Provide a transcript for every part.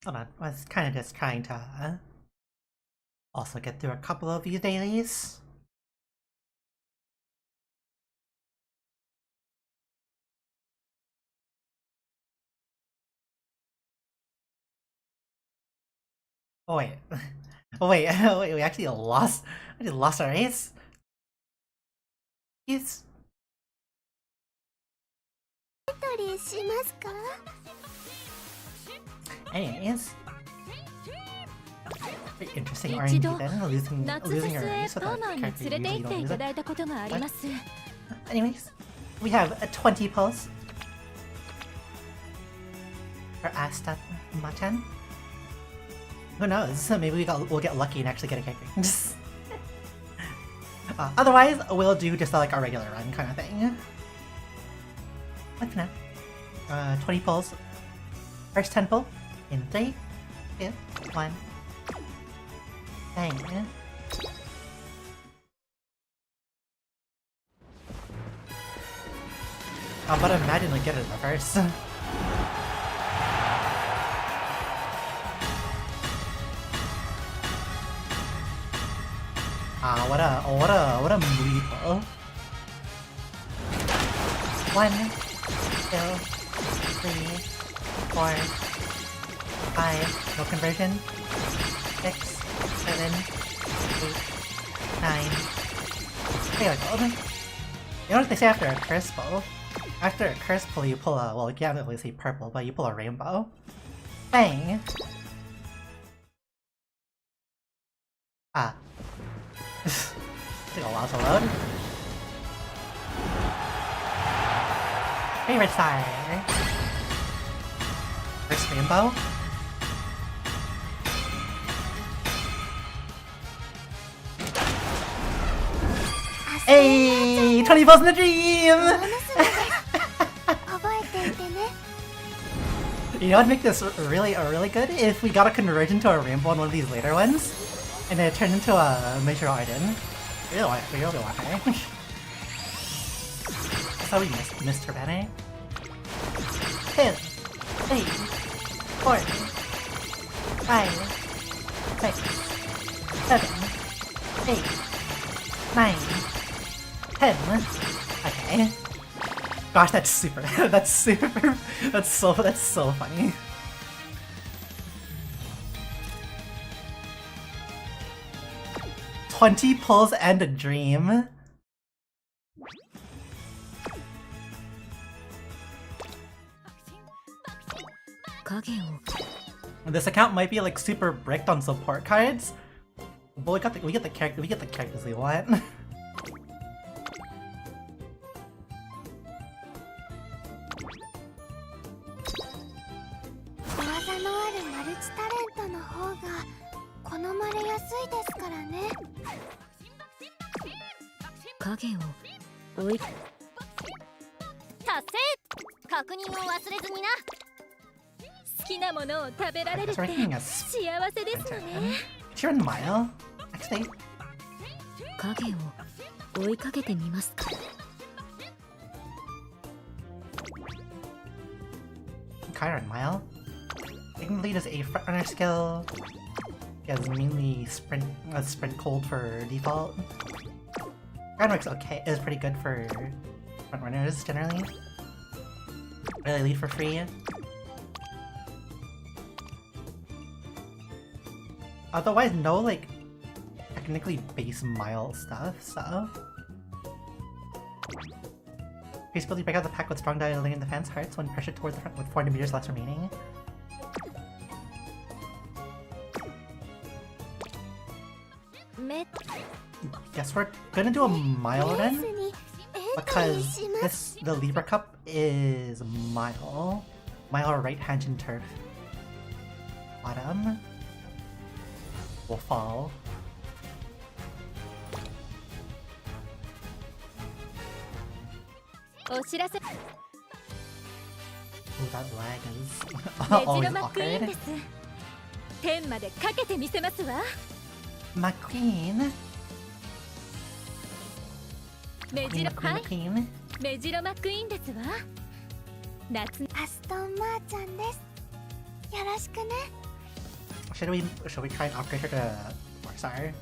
Hold on, I was kind of just trying to also get through a couple of these dailies. Oh wait, oh wait, wait, we actually lost. We just lost our ace. He's. Anyways. Very interesting RNG then, losing your ace with that character you usually don't use it. Anyways, we have 20 pulls for Asta Machan. Who knows? Maybe we'll get lucky and actually get a character. Otherwise, we'll do just like a regular run kind of thing. But for now, 20 pulls. First 10 pull in 3, 2, 1. Bang. Oh, but imagine we get it in the first. What a moody pull. 1, 2, 3, 4, 5, no conversion. 6, 7, 8, 9. There we go. You know what they say after a curse pull? After a curse pull, you pull a, well, you can't really say purple, but you pull a rainbow. Bang! Ah. Took a while to load. Favorite star. First rainbow. Hey! 20 balls in the dream! You know what would make this really good? If we got a conversion to a rainbow in one of these later ones. And then it turned into a Major Arden. We really want her. That's how we missed her, Benny. 10, 8, 4, 5, 6, 7, 8, 9, 10. Okay. Gosh, that's super. That's so funny. "20 pulls and a dream." This account might be like super bricked on support cards, but we get the characters we want. It's ranking as You're in Mile. Actually, Kyra and Mile. Taking the lead is a frontrunner skill. He has mainly sprint cold for default. Groundwork's okay, is pretty good for frontrunners generally. Really lead for free. Otherwise, no like technically base Mile stuff, so. Basically break out the pack with strong dialing in the fans' hearts when pressured towards the front with 400 meters less remaining. Guess we're gonna do a Mile then, because the Libra Cup is Mile right hand and turf. Bottom will fall. Ooh, that lag is always awkward. McQueen. McQueen. Should we try and upgrade her to Warsar?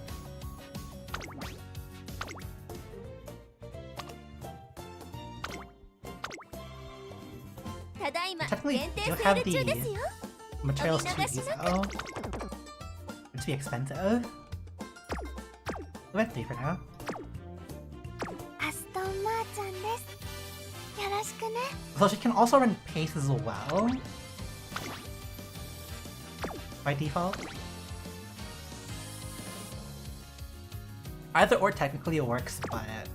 Technically, you have the materials to use though. It's be expensive. We'll have 3 for now. So she can also run pace as well. By default. Either or technically it works, but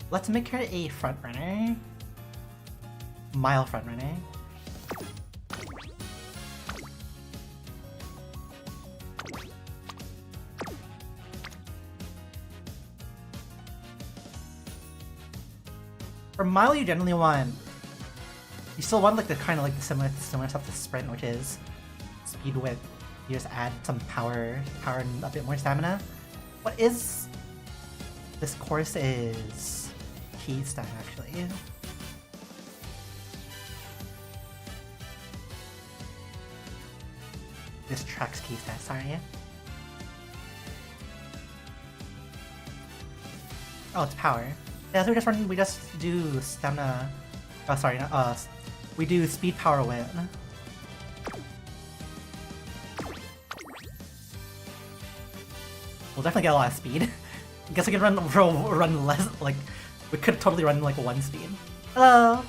let's make her a frontrunner. Mile frontrunner. For Mile, you generally want. You still want like the kind of like the similar stuff to Sprint, which is speed with. You just add some power and a bit more stamina. What is this course is key stat actually. This track's key stat, sorry. Oh, it's power. Yeah, so we just do stamina. Oh, sorry, we do speed power win. We'll definitely get a lot of speed. I guess we can run less. Like we could totally run like 1 speed. Hello,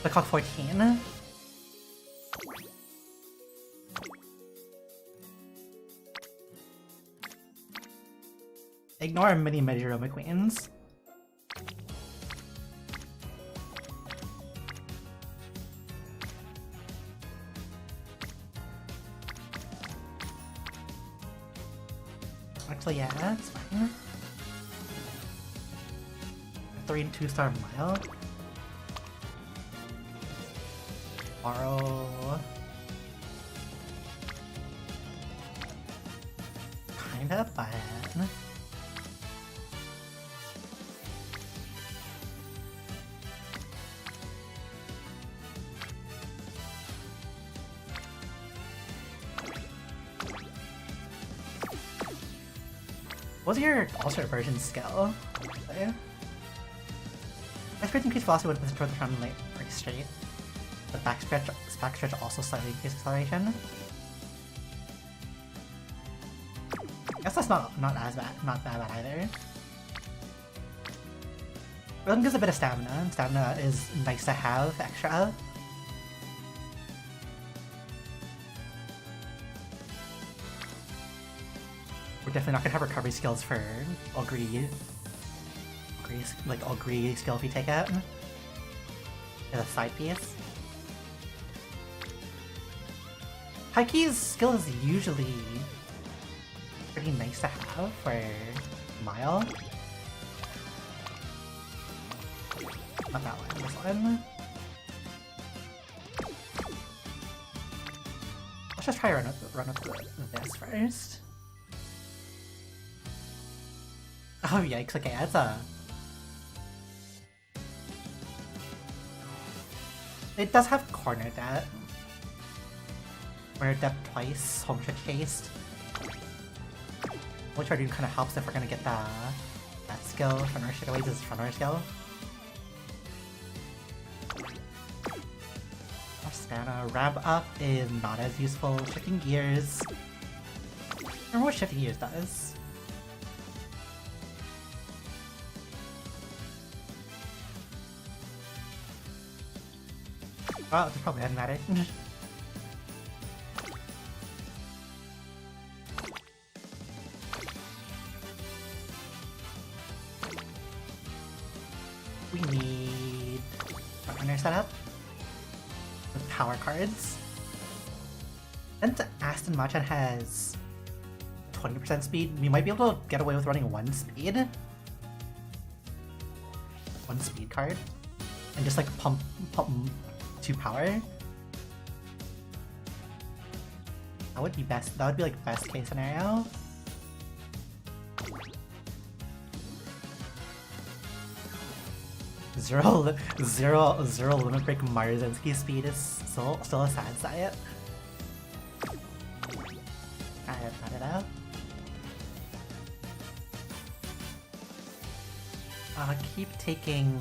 the clock 14. Ignore our mini Major McQueens. Actually, yeah, that's fine. 3 and 2-star Mile. Borrow. kinda, but... What's your alternate version skill? Backstretch increased velocity when positioned toward the front late very straight. But backstretch also slightly increased acceleration. I guess that's not as bad, not that bad either. Rhythm gives a bit of stamina, and stamina is nice to have extra. We're definitely not gonna have recovery skills for Ogre. Ogre skill if we take it. As a side piece. Haiki's skill is usually pretty nice to have for Mile. Not that one, this one. Let's just try to run up this first. Oh yikes, okay, that's a... It does have corner depth. Corner depth twice, home stretch haste. Which I do kind of helps if we're gonna get that skill. Front air straightaways is front air skill. More stamina. Ramp up is not as useful. Shifting gears. Remember what shifting gears does? Oh, this probably doesn't matter. We need a runner setup with power cards. Since Aston Machan has 20% speed, we might be able to get away with running one speed card, and just like pump 2 power. That would be best. That would be like best case scenario. Zero limit break Marzinski speed is still a sad sight. I got it out. Keep taking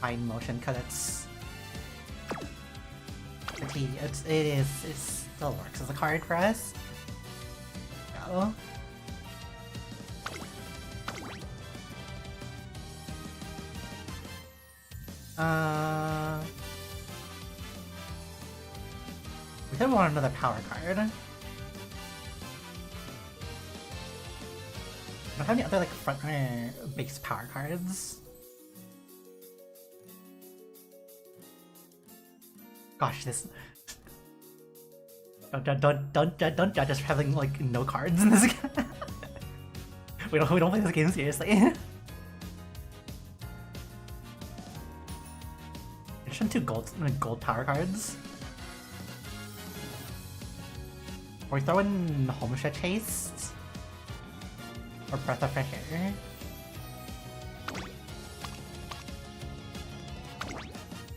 fine motion because it still works as a card for us. Go. We could want another power card. I don't have any other like front base power cards. Gosh, this. Don't judge us for having like no cards in this game. we don't play this game seriously. Just 2 gold power cards. Or we throw in home stretch haste. Or breath of fresh air.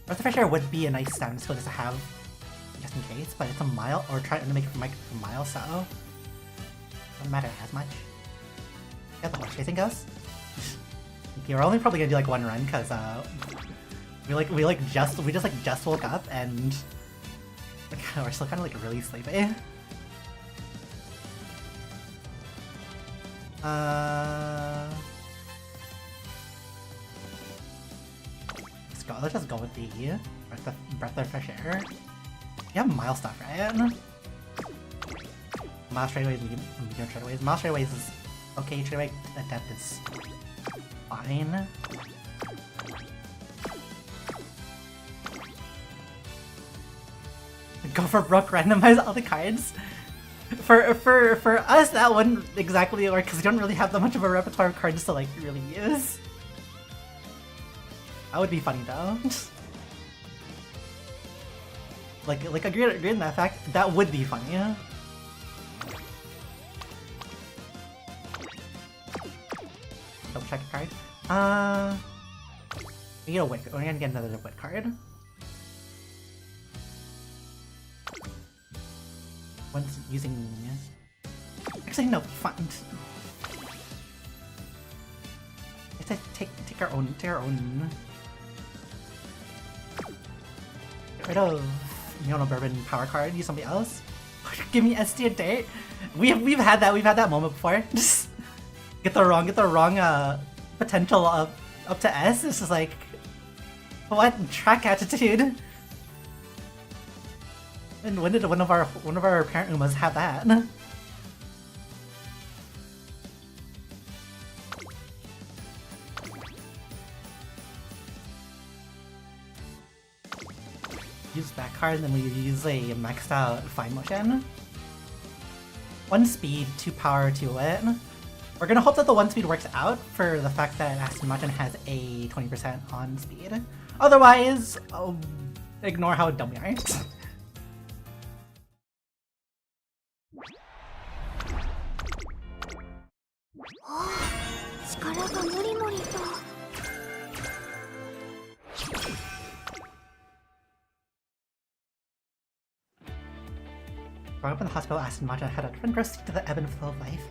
Breath of fresh air would be a nice stamina skill just to have, just in case, but it's a mile, or try to make it a mile, so doesn't matter as much. Yeah, the horse chasing goes. We're only probably gonna do like 1 run because we just woke up and we're still kind of like really sleepy. Let's just go with the breath of fresh air. You have mile stuff, right? Mile straightaways, medium straightaways. Mile straightaways is okay. Straightaway depth is fine. Go for Brook, randomize all the cards. For us, that wouldn't exactly work because we don't really have that much of a repertoire of cards to like really use. That would be funny though. like agree in that fact. That would be funny. double check a card. We get a wit. We're gonna get another wit card. One's using. Actually, no. Fine. Let's take our own. Take our own. Get rid of Miono Bourbon power card. Use somebody else. Give me SD a date. We've had that moment before. Just get the wrong potential up to S. It's just like, what track attitude? And when did one of our parent Umas have that? Use that card, and then we use a maxed out fine motion. 1 speed, 2 power, 2 wit. We're gonna hope that the 1 speed works out for the fact that Aston Martin has a 20% on speed. Otherwise, ignore how dumb we are. Growing up in the hospital, Aston Martin had a front row seat to the ebb and flow of life.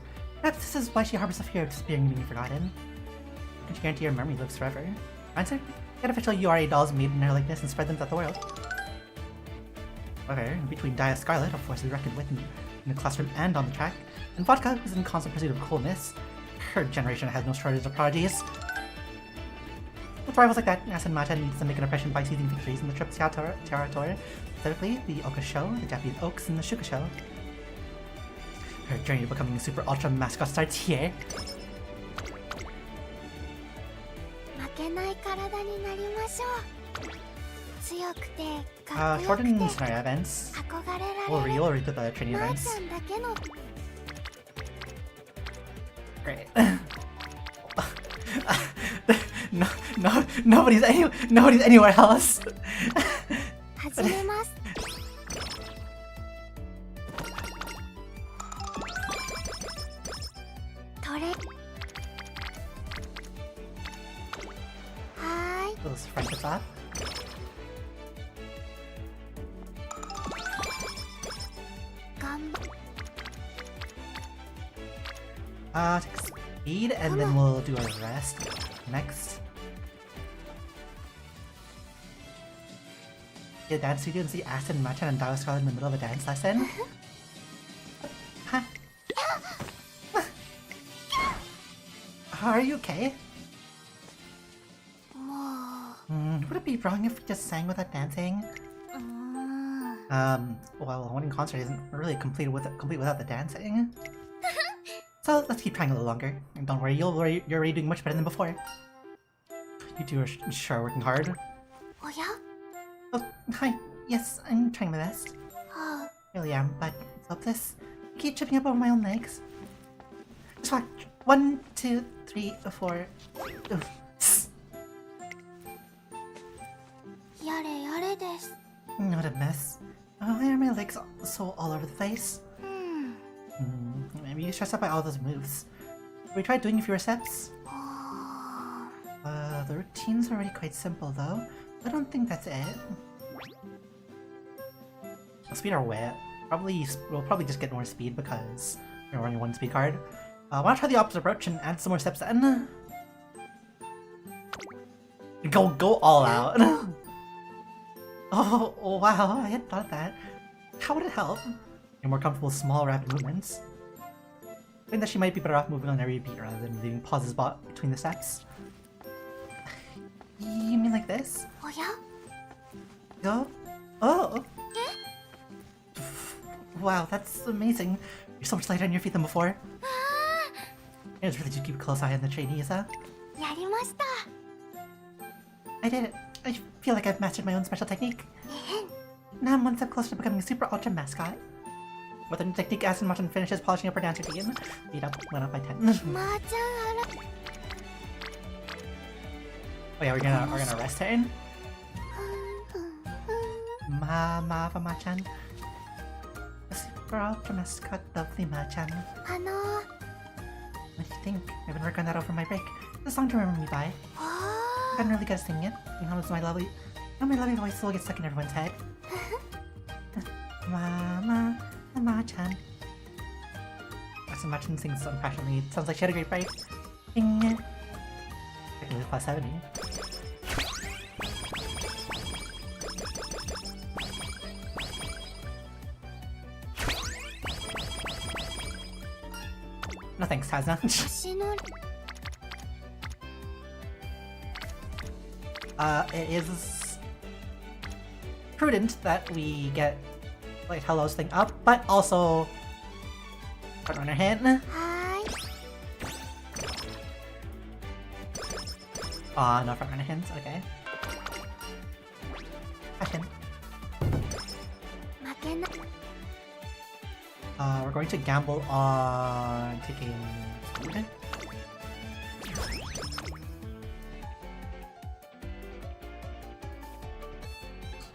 Perhaps this is why she harbors a fear of disappearing and being forgotten. Can you guarantee your memory lives forever? Answer: get official URA dolls made in her likeness and spread them throughout the world. However, between Dia Scarlet, a force to be reckoned with in the classroom and on the track, and Vodka, who's in constant pursuit of coolness, her generation has no shortage of prodigies. With rivals like that, Aston Martin needs to make an impression by seizing victories in the Trip Scout territory, specifically the Oka Show, the Japanese Oaks, and the Shuka Show. Her journey to becoming a super ultra mascot starts here. Shortened scenario events. We'll read the training events. Great. Nobody's anywhere else. Those Frank up. Take speed, and then we'll do a rest next. The dance studio and see Aston Martin and Dia Scarlet in the middle of a dance lesson. Huh? Are you okay? Would it be wrong if we just sang without dancing? Well, one in concert isn't really complete without the dancing. So let's keep trying a little longer. And don't worry, you're already doing much better than before. You two are sure working hard. Oh yeah? Oh, hi. Yes, I'm trying my best. Really am, but it's hopeless. I keep tripping up over my own legs. Just watch. 1, 2, 3, 4. What a mess. Why are my legs so all over the place? Maybe you're stressed out by all those moves. We tried doing fewer steps. The routine's already quite simple though. I don't think that's it. Speed or wit? We'll probably just get more speed because we're only 1 speed card. Wanna try the opposite approach and add some more steps then? Go all out. Oh wow, I hadn't thought of that. How would it help? You're more comfortable with small, rapid movements. I think that she might be better off moving on every beat rather than leaving pauses between the steps. You mean like this? Oh yeah? Go? Oh! Wow, that's amazing. You're so much lighter on your feet than before. It's really to keep a close eye on the trainees, huh? I did it. I feel like I've mastered my own special technique. Now I'm one step closer to becoming a super ultra mascot. With a new technique, Aston Martin finishes polishing up her dance routine. Beat up went up by 10. Oh yeah, we're gonna rest turn. Ma-chan. The super ultra mascot, lovely Ma-chan. I think I've been working on that over my break. It's a song to remember me by. I've gotten really good at singing it. You know, my lovely voice will get stuck in everyone's head. Mama, Ma-chan. So Ma-chan sings so passionately. It sounds like she had a great break. Ding. I can lose plus 70. No thanks, Hazna. It is prudent that we get like Hello's thing up, but also front runner hint. Aw, no front runner hints, okay. Passion. We're going to gamble on taking food.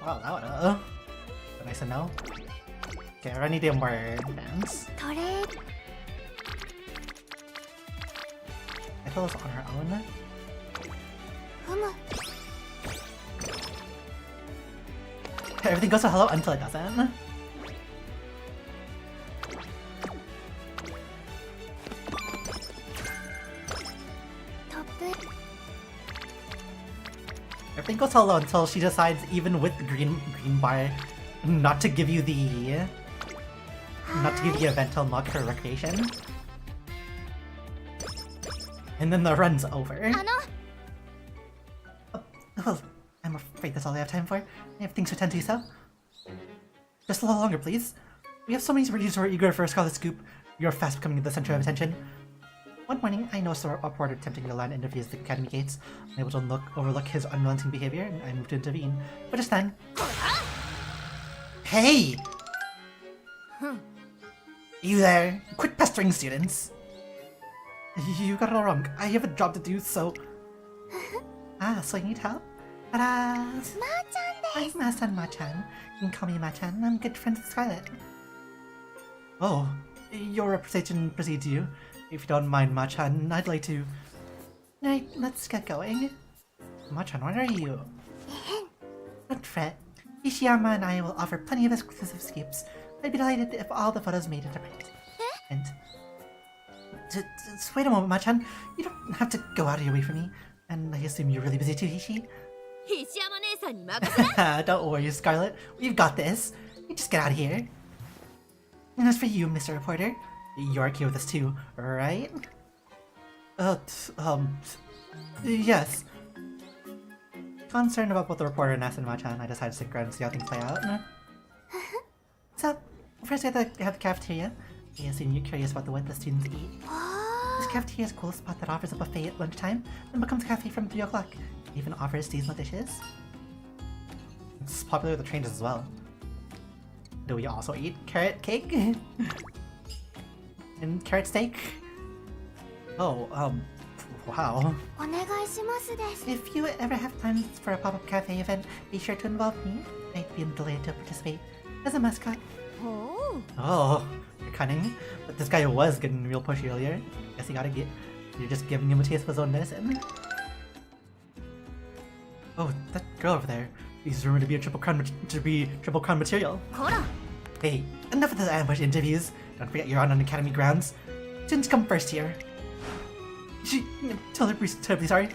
Wow, that would nice to know. Okay, I need to do more dance. I feel it's on her own. Everything goes to hello until it doesn't. Everything goes hello until she decides, even with the green bar, not to give you the event to unlock her recreation. And then the run's over. Well, I'm afraid that's all I have time for. I have things to attend to, so. Just a little longer, please. We have so many readers who are eager for a Scarlet Scoop. You're fast becoming the center of attention. One morning, I noticed a reporter attempting to land interviews at the academy gates. Unable to overlook his unrelenting behavior, and I moved to intervene. But just then... Hey! You there? Quit pestering students! You got it all wrong. I have a job to do, so... so you need help? Ta-da! I'm Ma-san Ma-chan. You can call me Ma-chan. I'm good friends with Scarlet. Oh, your representation precedes you. If you don't mind, Ma-chan, I'd like to... Alright, let's get going. Ma-chan, what are you? Don't fret. Ishiyama and I will offer plenty of exclusive scoops. I'd be delighted if all the photos made it a print. And... Just wait a moment, Ma-chan. You don't have to go out of your way for me. And I assume you're really busy too, Hishi? Don't worry, Scarlet. We've got this. You just get out of here. And as for you, Mr. Reporter, you're here with us too, right? Yes. Concerned about both the reporter and Ma-chan, I decided to stick around and see how things play out. So, first we have the cafeteria. I assume you're curious about what the students eat. This cafeteria is a cool spot that offers a buffet at lunchtime, then becomes a cafe from 3 o'clock. It even offers seasonal dishes. It's popular with the trainers as well. Do we also eat carrot cake? And carrot steak? Oh, wow. If you ever have plans for a pop-up cafe event, be sure to involve me. I'd be delighted to participate as a mascot. Oh, you're cunning. But this guy was getting real pushy earlier. Guess you gotta get... You're just giving him a taste of his own medicine. Oh, that girl over there. He's rumored to be a triple crown material. Hey, enough of those ambush interviews. Don't forget you're on academy grounds. Students come first here. Terribly sorry.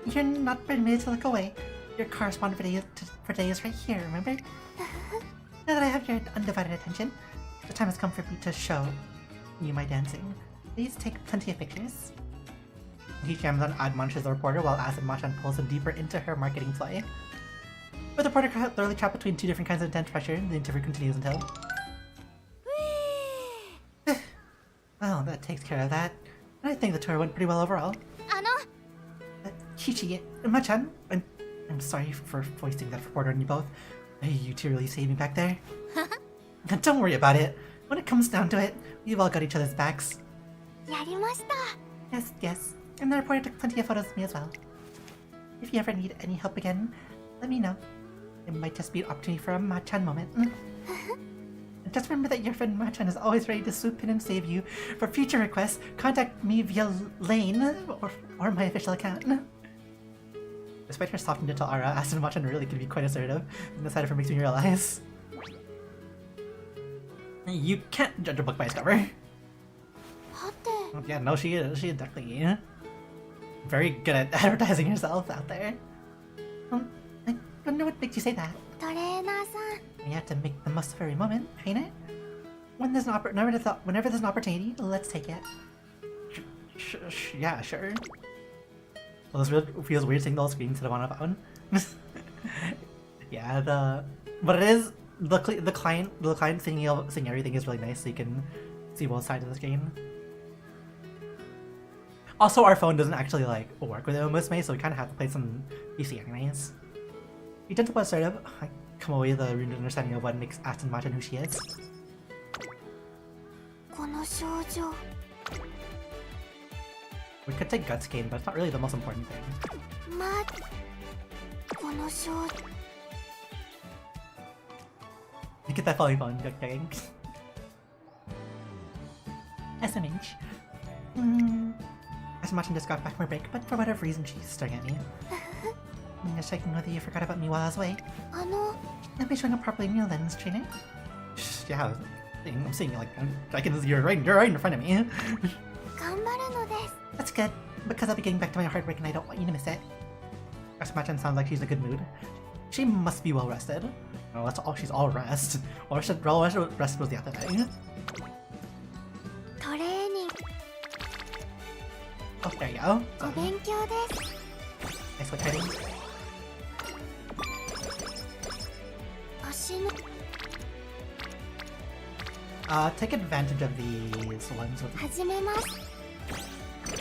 You're not permitted to look away. Your correspondent for today is right here, remember? Now that I have your undivided attention, the time has come for me to show you my dancing. Please take plenty of pictures. He jams on admonishes the reporter while Acid Ma-chan pulls him deeper into her marketing play. With the reporter thoroughly trapped between two different kinds of intense pressure, the interview continues until... Well, that takes care of that. I think the tour went pretty well overall. Chichi, Ma-chan, I'm sorry for foisting that reporter on you both. You two really saved me back there. Don't worry about it. When it comes down to it, we've all got each other's backs. Yes. And the reporter took plenty of photos of me as well. If you ever need any help again, let me know. It might just be an opportunity for a Ma-chan moment. just remember that your friend Machan is always ready to swoop in and save you. For future requests, contact me via Lane or my official account. Despite her soft and gentle aura, Aston Machan really can be quite assertive, and the side of her makes me realize. You can't judge a book by its cover. Yeah, no, she is definitely very good at advertising herself out there. I wonder what makes you say that. We have to make the most of every moment, trainer. Whenever there's an opportunity, let's take it. Yeah, sure. Well, this feels weird seeing the whole screen instead of on a phone. Yeah, but it is the client seeing everything is really nice, so you can see both sides of the screen. Also, our phone doesn't actually like work with Umamusume, so we kind of have to play some PC anyways. Be gentle but assertive. I come away with a renewed understanding of what makes Aston Machan who she is. We could take Guts Game, but it's not really the most important thing. You get that volleyball going. SMH. Aston Machan just got back from her break, but for whatever reason she's staring at me. I'm just checking whether you forgot about me while I was away. Am I showing up properly in your lens, trainer? Yeah, I'm seeing like you're right in front of me. That's good, because I'll be getting back to my hard work and I don't want you to miss it. Aston Machan sounds like she's in a good mood. She must be well rested. Oh, that's all. She's all rest. Or rest was the other day. Oh, there you go. Nice one, training. Take advantage of these ones with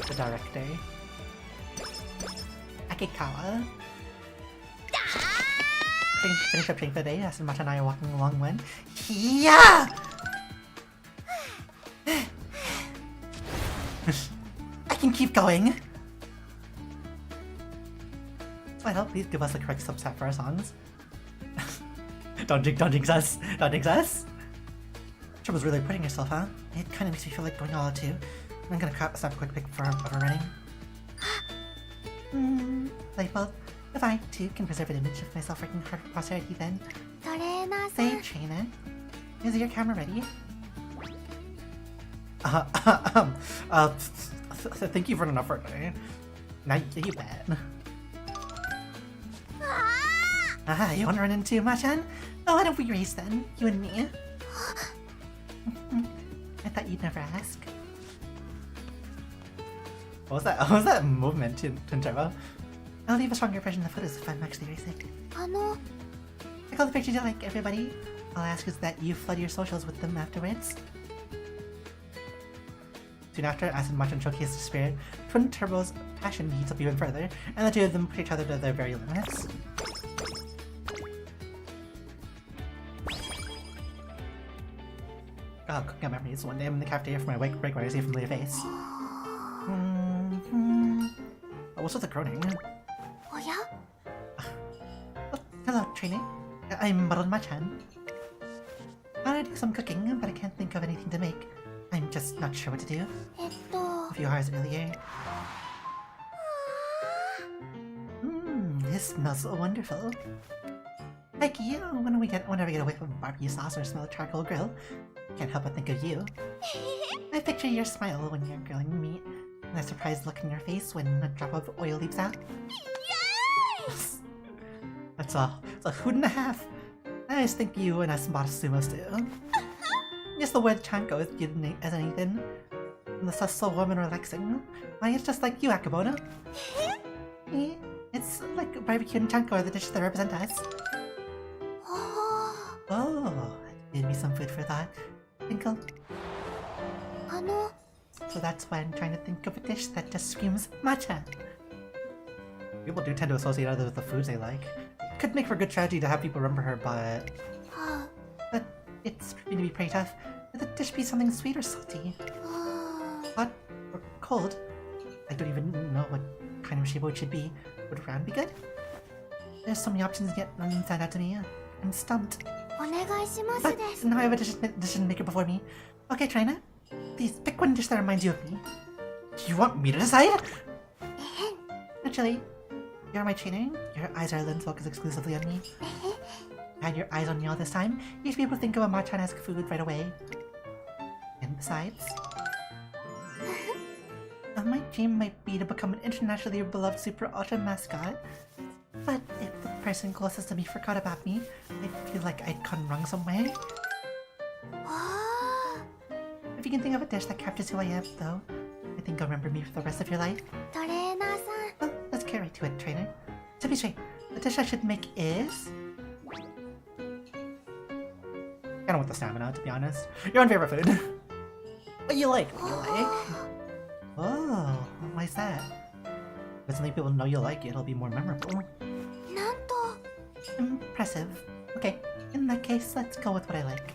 the director. Akikawa. Finish up training for the day. Aston Machan and I are walking along when... Yeah! I can keep going! Well, please give us the correct subset for our songs. Don't jinx us! Don't jinx us! Trouble's really putting yourself, huh? It kinda makes me feel like going all out too. I'm gonna snap a quick pic for running. Well, if I, too, can preserve an image of myself working hard for posterity then... Say, trainer, is your camera ready? Thank you for enough for today. Now you bet. You wanna run into Machan? Oh, why don't we race then? You and me? I thought you'd never ask. What was that movement, Turbo? I'll leave a stronger impression of the photos if I'm actually racing. Like all the pictures you like, everybody. All I ask is that you flood your socials with them afterwards. Soon after, Aston Machan showcased the spirit, Twin Turbo's passion heats up even further, and the two of them put each other to their very limits. Oh, cooking up memories. One day I'm in the cafeteria for my break when I see a familiar face. Oh, what's with the groaning? Hello, trainer. I'm Muddled Machan. I do some cooking, but I can't think of anything to make. I'm just not sure what to do. A few hours earlier. This smells so wonderful. Like you, whenever we get away from barbecue sauce or smell of charcoal grill, can't help but think of you. I picture your smile when you're grilling meat, and a surprised look in your face when a drop of oil leaps out. Yes! That's a hoot and a half. I always think you and us Umamusume do. Just the word Chanko is good as anything. And the so warm and relaxing. Why, it's just like you, Akabona. It's like barbecue and Chanko are the dishes that represent us. Oh, give me some food for thought. Twinkle. So that's why I'm trying to think of a dish that just screams matcha. People do tend to associate others with the foods they like. It could make for good strategy to have people remember her, but it's going to be pretty tough. Would the dish be something sweet or salty? Hot or cold? I don't even know what kind of shape it should be. Would round be good? There's so many options yet none stand out to me. I'm stumped. But now I have a decision maker before me. Okay, Trina. Please pick one dish that reminds you of me. Do you want me to decide? Actually, you're my trainer. Your eyes are lens focused exclusively on me. I had your eyes on me all this time. You should be able to think of a Machan-esque food right away. And besides, my dream might be to become an internationally beloved Super Ultra mascot. But if the person closest to me forgot about me, I'd feel like I'd gone wrong somewhere. If you can think of a dish that captures who I am, though, I think you'll remember me for the rest of your life. Well, let's get right to it, trainer. To be straight, the dish I should make is... I don't want the stamina, to be honest. Your own favorite food. What you like? What you like? Oh, why's that? If something people know you like, it'll be more memorable. Impressive. Okay, in that case, let's go with what I like.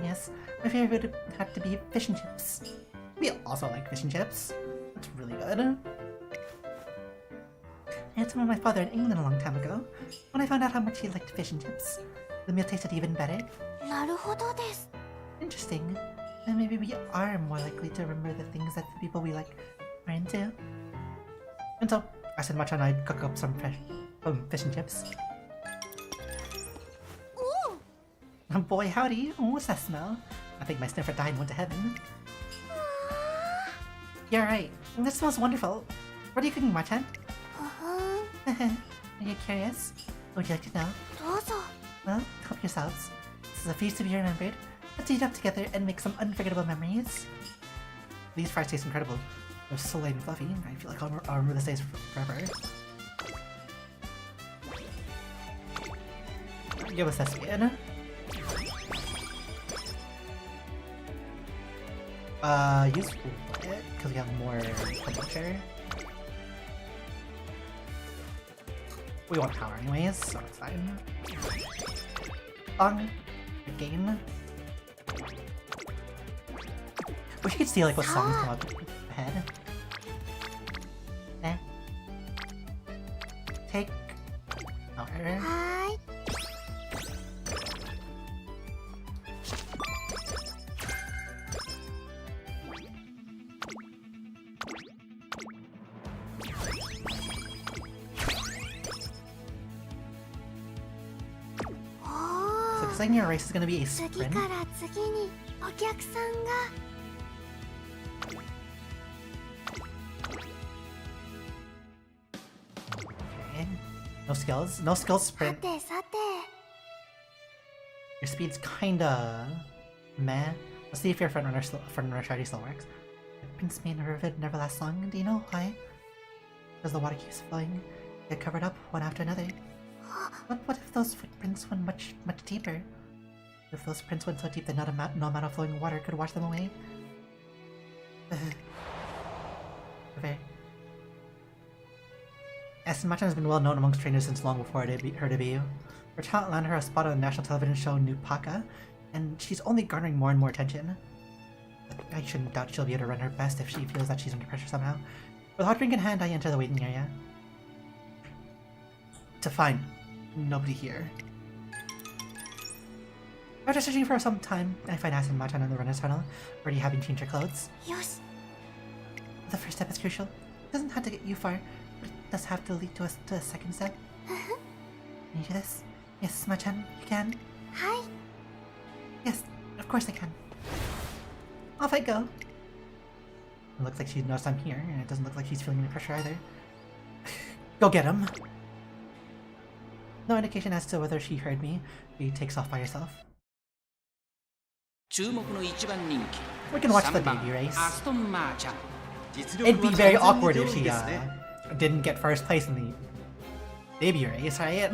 Yes. My favorite would have to be fish and chips. We also like fish and chips. It's really good. I had some with my father in England a long time ago. When I found out how much he liked fish and chips, the meal tasted even better. Interesting. And maybe we are more likely to remember the things that the people we like are into. And so, I said Macha and I'd cook up some fresh fish and chips. Oh boy, howdy. What's that smell? I think my sniffer died and went to heaven. You're right. This smells wonderful. What are you cooking, Machan? Are you curious? Would you like to know? Well, help yourselves. This is a feast to be remembered. Let's eat up together and make some unforgettable memories. These fries taste incredible. They're so light and fluffy. I feel like I'll remember this taste forever. Give us this again. Useful because we have more temperature. We want power anyways, so it's fine. Again. Wish you could see like what songs come up ahead. Take power. Designing your race is going to be a sprint. Okay. No skills. No skills sprint. Your speed's kinda meh. Let's see if your front runner strategy still works. Prince Main River never lasts long. Do you know why? Because the water keeps flowing. Get covered up one after another. What if those footprints went much deeper? If those prints went so deep that no amount of flowing water could wash them away? Okay. Aston Machan has been well known amongst trainers since long before her debut. Her talent landed her a spot on the national television show New Paka, and she's only garnering more and more attention. But I shouldn't doubt she'll be able to run her best if she feels that she's under pressure somehow. With a hot drink in hand, I enter the waiting area. To find nobody here. After searching for some time, I find Aston Machan in the runner's tunnel, already having changed her clothes. The first step is crucial. It doesn't have to get you far, but it does have to lead to us to a second step. Can you do this? Yes, Machan, you can. Yes, of course I can. Off I go. It looks like she knows I'm here, and it doesn't look like she's feeling any pressure either. Go get him! No indication as to whether she heard me. She takes off by herself. We can watch the debut race. It'd be very awkward if she didn't get first place in the debut race, right?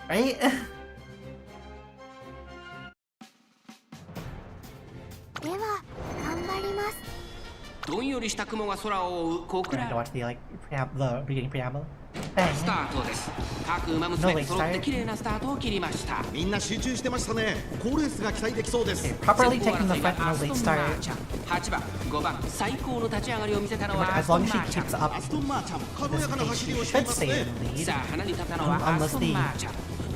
Right? We're gonna watch the the beginning preamble. Bang. No late start. Okay, properly taking the front in a late start. As long as she keeps up this pace, she should stay in the lead. Unless the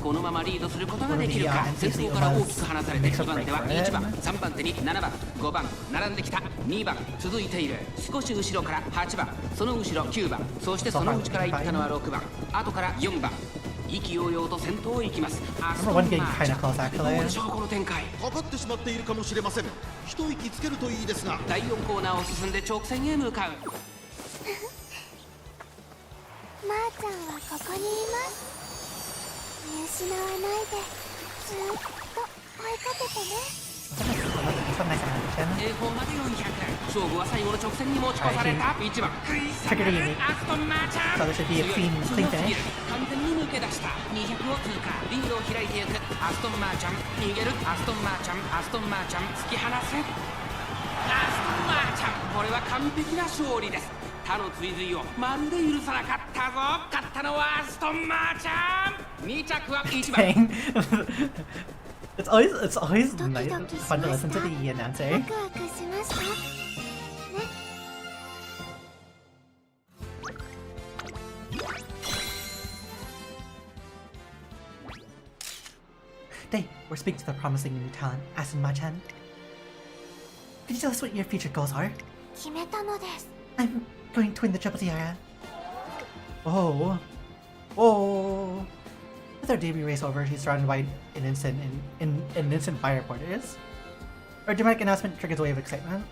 このままリードすることができるか。先頭から大きく離されて2番手は1番、3番手に7番、5番並んできた2番続いている。少し後ろから8番、その後ろ9番、そしてその内から行ったのは6番、後から4番。意気揚々と先頭へ行きます。アストンマーチャン、どうでしょうこの展開。かかってしまっているかもしれません。一息つけるといいですが。第4コーナーを進んで直線へ向かう。まーちゃんはここにいます。見失わないでずーっと追いかけてね。栄光まで400。勝負は最後の直線に持ち越された。1番食い下がるアストンマーチャン。完全に抜け出した。200を通過。リードを開いていくアストンマーチャン。逃げるアストンマーチャン。アストンマーチャン突き放せ。アストンマーチャン、これは完璧な勝利です。他の追随をまるで許さなかったぞ。勝ったのはアストンマーチャン。2着は1番。It's always nice, fun to listen to the announcer. ワクワクしましたね。Today, we're speaking to the promising new talent, Asan-ma-chan. Could you tell us what your future goals are? 決めたのです。I'm going to win the Triple Tiara. Oh. Oh. With our debut race over, she's surrounded by an instant fire reporters. Our dramatic announcement triggers a wave of excitement.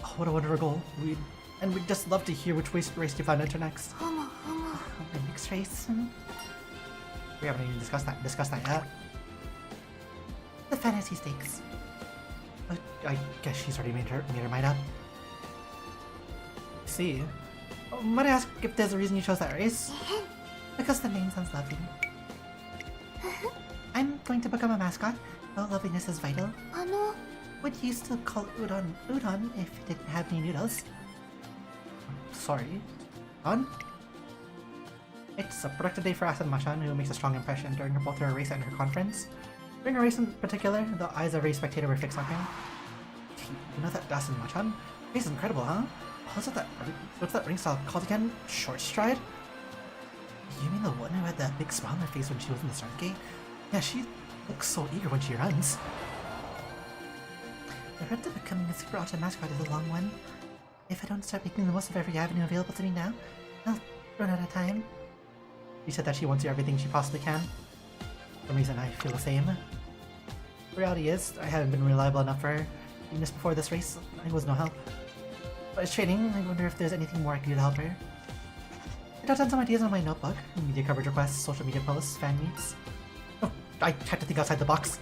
Oh, what a wonderful goal. We'd just love to hear which race you found enter next. The next race? We haven't even discussed that yet. The fantasy stakes. I guess she's already made her mind up. See. Might I ask if there's a reason you chose that race? Because the name sounds lovely. I'm going to become a mascot. Well, loveliness is vital. Would you still call udon udon if you didn't have any noodles? Sorry. On? It's a productive day for Asan-ma-chan, who makes a strong impression during both her race and her conference. During her race in particular, the eyes of every spectator were fixed on her. You know that Asan-ma-chan? Race is incredible, huh? What's that ring style called again? Short stride? You mean the one who had that big smile on her face when she was in the start gate? Yeah, she looks so eager when she runs. The road to becoming a super ultra mascot is a long one. If I don't start making the most of every avenue available to me now, I'll run out of time. She said that she wants to do everything she possibly can. For some reason I feel the same. The reality is, I haven't been reliable enough for her. Even just before this race, I was no help. But as training, I wonder if there's anything more I can do to help her. I jotted down some ideas on my notebook. Media coverage requests, social media posts, fan meets. Oh, I had to think outside the box.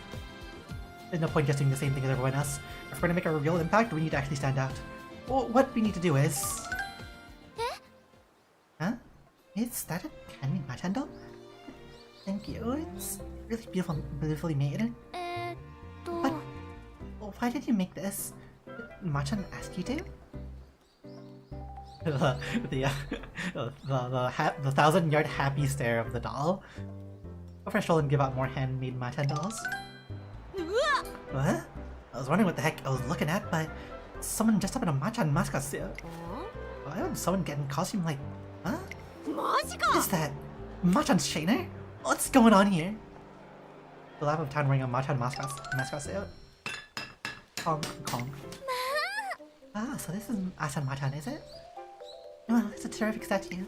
There's no point just doing the same thing as everyone else. If we're going to make a real impact, we need to actually stand out. Well, what we need to do is... Huh? Is that a handmade match handle? Thank you. It's really beautifully made. But why did you make this? Did Machan ask you to? the 1,000-yard happy stare of the doll. Go for a stroll and give out more handmade Machan dolls. What? I was wondering what the heck I was looking at, but someone dressed up in a Machan mascot suit. Why would someone get in costume like... Huh? What is that? Machan's trainer? What's going on here? The lap of town wearing a Machan mascot suit. Conk, conk. Ah, so this is Asan-ma-chan, is it? Well, it's a terrific statue.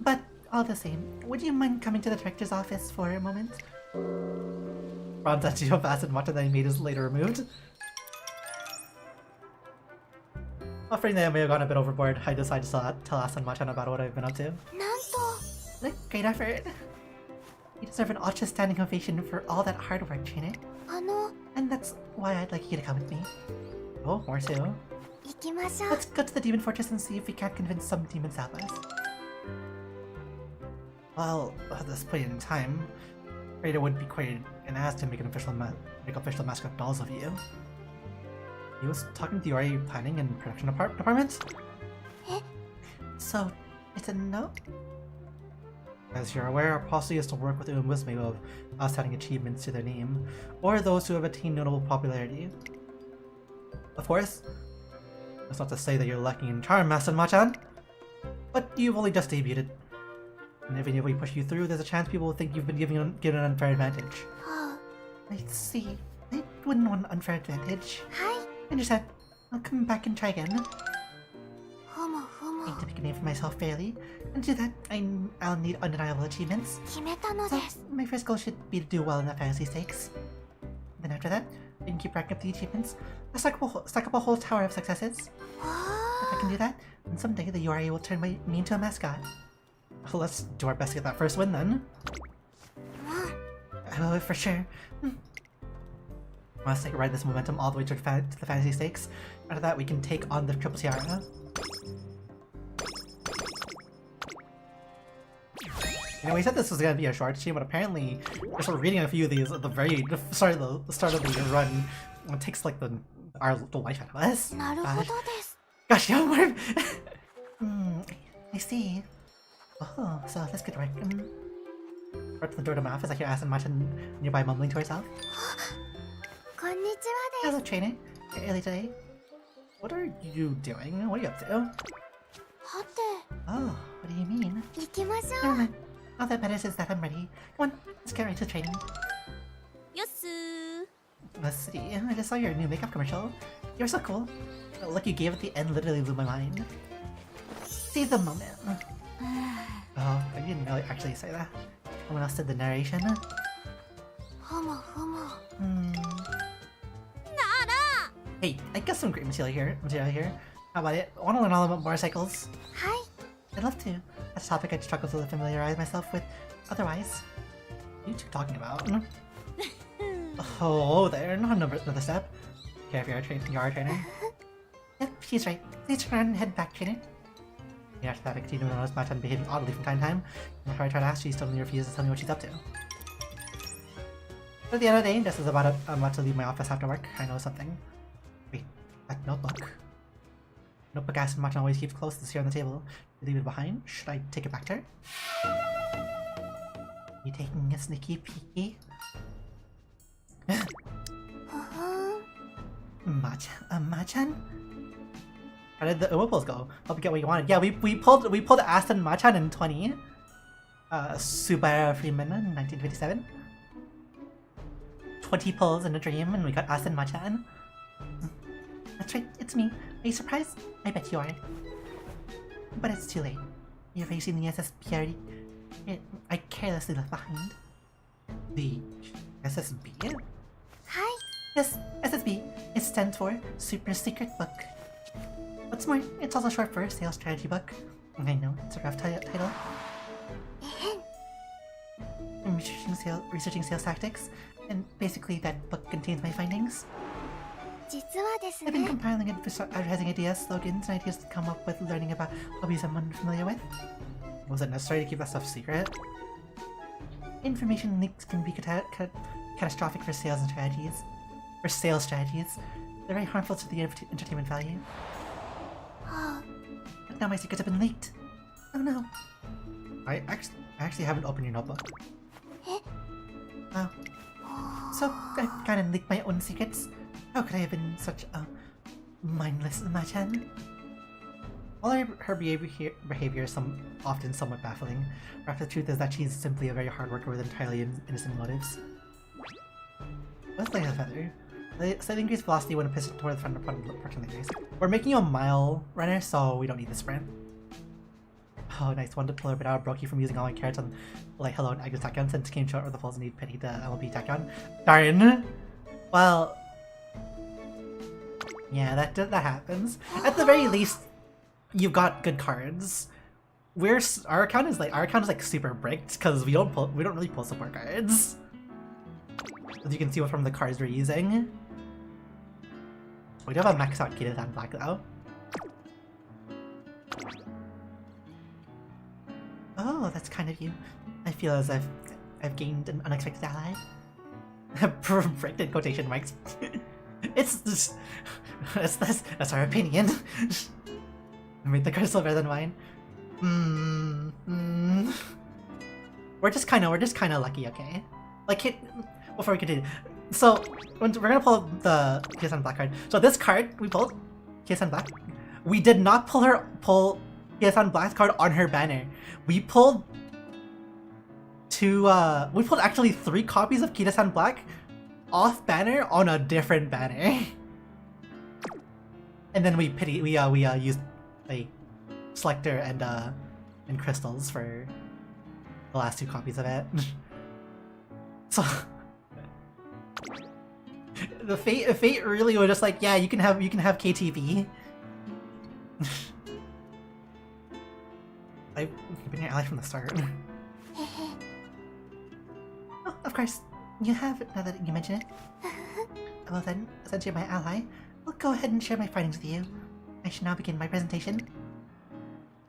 But all the same, would you mind coming to the director's office for a moment? Ron statue of Asan-ma-chan that he made is later removed. Afraid that I may have gone a bit overboard, I decided to tell Asan-ma-chan about what I've been up to. Great effort. You deserve an ultra standing ovation for all that hard work, trainer. And that's why I'd like you to come with me. Oh, more too. Let's go to the Demon Fortress and see if we can't convince some demons out us. Well, at this point in time, I'm afraid it would be quite an ass to make official mascot dolls of you. He was talking to the RA planning and production department? So, it's a no? As you're aware, our policy is to work with Umamusume of outstanding achievements to their name, or those who have attained notable popularity. Of course, that's not to say that you're lacking in charm, Asan-ma-chan, but you've only just debuted. And even if we push you through, there's a chance people will think you've been given an unfair advantage. Oh, I see. I wouldn't want an unfair advantage. hi. I just said, I'll come back and try again. I need to ふむふむ make a name for myself fairly. And to do that, I'll need undeniable achievements. 決めたの So です。 my first goal should be to do well in the fantasy stakes. Then after that, I can keep racking up the achievements. I'll stack up a whole tower of successes. If I can do that, then someday the URA will turn me into a mascot. Well, let's do our best to get that first win then. Oh, for sure. Let's ride this momentum all the way to the fantasy stakes. After that, we can take on the triple tiara. You know, we said this was gonna be a short stream, but apparently, just reading a few of these at the start of the run, it takes like the life out of us. なるほどです。 Gosh, yo, what? I see. Oh, so let's get to work. Right to the door to my office, I hear Aston Martin nearby mumbling to herself. こんにちはです。 Hello, trainer. Early today. What are you doing? What are you up to? はて、 Oh, what do you mean? 行きましょ Never う。 mind. All that matters is that I'm ready. Come on, let's get right to training. よっすー。 Let's see. I just saw your new makeup commercial. You're so cool. The look you gave at the end literally blew my mind. See the moment. Oh, I didn't really actually say that. Someone else did the narration. ふむふむ。 Hey, I got some great material here. How about it? Want to learn all about motorcycles? はい。 I'd love to. That's a topic I'd struggle to familiarize myself with otherwise. What are you two talking about? Oh, there. Not another step. Okay, if you are a trainer. Yep, she's right. Please turn around and head back, trainer. Yeah, after that, I continue to notice Machan behaving oddly from time to time. And after I try to ask, she suddenly refuses to tell me what she's up to. But at the end of the day, just as I'm about to leave my office after work, I know something. Wait, that notebook. Notebook Aston Martin always keeps close to here on the table. You leave it behind? Should I take it back to her? You taking a sneaky peeky? ふふん。 Machan? How did the Uma pulls go? Hope you get what you wanted. Yeah, we pulled Aston Machan in 20. Subaru Freeman in 1957. 20 pulls in a dream and we got Aston Machan. That's right, it's me. Are you surprised? I bet you are. But it's too late. You're facing the SSB I carelessly left behind. The SSB? はい。 Yes, SSB. It stands for Super Secret Book. What's more, it's also short for Sales Strategy Book. I know, it's a rough title. えへん。 I'm researching sales tactics, and basically that book contains my findings. 実はです I've been ね。 compiling advertising ideas, slogans, and ideas to come up with learning about hobbies I'm unfamiliar with. Was it necessary to keep that stuff secret? Information leaks can be catastrophic for sales strategies. They're very harmful to the entertainment value. は But now my secrets have been leaked. Oh no. I actually haven't opened your notebook. え Oh. So I kind of leaked my own secrets. How could I have been such a mindless Machan? While her behavior is often somewhat baffling, perhaps the truth is that she's simply a very hard worker with entirely innocent motives. Let's lay a feather. Slightly increased velocity when a piston toward the front approximately. We're making you a mile runner, so we don't need the sprint. Oh, nice one to pull a bit out of Brokey from using all my carrots on like hello and Agnes Tachyon since came short with the falls need pity to LP Tachyon. Darn. Well, yeah, that happens. At the very least, you've got good cards. Our account is like super bricked because we don't really pull support cards. As you can see from the cards we're using. We do have a max out Kita Black though. Oh, that's kind of you. I feel as if I've gained an unexpected ally. Bricked in quotation marks. That's our opinion. Made the card still better than mine. We're just kind of lucky, okay? Like before we continue. So we're gonna pull the KSN Black card. So this card we pulled, KSN Black. We did not pull KSN Black's card on her banner. We pulled we pulled actually 3 copies of Kita-san Black off banner on a different banner. And then we used like selector and crystals for the last 2 copies of it. So the fate really was just like, yeah, you can have KTV. I've been your ally from the start. Oh, of course, you have, now that you mention it. Well then, since you're my ally, I'll go ahead and share my findings with you. I should now begin my presentation.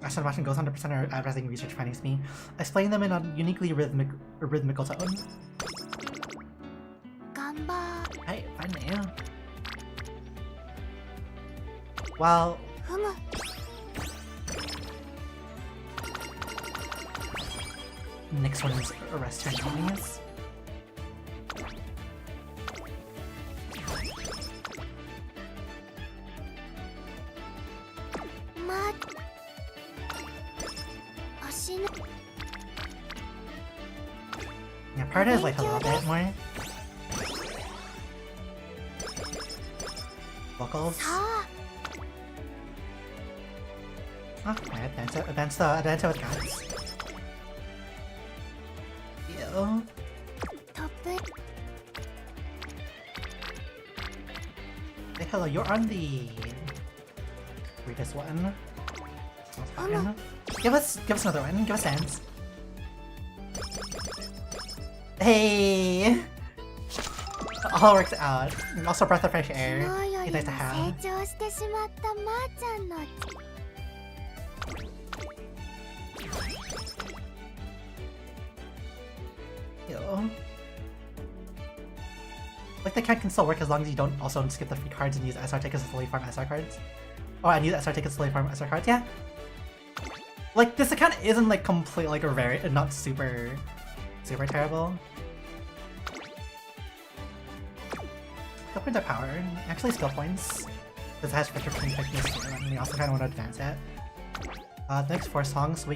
Aston Martin goes 100% advertising research findings to me, explaining them in a uniquely rhythmical tone. Hey, finally. Well... Next one is arrest your enemies. Yeah, prioritize like a little bit more. Vocals. Okay, advance with guns. Ew. Hey, hello, you're on the... Read this one. Give us another one. Give us hands. Hey! All works out. Also, breath of fresh air. It's nice to have. Ew. Like, the cat can still work as long as you don't also skip the free cards and use SR tickets to slowly farm SR cards. Oh, and use SR tickets to slowly farm SR cards, yeah. Like, this account isn't like completely like a very, not super terrible. Skill points are power. Actually, skill points. This has restriction techniques too, and we also kind of want to advance it. The next 4 songs, we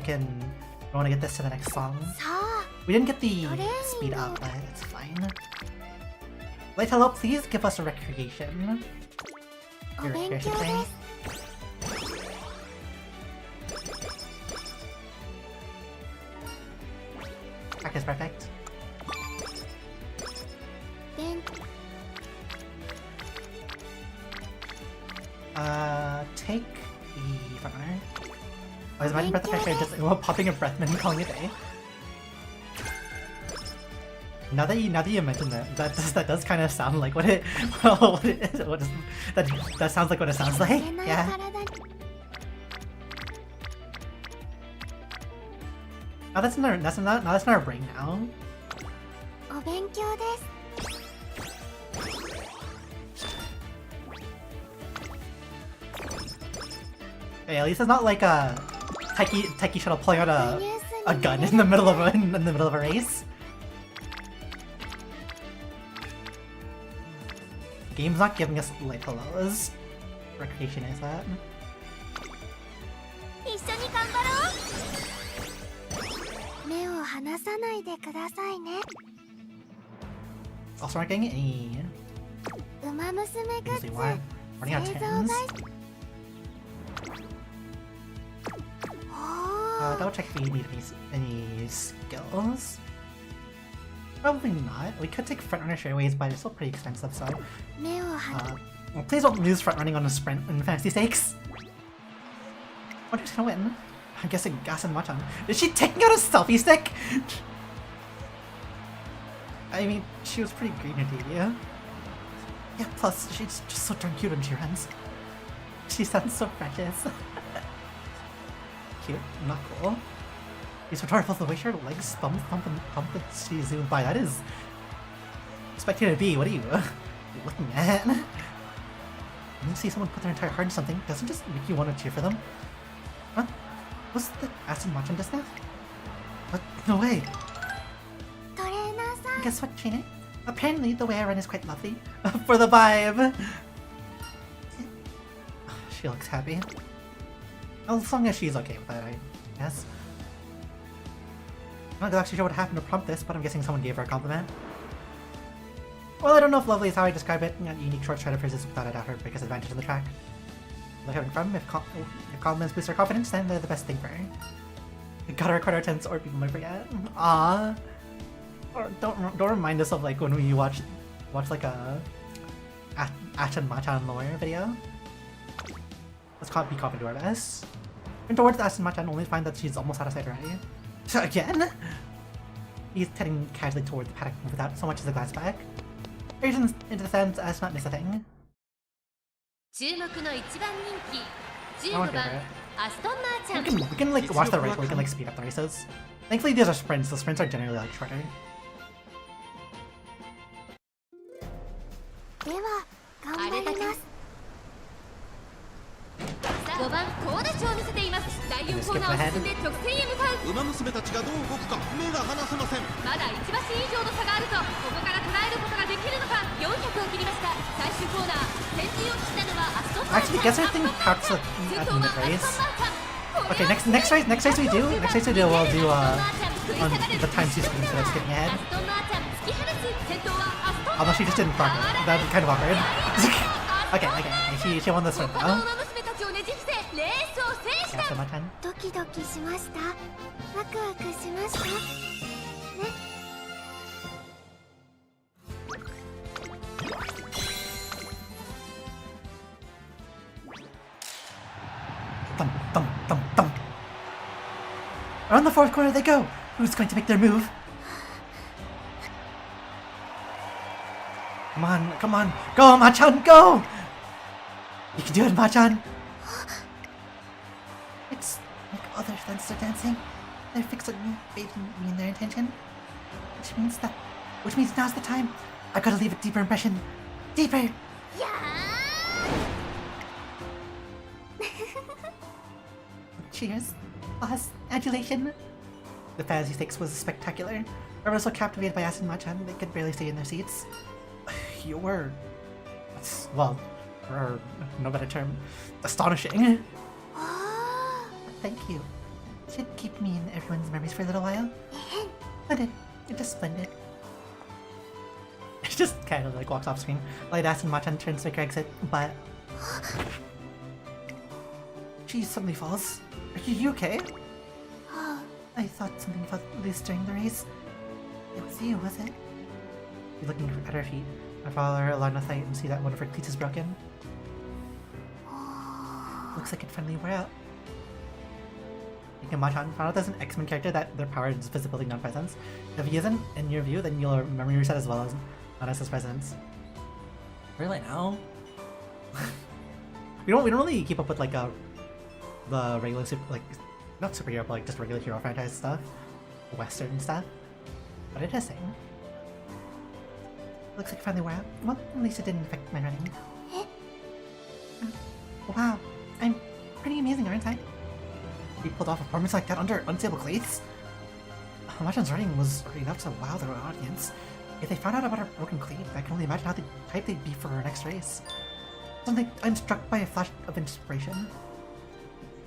want to get this to the next song. We didn't get the speed up, but it's fine. Light hello, please give us a recreation. Your recreation thing. Practice perfect. Take the front runner. I was imagining breath of fresh air just popping a breath and calling it a day. Now that you mentioned that does kind of sound like what it is. That sounds like what it sounds like. Yeah. Oh, that's in our brain now. Okay, at least it's not like a Taiki shuttle pulling out a gun in the middle of a race. Game's not giving us light hellos. Recreation is that. Also, we're not getting any things we want. Running out of 10s. Double check if we need any skills. Probably not. We could take front runner straightways, but it's still pretty expensive, so... well, please don't lose front running on a sprint in fantasy stakes. What who's gonna win? I'm guessing Gas and Machan. Is she taking out a selfie stick? I mean, she was pretty green in debut. Yeah, plus, she's just so darn cute when she runs. She sounds so precious. Cute, not cool. These photographers, the way her legs thump as she zoomed by, that is... Spectator B, what are you looking at? When you see someone put their entire heart into something, doesn't it just make you want to cheer for them? Huh? Was the Aston Martin just now? What? No way! Guess what, trainer? Apparently the way I run is quite lovely. For the vibe! She looks happy. As long as she's okay with that, I guess. I'm not actually sure what happened to prompt this, but I'm guessing someone gave her a compliment. Well, I don't know if lovely is how I describe it. Unique short shredder persist without a doubt her biggest advantage on the track. Like having from, if compliments boost her confidence, then they're the best thing for her. Gotta record our attempts or people might forget. Ah, or don't remind us of like when we watch like a Achan Machan lawyer video. Let's be confident to our best. And towards Aston Machan, only find that she's almost out of sight already. So again, he's heading casually toward the paddock without so much as a glance back. Regions into the stands as not miss a thing. We can like watch the race where we can like speed up the races. Thankfully these are sprints, so sprints are generally like shorter. では頑張ります。5番高田賞を見せています。第4コーナーを進んで直線へ向かう。馬娘たちがどう動くか目が離せません。まだ1馬身以上の差があると、ここから捉えることができるのか。400を切りました。最終コーナー、先陣を切ったのはアストンマーチン。Actually, guess everything packs at the mid race. Okay, next race we do, we'll do on the time she's skipping ahead. Although she just didn't front it. That'd be kind of awkward. okay, she won this one though. After my time. ドキドキしました。ワクワクしました。ね。Thump, thump, thump, thump. Around the fourth corner they go. Who's going to make their move? Come on, go, Machan, go! You can do it, Machan. It's like other fans are dancing. They're fixing me, bathing me in their intention. Which means now's the time. I gotta leave a deeper impression. Deeper! Cheers. Applause. Adulation. The fantasy stakes was spectacular. Everyone was so captivated by Aston Machan, they could barely stay in their seats. You were... well, for no better term, astonishing. Thank you. Should keep me in everyone's memories for a little while. But it just splendid. She just kind of like walks off screen. Light Aston Machan turns to make her exit, but... she suddenly falls. Are you okay? I thought something felt loose during the race. It was you, was it? You're looking at her feet. I follow her along the sight and see that one of her cleats is broken. Looks like it finally wore out. Machan found out as an X-Men character that their power is visibility non-presence. If he isn't in your view, then you'll memory reset as well as not as his presence. Really now? we don't really keep up with like the regular not superhero but like just regular hero franchise stuff, Western stuff. But interesting. Looks like it finally wore out. Well, at least it didn't affect my running. Wow, I'm pretty amazing, aren't I? He pulled off a performance like that under unstable cleats? Machan's running was enough to wow their audience. If they found out about her broken cleat, I can only imagine how hyped they'd be for her next race. I'm struck by a flash of inspiration.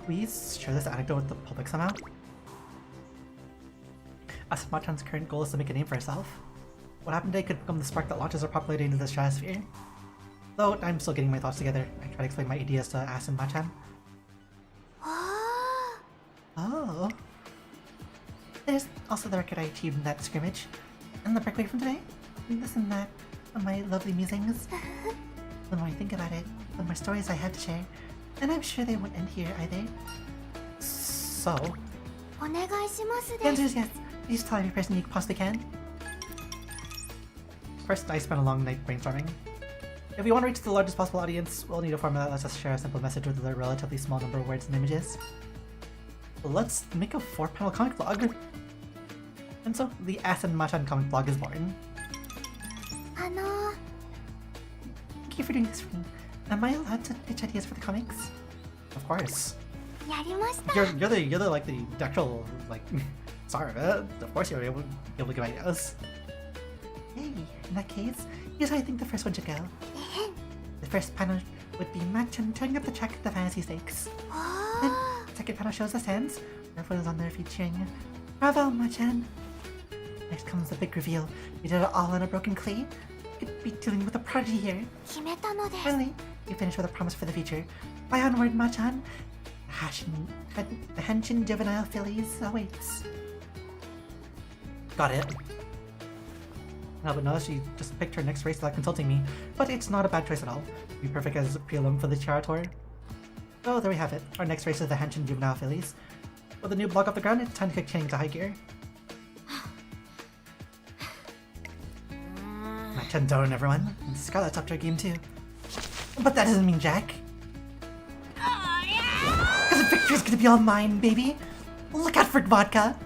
Please share this anecdote with the public somehow. As Machan's current goal is to make a name for herself. What happened today could become the spark that launches her popularity into the stratosphere. Though I'm still getting my thoughts together, I try to explain my ideas to Aston Machan. Oh. There's also the record I achieved in that scrimmage. And the breakaway from today? Listen to that on my lovely musings. The more I think about it, the more stories I had to share. And I'm sure they won't end here either. So... the answer is yes. Please tell every person you possibly can. First, I spent a long night brainstorming. If we want to reach the largest possible audience, we'll need a formula that lets us share a simple message with a relatively small number of words and images. Let's make a 4-panel comic vlog. And so, the Aston Machan comic vlog is born. Thank you for doing this for me. Am I allowed to pitch ideas for the comics? Of course. You're the like the actual like star of it. Of course you're able to give ideas. Hey, in that case, here's how I think the first one should go. The first panel would be Machan turning up the track at the fantasy stakes. Then, the second panel shows the stands. Everyone's on their feet cheering, "Bravo, Machan!" Next comes the big reveal. We did it all on a broken clay. We could be dealing with a prodigy here. 決めたのです Finally, we finished with a promise for the future. By onward, Machan. The Henshin juvenile fillies awaits. Got it. No, but no, she just picked her next race without consulting me. But it's not a bad choice at all. Be perfect as a prelim for the Chara Tour. Oh, there we have it. Our next race is the Henshin juvenile fillies. With a new block off the ground, it's time to kick Channing to high gear. Machan down, everyone. And Scarlet's up to her game too. But that doesn't mean Jack. Because the victory's gonna be all mine, baby. Look out for vodka.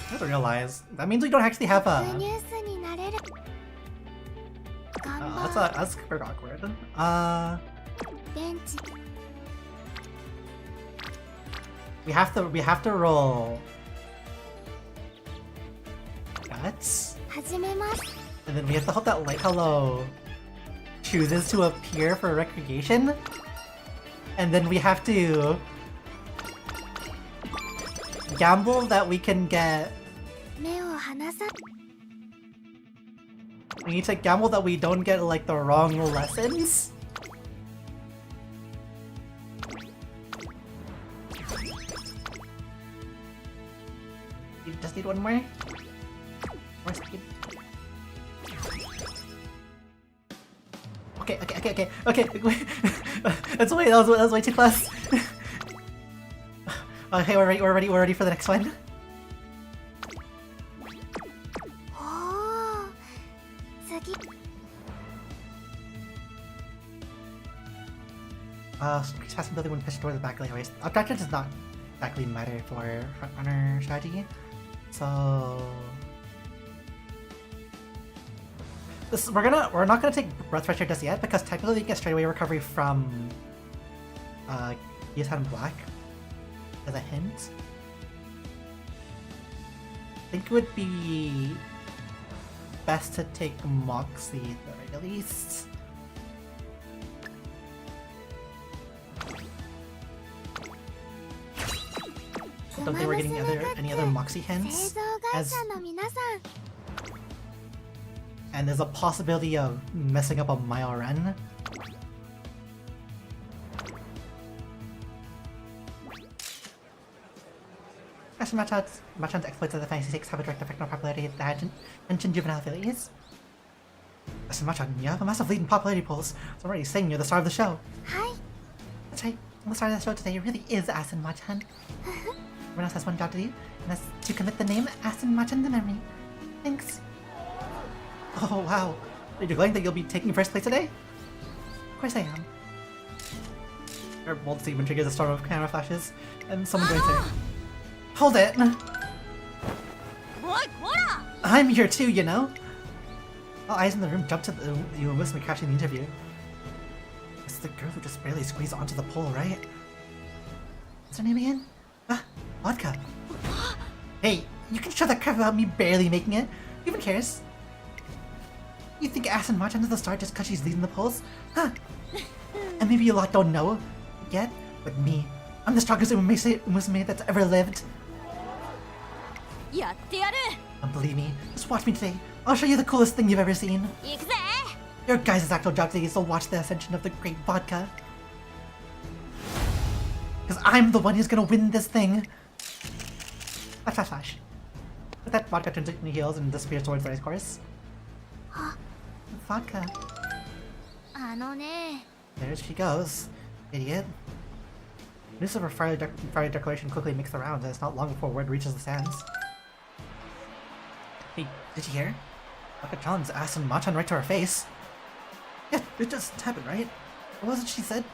I didn't realize. That means we don't actually have a... ニュースになれる頑張 that's super awkward. 電池 We have to roll guts, 始めます and then we have to hope that Light Hello chooses to appear for recreation, and then we have to gamble that we can get. 目を離さ We need to gamble that we don't get like the wrong lessons. You just need one more. More speed. Okay. That's way that was way too close. Okay, we're ready for the next one. おー次 Increase passing ability when pushed toward the back lane race. Objective does not exactly matter for frontrunner strategy. So this we're not gonna take breath pressure just yet because technically we can get straightaway recovery from Yushan Black as a hint. I think it would be best to take Moxie at the very least. Don't think we're getting any other Moxie 製 hints. 造会 As 社の皆さん and there's a possibility of messing up a mile run. As Machan's exploits of the Fantasy Stakes have a direct effect on popularity of the Henshin juvenile affiliates. As Machan, you have a massive lead in popularity polls, so I'm already saying you're the star of the show. はい That's right, the star of the show today really is Asin Machan. Everyone else has one job to do, and that's to commit the name Asin Machan to memory. Thanks. Oh wow, are you declaring that you'll be taking first place today? Of course I am. Her bold statement triggers a storm of camera flashes, and someone joins her. Hold it! おいこら I'm here too, you know? All eyes in the room jump to the Umamusume crashing the interview. It's the girl who just barely squeezed onto the pole, right? What's her name again? Ah, Vodka. Hey, you can shut that crap about me barely making it. Who even cares? You think Asin Machan is the star just because she's leading the polls? Huh? And maybe you lot don't know yet, but me, I'm the strongest Umamusume that's ever lived. やってやる And believe me, just watch me today. I'll show you the coolest thing you've ever seen. 行くぜ Your guys' actual job today is to watch the ascension of the great vodka. Because I'm the one who's gonna win this thing. Flash, flash, flash. But that vodka turns into heels and disappears towards the race course. Vodka. あのね There she goes. Idiot. News of her fiery declaration quickly makes the rounds, and it's not long before word reaches the stands. Hey, did you hear? Vodka challenged Asin Machan right to her face. Yeah, it just happened, right? What was it she said?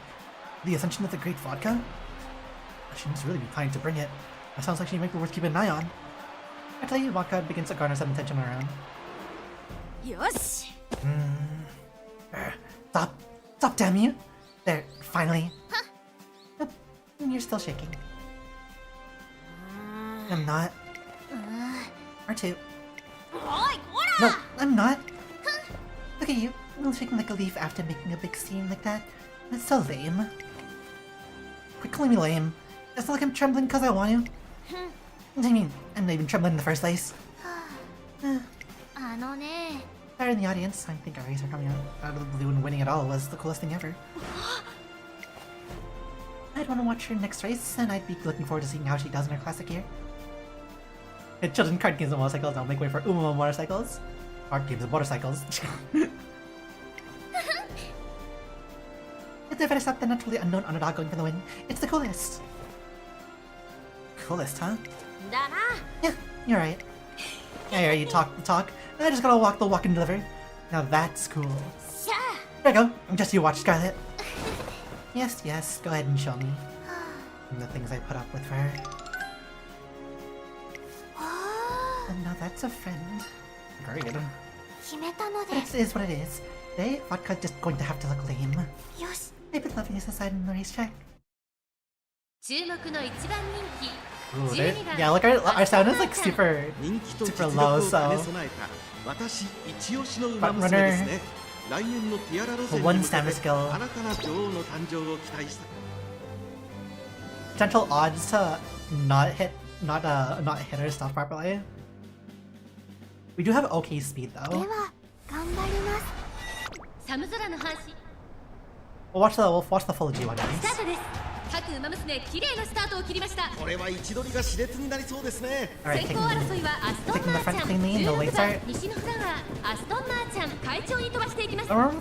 The ascension of the great vodka? She must really be planning to bring it. That sounds like she might be worth keeping an eye on. I tell you, vodka begins to garner some attention around. よし Stop! Stop, damn you! There, finally. Nope, you're still shaking. I'm not. R2. おいこら No, I'm not. Look at you. shaking like a leaf after making a big scene like that. That's so lame. Quit calling me lame. It's not like I'm trembling because I want to. I mean, I'm not even trembling in the first place. There in the audience, I think our racer coming out of the blue and winning it all was the coolest thing ever. I'd want to watch her next race, and I'd be looking forward to seeing how she does in her classic year. Children's card games and motorcycles don't make way for Umamusume motorcycles. Card games and motorcycles. It's never stop the naturally unknown underdog going for the win. It's the coolest. Coolest, huh? Yeah, you're right. Yeah, you talk the talk. I just gotta walk the walk and deliver. Now that's cool. There you go. Just you watch, Scarlet. Yes, go ahead and show me. And the things I put up with for her. And now that's a friend. Great. It is what it is. Today, Vodka's just going to have to look lame. I've been loving his aside in the racetrack. Ooh, yeah, look, our sound is like super low, so... Front runner... One stamina skill. Potential odds to not hit or stop properly. We do have okay speed though. We'll watch the full G1 guys. 各馬娘綺麗なスタートを切りました。これは位置取りが熾烈になりそうですね。先行争いはアストンマーちゃん、16番西のフラワーアストンマーちゃん会長に飛ばしていきます。さあ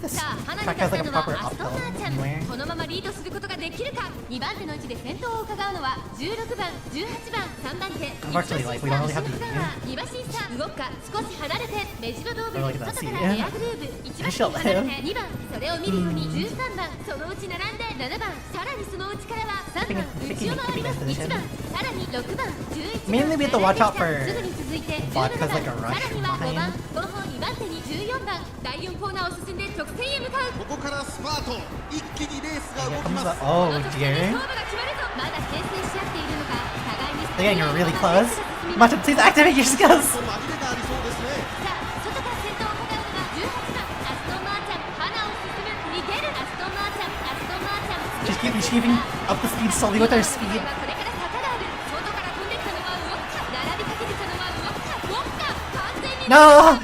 花に立ったのはアストンマーちゃん。このままリードすることができるか。2番手の位置で先頭を伺うのは16番、18番、3番手。西のフラワー2馬身差動くか少し離れて目白動物外からエアグルーブ1馬身離れて2番それを見るように13番そのうち並んで7番さらにそのうちからは3番内を回ります1番さらに6番11番 Mainly we have to watch out for すぐに続いて17 Vodka's 番 like a さ rush らには5番 behind. 後方2番手に14番第4コーナーを進んで直線へ向かうここからスパート一気にレースが Here 動き comes ま the す oh この直線で dear. 勝負が決まるぞまだ牽制し合っているのか互いに They're getting really close. Matcha, please activate your skills. 紛れがありそうですね。さあ外から先頭を伺うのが18番アストンマーちゃん花を進む逃げるアストンマーちゃんアストンマーちゃん Just keep achieving up the speed slowly with our speed. これから坂がある外から飛んできたのはウォッカ並びかけてきたのはウォッカ完全に No!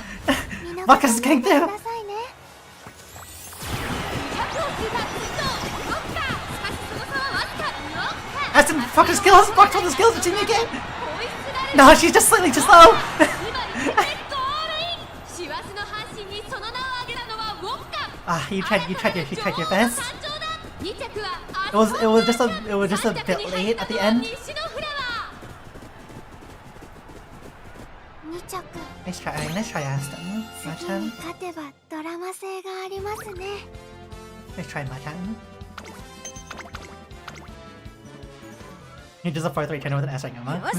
Vodka's getting through. 200を通過ウォッカしかしその差はわずかウォッカ That's some fuck her skills. Fuck all the skills. What's she making? 追いすられる No, she's just slightly too slow. 今ゴールイン師走の阪神にその名を挙げたのはウォッカ Ah, you tried your best. 2着は It was just a bit late at the end. 西のフラワー2着 Nice try, Aston. 次に Machan. 勝てばドラマ性がありますね Nice try, Machan. He does a 4-3 turn with an S right now, huh?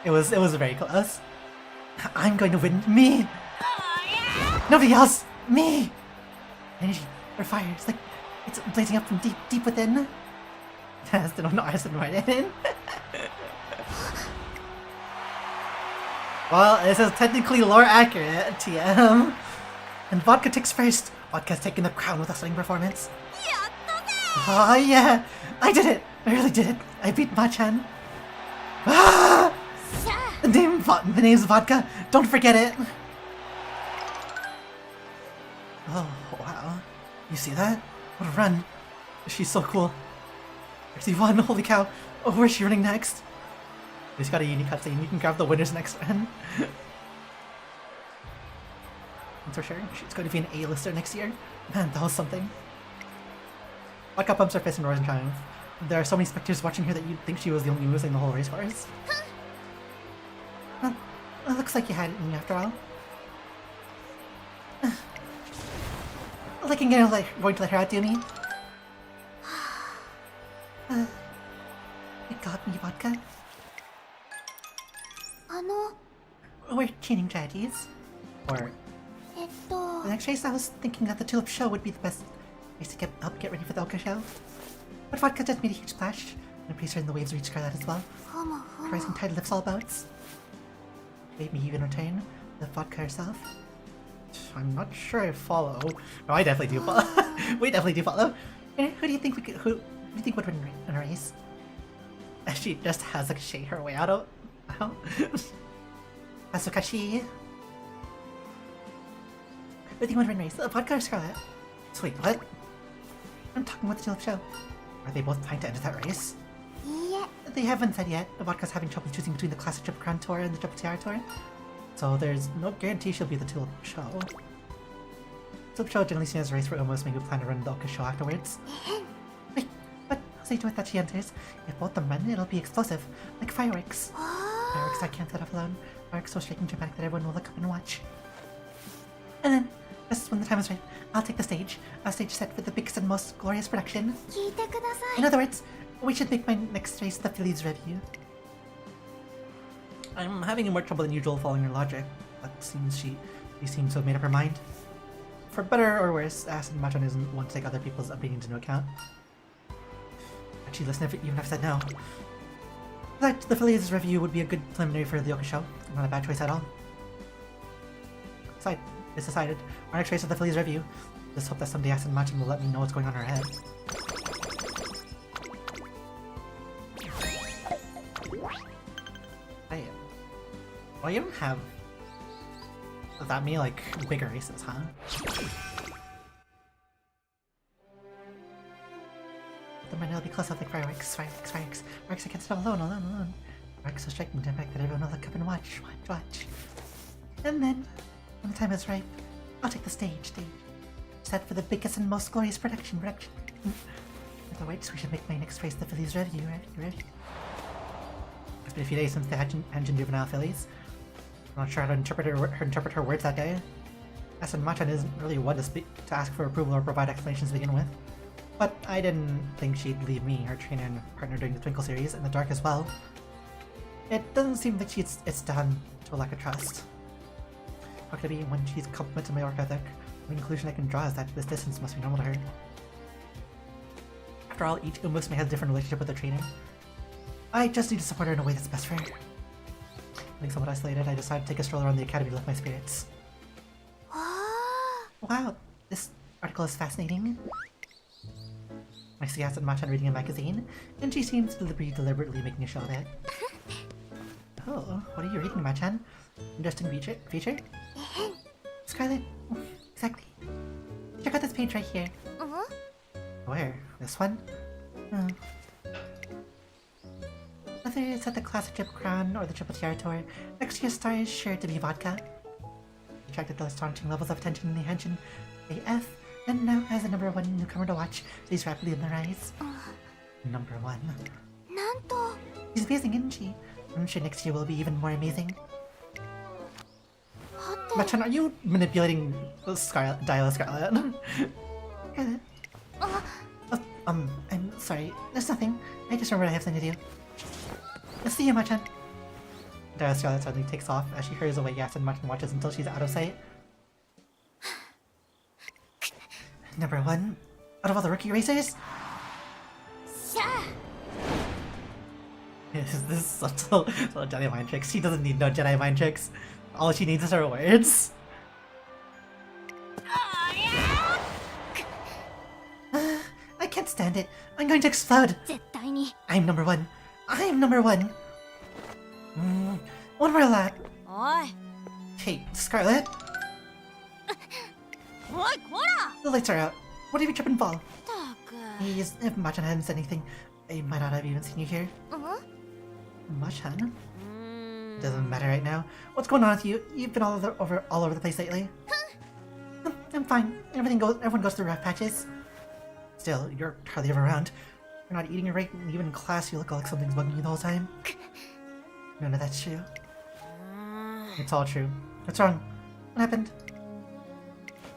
It was very close. I'm going to win. Me! Nobody else! Me! Energy or fire. It's like it's blazing up from deep within. Aston, no, Aston right in. Well, this is technically lore accurate, TM. And Vodka takes first. Vodka's taking the crown with a stunning performance. Oh yeah! I did it! I really did it! I beat Machan. Ah! The name's Vodka. Don't forget it. Oh wow! You see that? What a run! She's so cool. She won! Holy cow! Oh, where's she running next? He's got a unique cutscene. You can grab the winners next run. That's for sure. She's going to be an A-lister next year. Man, that was something. Vodka pumps her fist and roars in triumph. There are so many spectators watching her that you'd think she was the only loser in the whole race course. Well, it looks like you had it in you after all. Like I'm going to let her outdo me. You got me, Vodka. あの We're changing strategies. Or the next race, I was thinking that the Tulip Show would be the best race to help get ready for the Oka Show. But Vodka just made a huge splash, and I'm pretty certain the waves reached Scarlet as well.ふむふ The む rising tide lifts all boats. She made me even return. The vodka herself? I'm not sure I follow. No, I definitely do follow. We definitely do follow. Who do you think who do you think would win in a race? She just has to shake her way out of. Asukashi. Who do you think would win race? The vodka or Scarlet? Sweet, what? I'm talking with the Tulip Show. Are they both trying to enter that race? Yeah. They haven't said yet. The vodka's having trouble choosing between the classic Triple Crown Tour and the Triple Tiara Tour. So there's no guarantee she'll be the Tulip Show. Tulip Show generally seen as a race for Umamusume who plan to run the Oka Show afterwards. Wait, but I'll say to it that she enters. If both them run, it'll be explosive, like fireworks. Fireworks I can't set off alone. Fireworks so striking and dramatic that everyone will look up and watch. And then, just when the time is right, I'll take the stage. A stage set for the biggest and most glorious production. 聞いてください。 In other words, we should make my next race the Phillies review. I'm having more trouble than usual following your logic, but seems she seems to have made up her mind. For better or worse, Acid Machan isn't one to take other people's opinions into account. But she'd listen even if I said no. But the Phillies review would be a good preliminary for the Oka Show. Not a bad choice at all. It's decided. Our next race is the Phillies review. Just hope that someday Acid Machan will let me know what's going on in her head. Well, you don't have that many, like, bigger races, huh? The money will be close up like fireworks. Fireworks I can't stop alone. Fireworks so striking to impact that everyone will look up and watch. And then, when the time is right, I'll take the stage. Set for the biggest and most glorious production. In other words, we should make my next race the Phillies review. It's been a few days since the Hanjin Juvenile Phillies. I'm not sure how to interpret her words that day. Acid Machan isn't really one to ask for approval or provide explanations to begin with. But I didn't think she'd leave me, her trainer and partner during the Twinkle series, in the dark as well. It doesn't seem like it's done to a lack of trust. How could it be when she's complimented my work ethic? The conclusion I can draw is that this distance must be normal to her. After all, each Umamusume has a different relationship with their trainer. I just need to support her in a way that's best for her. Being somewhat isolated, I decided to take a stroll around the academy to lift my spirits. Wow, this article is fascinating. I see Acid Machan reading a magazine, and she seems to be deliberately making a show of it. Oh, what are you reading, Machan? Interesting feature? Scarlet, exactly. Check out this page right here. Where? This one? Oh. Whether it's at the Classic Triple Crown or the Triple Tiara Tour, next year's star is sure to be vodka. He attracted the astonishing levels of attention in the Hanshin AF, and now as the #1 newcomer to watch, she's rapidly on the rise. #1. なんと She's amazing, isn't she? I'm sure next year will be even more amazing. Machan, are you manipulating Dial Scarlet? I'm sorry. There's nothing. I just remembered I have something to do. See you, Machan. Dial Scarlet suddenly takes off as she hurries away. Yes, and Machan watches until she's out of sight. #1? Out of all the rookie racers? This is subtle Jedi mind tricks. She doesn't need no Jedi mind tricks. All she needs is her words. I can't stand it. I'm going to explode. 絶対に I'm #1. I'm #1. One more lap. おい Hey, Scarlet. おいこら The lights are out. What if you trip and fall? ったく Please, if Machan hadn't said anything, I might not have even seen you here. Machan? Doesn't matter right now. What's going on with you? You've been all over the place lately. I'm fine. Everyone goes through rough patches. Still, you're hardly ever around. You're not eating right, and even in class you look like something's bugging you the whole time. None of that's true. It's all true. What's wrong? What happened?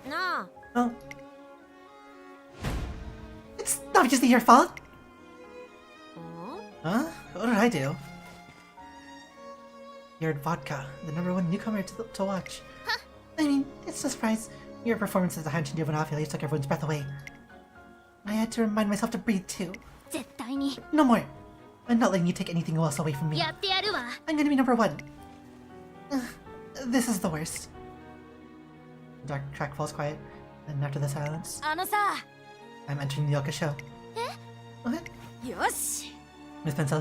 なあ Oh. It's obviously your fault! Huh? What did I do? You're vodka, the #1 newcomer to watch. I mean, it's no surprise. Your performance as the Hanshin Juvenile Phillies took everyone's breath away. I had to remind myself to breathe too. 絶対に No more! I'm not letting you take anything else away from me. やってやるわ I'm gonna be #1. This is the worst. The dark track falls quiet, and after the silence, あのさ I'm entering the Yoka show. What? よし It's been so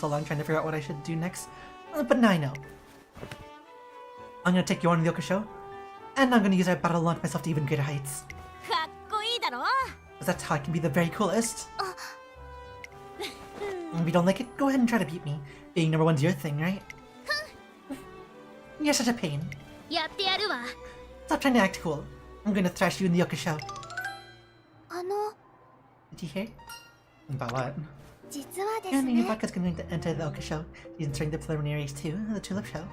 long trying to figure out what I should do next, but now I know. I'm gonna take you on the Yoka show, and I'm gonna use our battle to launch myself to even greater heights. かっこいいだろ Because that's how I can be the very coolest. If you don't like it, go ahead and try to beat me. Being number one's your thing, right? You're such a pain. やってやるわ Stop trying to act cool. I'm gonna thrash you in the Yoka show. あの Did you hear? About what? 実はで Yeah, す Mimi ね Vodka's gonna enter the Yoka show. She's entering the preliminaries too, the Tulip show.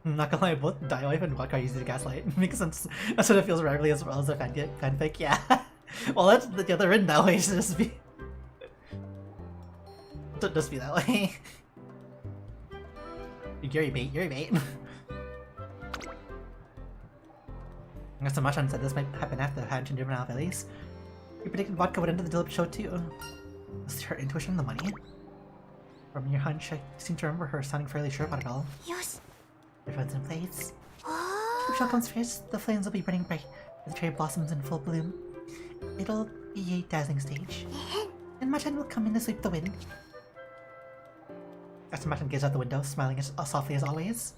I'm not gonna lie, both Dialife and Vodka are using the gaslight. Makes sense. That's what it feels rarely as well as a fanfic, yeah. Well, that's the other written that way, should just be... Don't just be that way. You're a bait, you're a bait. Not so much on said this might happen after the Hanch and Juvenile release. You predicted Vodka would enter the Tulip show too. Was her intuition the money? From your hunch, I seem to remember her sounding fairly sure about it all. よし Everyone's in place. あ If show comes first, the flames will be burning bright, with the cherry blossoms in full bloom. It'll be a dazzling stage. And Machan will come in to sweep the wind. After Machan gazes out the window, smiling as softly as always.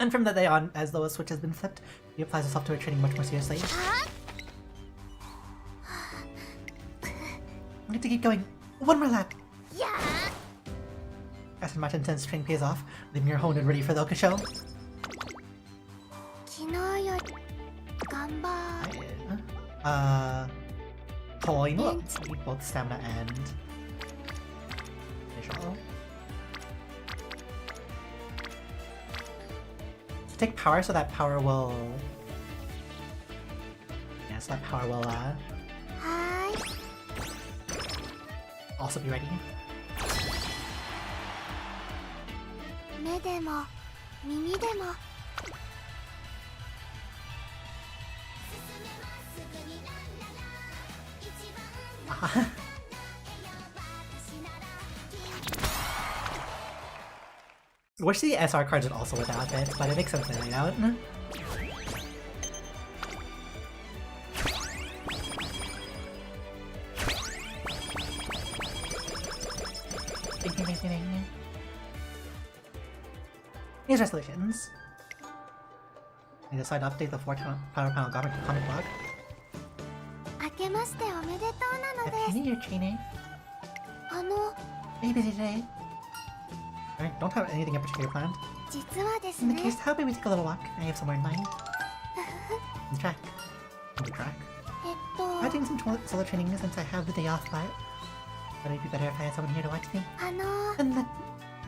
And from that day on, as though a switch has been flipped, he applies himself to her training much more seriously. I need to keep going. One more lap. いや After Machan's intense training pays off, leaving her honed and ready for the Oka show. 昨日より頑張 Oh, you know what? Need both stamina and visual. Take power so that power will... Yeah, so that power will, はーい also be ready. 目でも耳でも Wish the SR cards would also with outfits, but it makes sense to lay out. Here's resolutions. I decide to update the 4 power panel comic blog. 明けましておめでとうなので Happy す New Year, Training. あの Are you busy today? I don't have anything in particular planned. 実はです In the ね case, how about we take a little walk? I have somewhere in mind. The track. The track. えっと I'm doing some solo training since I have the day off, but it'd be better if I had someone here to watch me. あの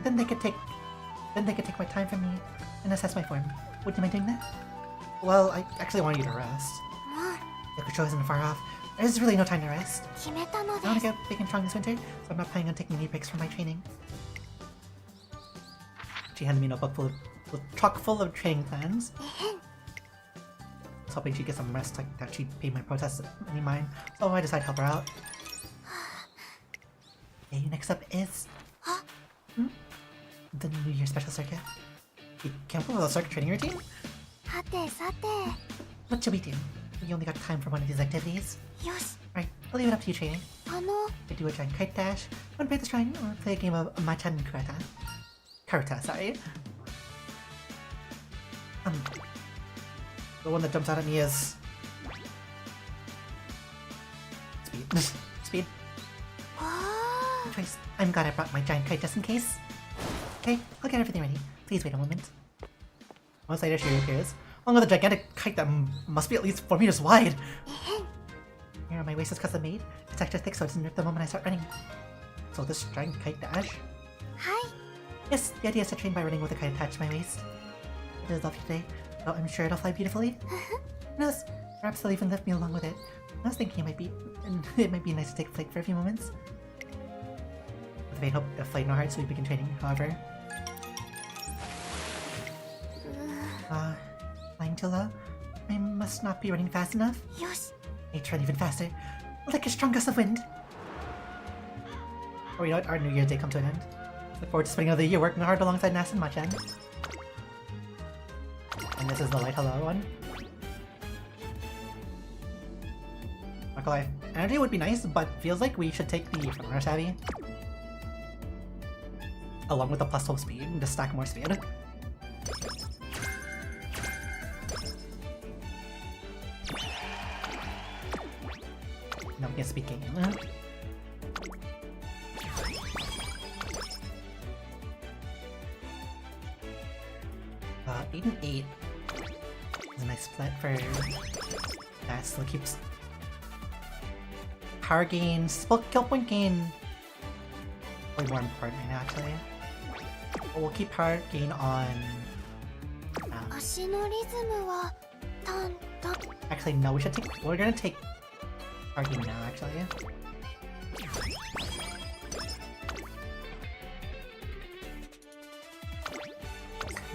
Then they could take my time from me and assess my form. Would you mind doing that? Well, I actually want you to rest. もう Yakusho isn't far off. There's really no time to rest. 決めたの I で want to す get big and strong this winter, so I'm not planning on taking any breaks from my training. She handed me a notebook chock full of training plans. I was hoping she'd get some rest, like that she'd pay my protests any mind, so I decided to help her out. Okay, next up is... The New Year Special Circuit. You can't pull a circuit training routine? はてさて What should we do? We only got time for one of these activities. よし Right, I'll leave it up to you, training. あの I do a giant kite dash, one play the shrine, or play a game of Machan Karata. Karata, sorry. The one that jumps out at me is... Speed. Speed. わあ Choice. I'm glad I brought my giant kite just in case. Okay, I'll get everything ready. Please wait a moment. Once later, she reappears, along with a gigantic kite that must be at least 4 meters wide. Here, my waist is custom made. It's extra thick so it doesn't rip the moment I start running. So this giant kite dash? はい Yes, the idea is to train by running with a kite attached to my waist. It is lovely today, so I'm sure it'll fly beautifully. Yes, perhaps they'll even lift me along with it. I was thinking it might be nice to take flight for a few moments. With the main hope of flight no hard so we begin training, however. Flying too low? I must not be running fast enough. よし I need to run even faster, like a strong gust of wind. Or you know what, our New Year's Day come to an end. Look forward to spending another year working hard alongside Nas and Machan. And this is the light hello one. Not gonna lie, energy would be nice, but feels like we should take the Frontrunner Savvy. Along with the plus 12 speed to stack more speed. Now we can speed game. 8 and 8 is a nice split for that. Still keeps power gain, kill point gain. Way more important right now, actually. But we'll keep power gain on. Actually, no. We should take. We're gonna take power gain now. Actually.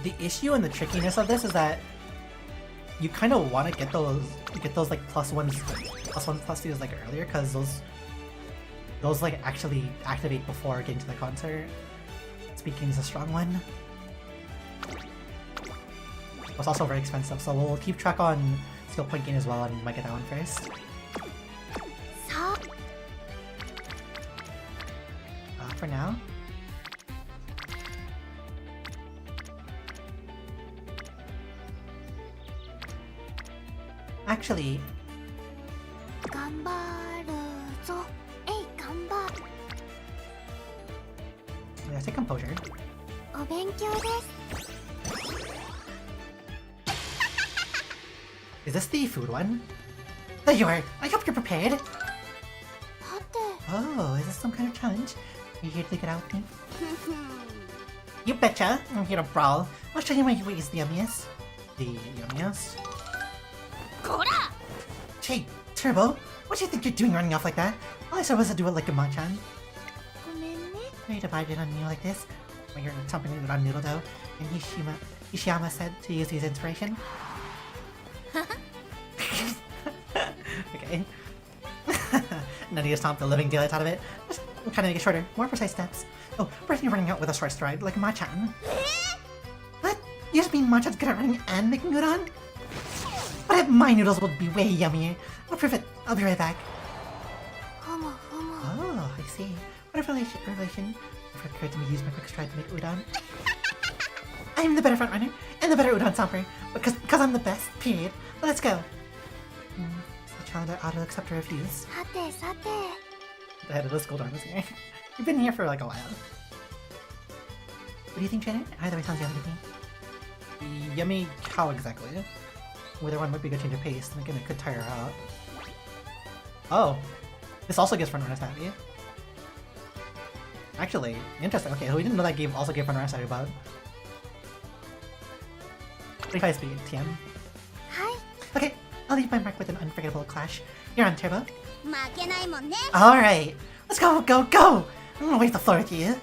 The issue and the trickiness of this is that you kind of want to get those like plus ones, plus twos like earlier, because those like actually activate before getting to the concert. Speaking is a strong one. It's also very expensive, so we'll keep track on skill point gain as well, and might get that one first. For now. Actually, yeah, take composure. Is this the food one? There you are! I hope you're prepared! Oh, is this some kind of challenge? Are you here to get out with me? You betcha! I'm here to brawl. I'll show you my ways, the yummiest. The yummiest? Hey, Turbo! What do you think you're doing running off like that? All I said was to do it like a Machan. Are you divided on me like this? When you're accompanied on noodle dough, and Ishiyama said to use his inspiration? Okay. Now you just stomp the living daylights out of it. Just kind of make it shorter, more precise steps. Oh, first you're running out with a short stride, like Machan. What? You just mean Machan's good at running and making udon? But my noodles will be way yummier. I'll prove it. I'll be right back. Oh, I see. What a revelation. If it occurred to me to use my quick stride to make udon. I'm the better frontrunner and the better udon stomper. Because I'm the best, period. Let's go. It's the challenge I ought to accept or refuse. The head of the school dorm is here. You've been here for like a while. What do you think, Janet? Either way sounds yummy to me. Yummy how exactly? Whether one might be a good change of pace, and again it could tire her out. Oh, this also gives Frontrunner Savvy. Actually, interesting. Okay, so we didn't know that game also gave Frontrunner Savvy, but 25 speed, TM. Hi. Okay, I'll leave my mark with an unforgettable clash. You're on, Turbo. Alright, let's go, go, go! I'm gonna wipe the floor with you.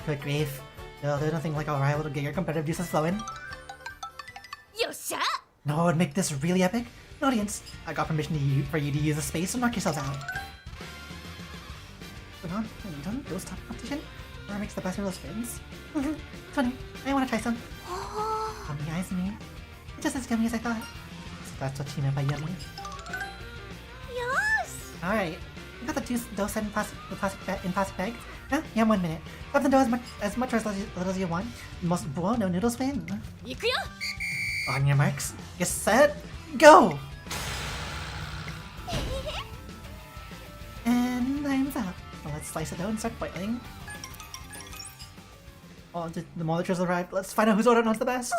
Good grief. No, there's nothing like a rival to get your competitive juices flowing. No, it would make this really epic. Audience, I got permission for you to use the space, so knock yourselves out. Hold on, are you done? Those top competition? Where makes the best noodle spins? Funny, I wanna try some. Yummy eyes me. It's just as yummy as I thought. So that's what she meant by yummy. Alright, you got the juice dough set in plastic bags. Huh? You have 1 minute. Grab the dough as much or as little as you want. The most buono noodles win. On your marks, get set, go! And time's up. Well, let's slice it dough and start boiling. Oh, the molecules arrived. Let's find out whose order knows the best.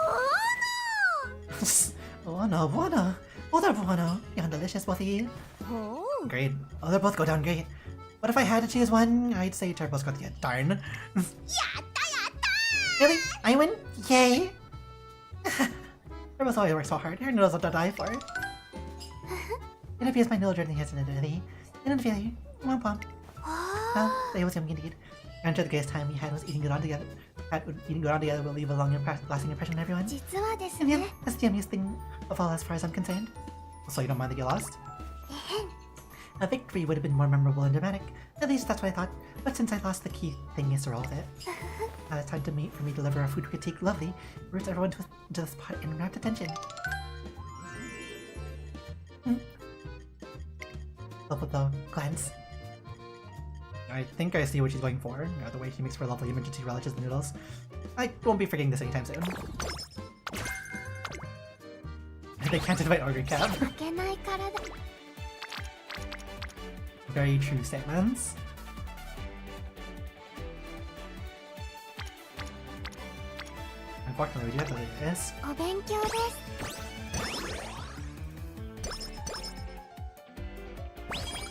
Buono, buono. Both are buono. You're delicious, both of you. Great. Oh, they both go down great. But if I had to choose one, I'd say Turbo's got the darn. Really? I win? Yay! Turbo's always worked so hard. Her noodles are to die for. It appears my noodle journey has ended early. And failure. Womp womp. Well, it was yummy indeed. I'm sure the greatest time we had was eating udon together. Eating udon together will leave a lasting impression on everyone. And yeah, that's the yummiest thing of all as far as I'm concerned. So you don't mind that you lost? A victory would have been more memorable and dramatic. At least that's what I thought. But since I lost the key thing is to roll with it. It's time for me to deliver a food critique. Lovely. Roots everyone to the spot in rapt attention. Love with the glance. I think I see what she's going for. The way she makes for lovely emergency relishes the noodles. I won't be forgetting this anytime soon. They can't invite order cab. Very true statements. Unfortunately, we do have to leave this.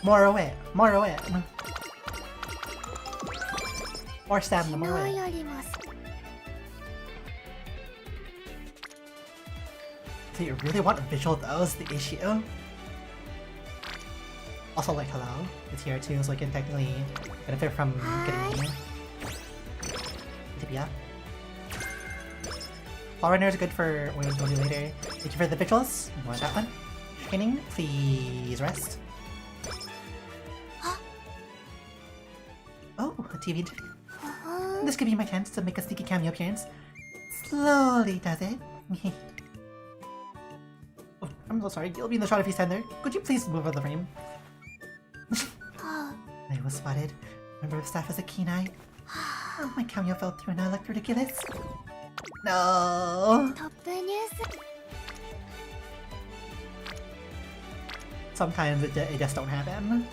More away! More away! More stamina, more away. Do you really want a visual though is the issue? Also like hello, it's here too, so I can technically benefit from getting me. Tibia. Fall Runner is good for what we'll do later. Thank you for the visuals. You want that one? Training, please rest. Oh, a TV interview. This could be my chance to make a sneaky cameo appearance. Slowly does it. Oh, I'm so sorry. You'll be in the shot if you stand there. Could you please move out of the frame? I was spotted. Member of staff has a keen eye. Oh, my cameo fell through and I looked ridiculous. No. Sometimes it just don't happen.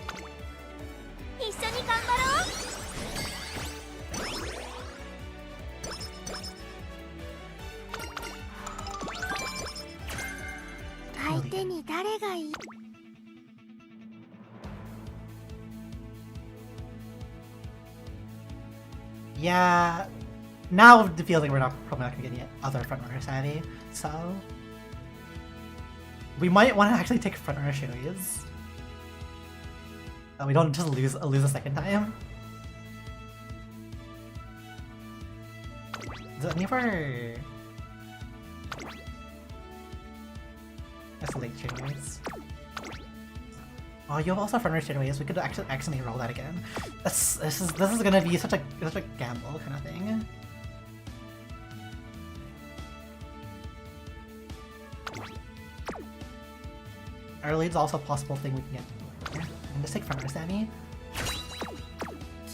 Yeah, now it feels like we're probably not gonna get any other front runner savvy, so we might want to actually take front runner showies. So we don't just lose a second time. Is it any of our late straightways? Oh, you have also front runner straightways. We could actually accidentally roll that again. This is gonna be such a gamble kind of thing. Early is also a possible thing we can get. Yeah, and just take front runner Sammy.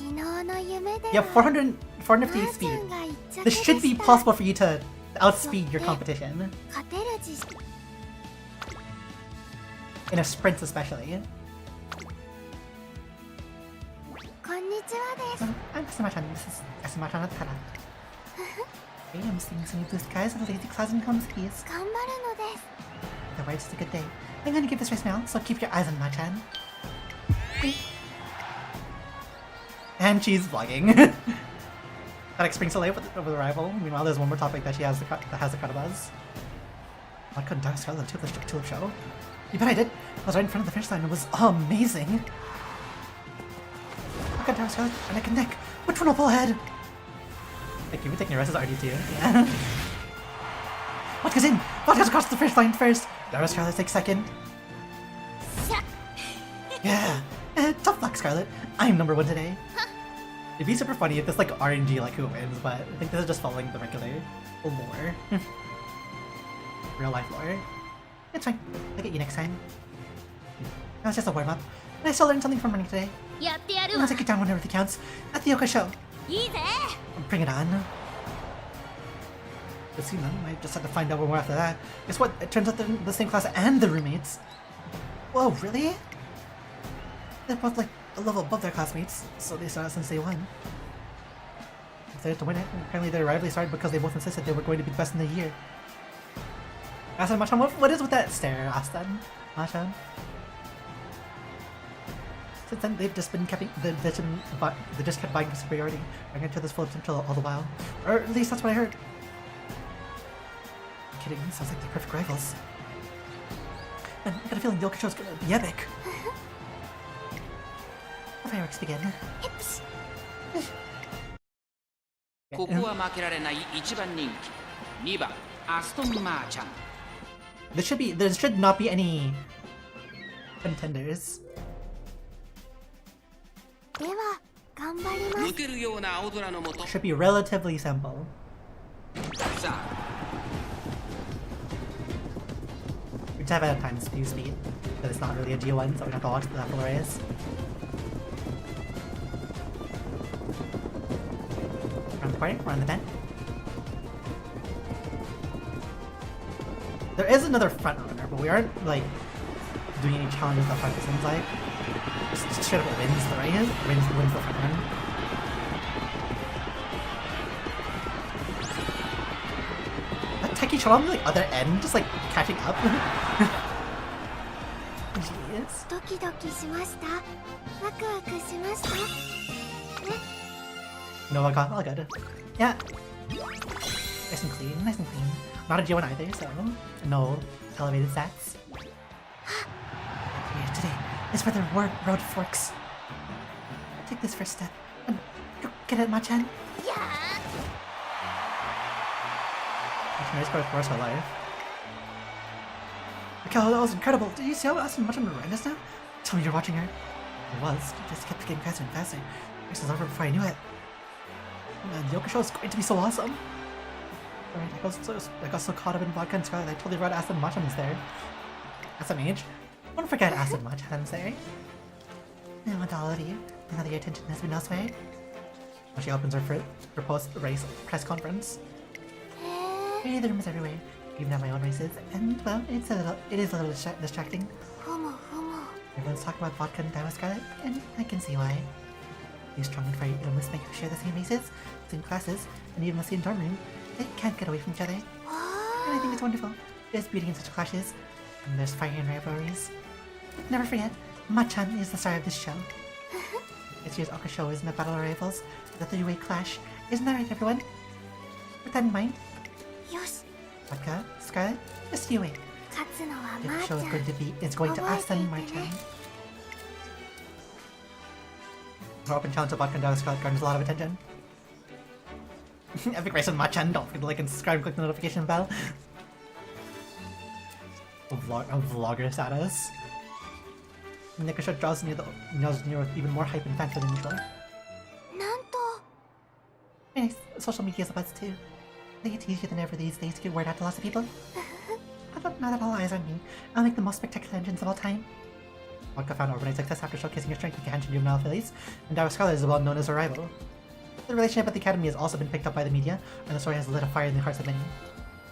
You have 450 speed. This should be possible for you to outspeed your competition. In a sprint especially. I'm Asuma-chan, this is Asuma-chan at Tara. Hey, I'm seeing some blue skies and lazy clouds and calm seas. Otherwise, it's a good day. I'm gonna give this race now, so keep your eyes on Ma-chan. And she's vlogging. That explains so late over the rival. Meanwhile, there's one more topic that that has the Katabuzz. I couldn't dance the Tulip show. You bet I did. I was right in front of the finish line. It was amazing. I got down Scarlet and neck and neck. Which one will pull ahead? Like, you were taking your rest as RD2. Yeah. Vodka's in! Vodka's across the finish line first! Dara Scarlet takes second. Yeah! Tough luck, Scarlet. I'm number 1 today. It'd be super funny if this like RNG like who wins, but I think this is just following the regular lore. Real life lore. It's fine. I'll get you next time. That was just a warm-up. And I still learned something from running today. I'll take it down whenever it counts. At the Yoka show. Bring it on. Let's see, man. I just had to find out more after that. Guess what? It turns out they're in the same class and the roommates. Whoa, really? They're both like a level above their classmates, so they started since day 1. If they're to win it, apparently their rivalry started because they both insisted they were going to be the best in the year. Ask Machan, what is with that stare, Aston? Machan? Since then, they've just been they just kept buying superiority, bringing it to this full potential all the while. Or at least that's what I heard. Kidding, sounds like they're perfect rivals. And I got a feeling the Yoka show's gonna be epic. The fireworks begin. There should not be any contenders. 頑張ります。抜けるような青空の下 Should be relatively simple. さあ We just have a time speed, but it's not really a G1, so we don't have to watch the full race. We're on the party, we're on the vent. There is another front runner, but we aren't like doing any challenges that front, it seems like. Just straight up wins the race, wins the front run. That Teki on the like, other end, just like catching up. Jeez. ドキドキしました。ワクワクしました。ね。 No, all good. Yeah. Nice and clean, nice and clean. Not a G1 either, so no elevated stats. Here today is where the road forks. Take this first step and get it, Machan. Nice part of course our life. Mikkel, that was incredible. Did you see how Aston Machan ran us now? Tell me you're watching her. I was. It just kept getting faster and faster. Race was over before I knew it. Man, the Yoka show is going to be so awesome. Alright, I got so caught up in vodka and Scarlet, I totally forgot Aston Machan's there. That's a mage. Don't forget Aston Machan's there. I want all of you. Now that your attention has been elsewhere. When she opens her post-race press conference. Hey, the rumors everywhere. Even at my own races, and well, it is a little distracting. ふむふむ。 Everyone's talking about vodka and Dama Scarlet, and I can see why. These strong and fiery Umamusume who share the same races, same classes, and even the same dorm room, they can't get away from each other. And I think it's wonderful. There's beauty in such clashes, and there's fire and rivalries. Never forget, Machan is the star of this show. This year's Oka show isn't a battle of rivals, it's a three-way clash. Isn't that right, everyone? With that in mind, よし。 Vodka, Scarlet, just you wait. 勝つのは The まーちゃ show ん。 is going to Aston Martin. Our open challenge to Vodka and Dama Scarlet garners a lot of attention. Epic race with Machan, don't forget to like and subscribe and click the notification bell. A vlogger status. Nikosha draws near with even more hype and fanfare than usual. なんと。 Nice, social media is a buzz too. I think it's easier than ever these days to get word out to lots of people. Now that all eyes on me, I'll make the most spectacular engines of all time. Vodka found overnight success after showcasing her strength with Gahanshin juvenile fillies, and Dara Scarlet is well known as her rival. The relationship at the Academy has also been picked up by the media, and the story has lit a fire in the hearts of many.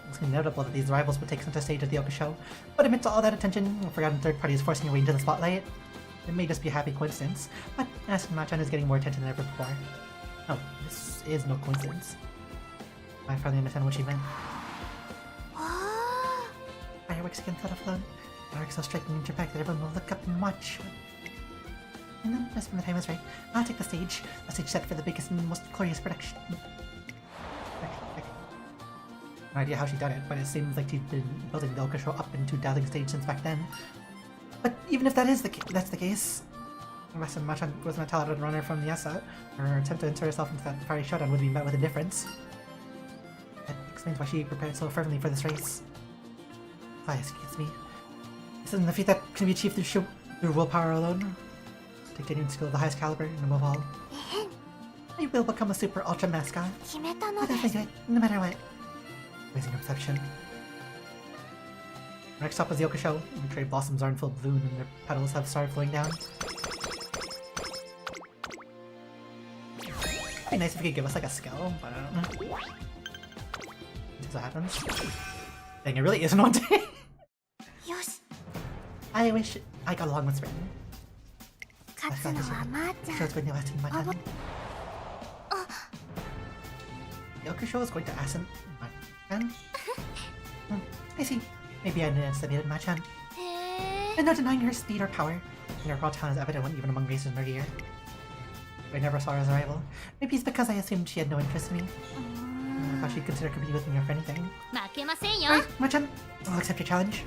It's inevitable that these rivals would take center stage at the Oka show, but amidst all that attention, a forgotten third party is forcing her way into the spotlight. It may just be a happy coincidence, but Aston Machan is getting more attention than ever before. No, this is no coincidence. I finally understand what she meant. わあ。 Fireworks against the flood. Fireworks so striking in your back that everyone will look up and watch. And then, just when the time is right, I'll take the stage set for the biggest and most glorious production. No idea how she done it, but it seems like she's been building the Oka show up into a dazzling stage since back then. But even if that's the case, Aston Machan wasn't a talented runner from the outset. Her attempt to insert herself into that fiery showdown would be met with indifference. That explains why she prepared so fervently for this race. Excuse me. This isn't a feat that can be achieved through willpower alone. Take genuine skill of the highest caliber, and above all, I will become a super ultra mascot. 決めたの I'll で definitely す。 do it, no matter what. Raising her perception. Next stop is the Oka show. The cherry blossoms are in full bloom and their petals have started flowing down. It'd be nice if you could give us like a skill, but I don't know. Until what happens. Dang, it really isn't one day. よし。 I wish I got along with Spring. 勝つのはまーちゃ The show's ん。 going to Aston Martin. Oh. The Oka show is going to Aston Martin? I see. Maybe I underestimated Machan. へえ。 And no denying her speed or power. And her raw talent is evident even among racers in her year. I never saw her as a rival. Maybe it's because I assumed she had no interest in me. I thought she'd consider competing with me or for anything. 負けませんよ Alright, Machan, I'll accept your challenge.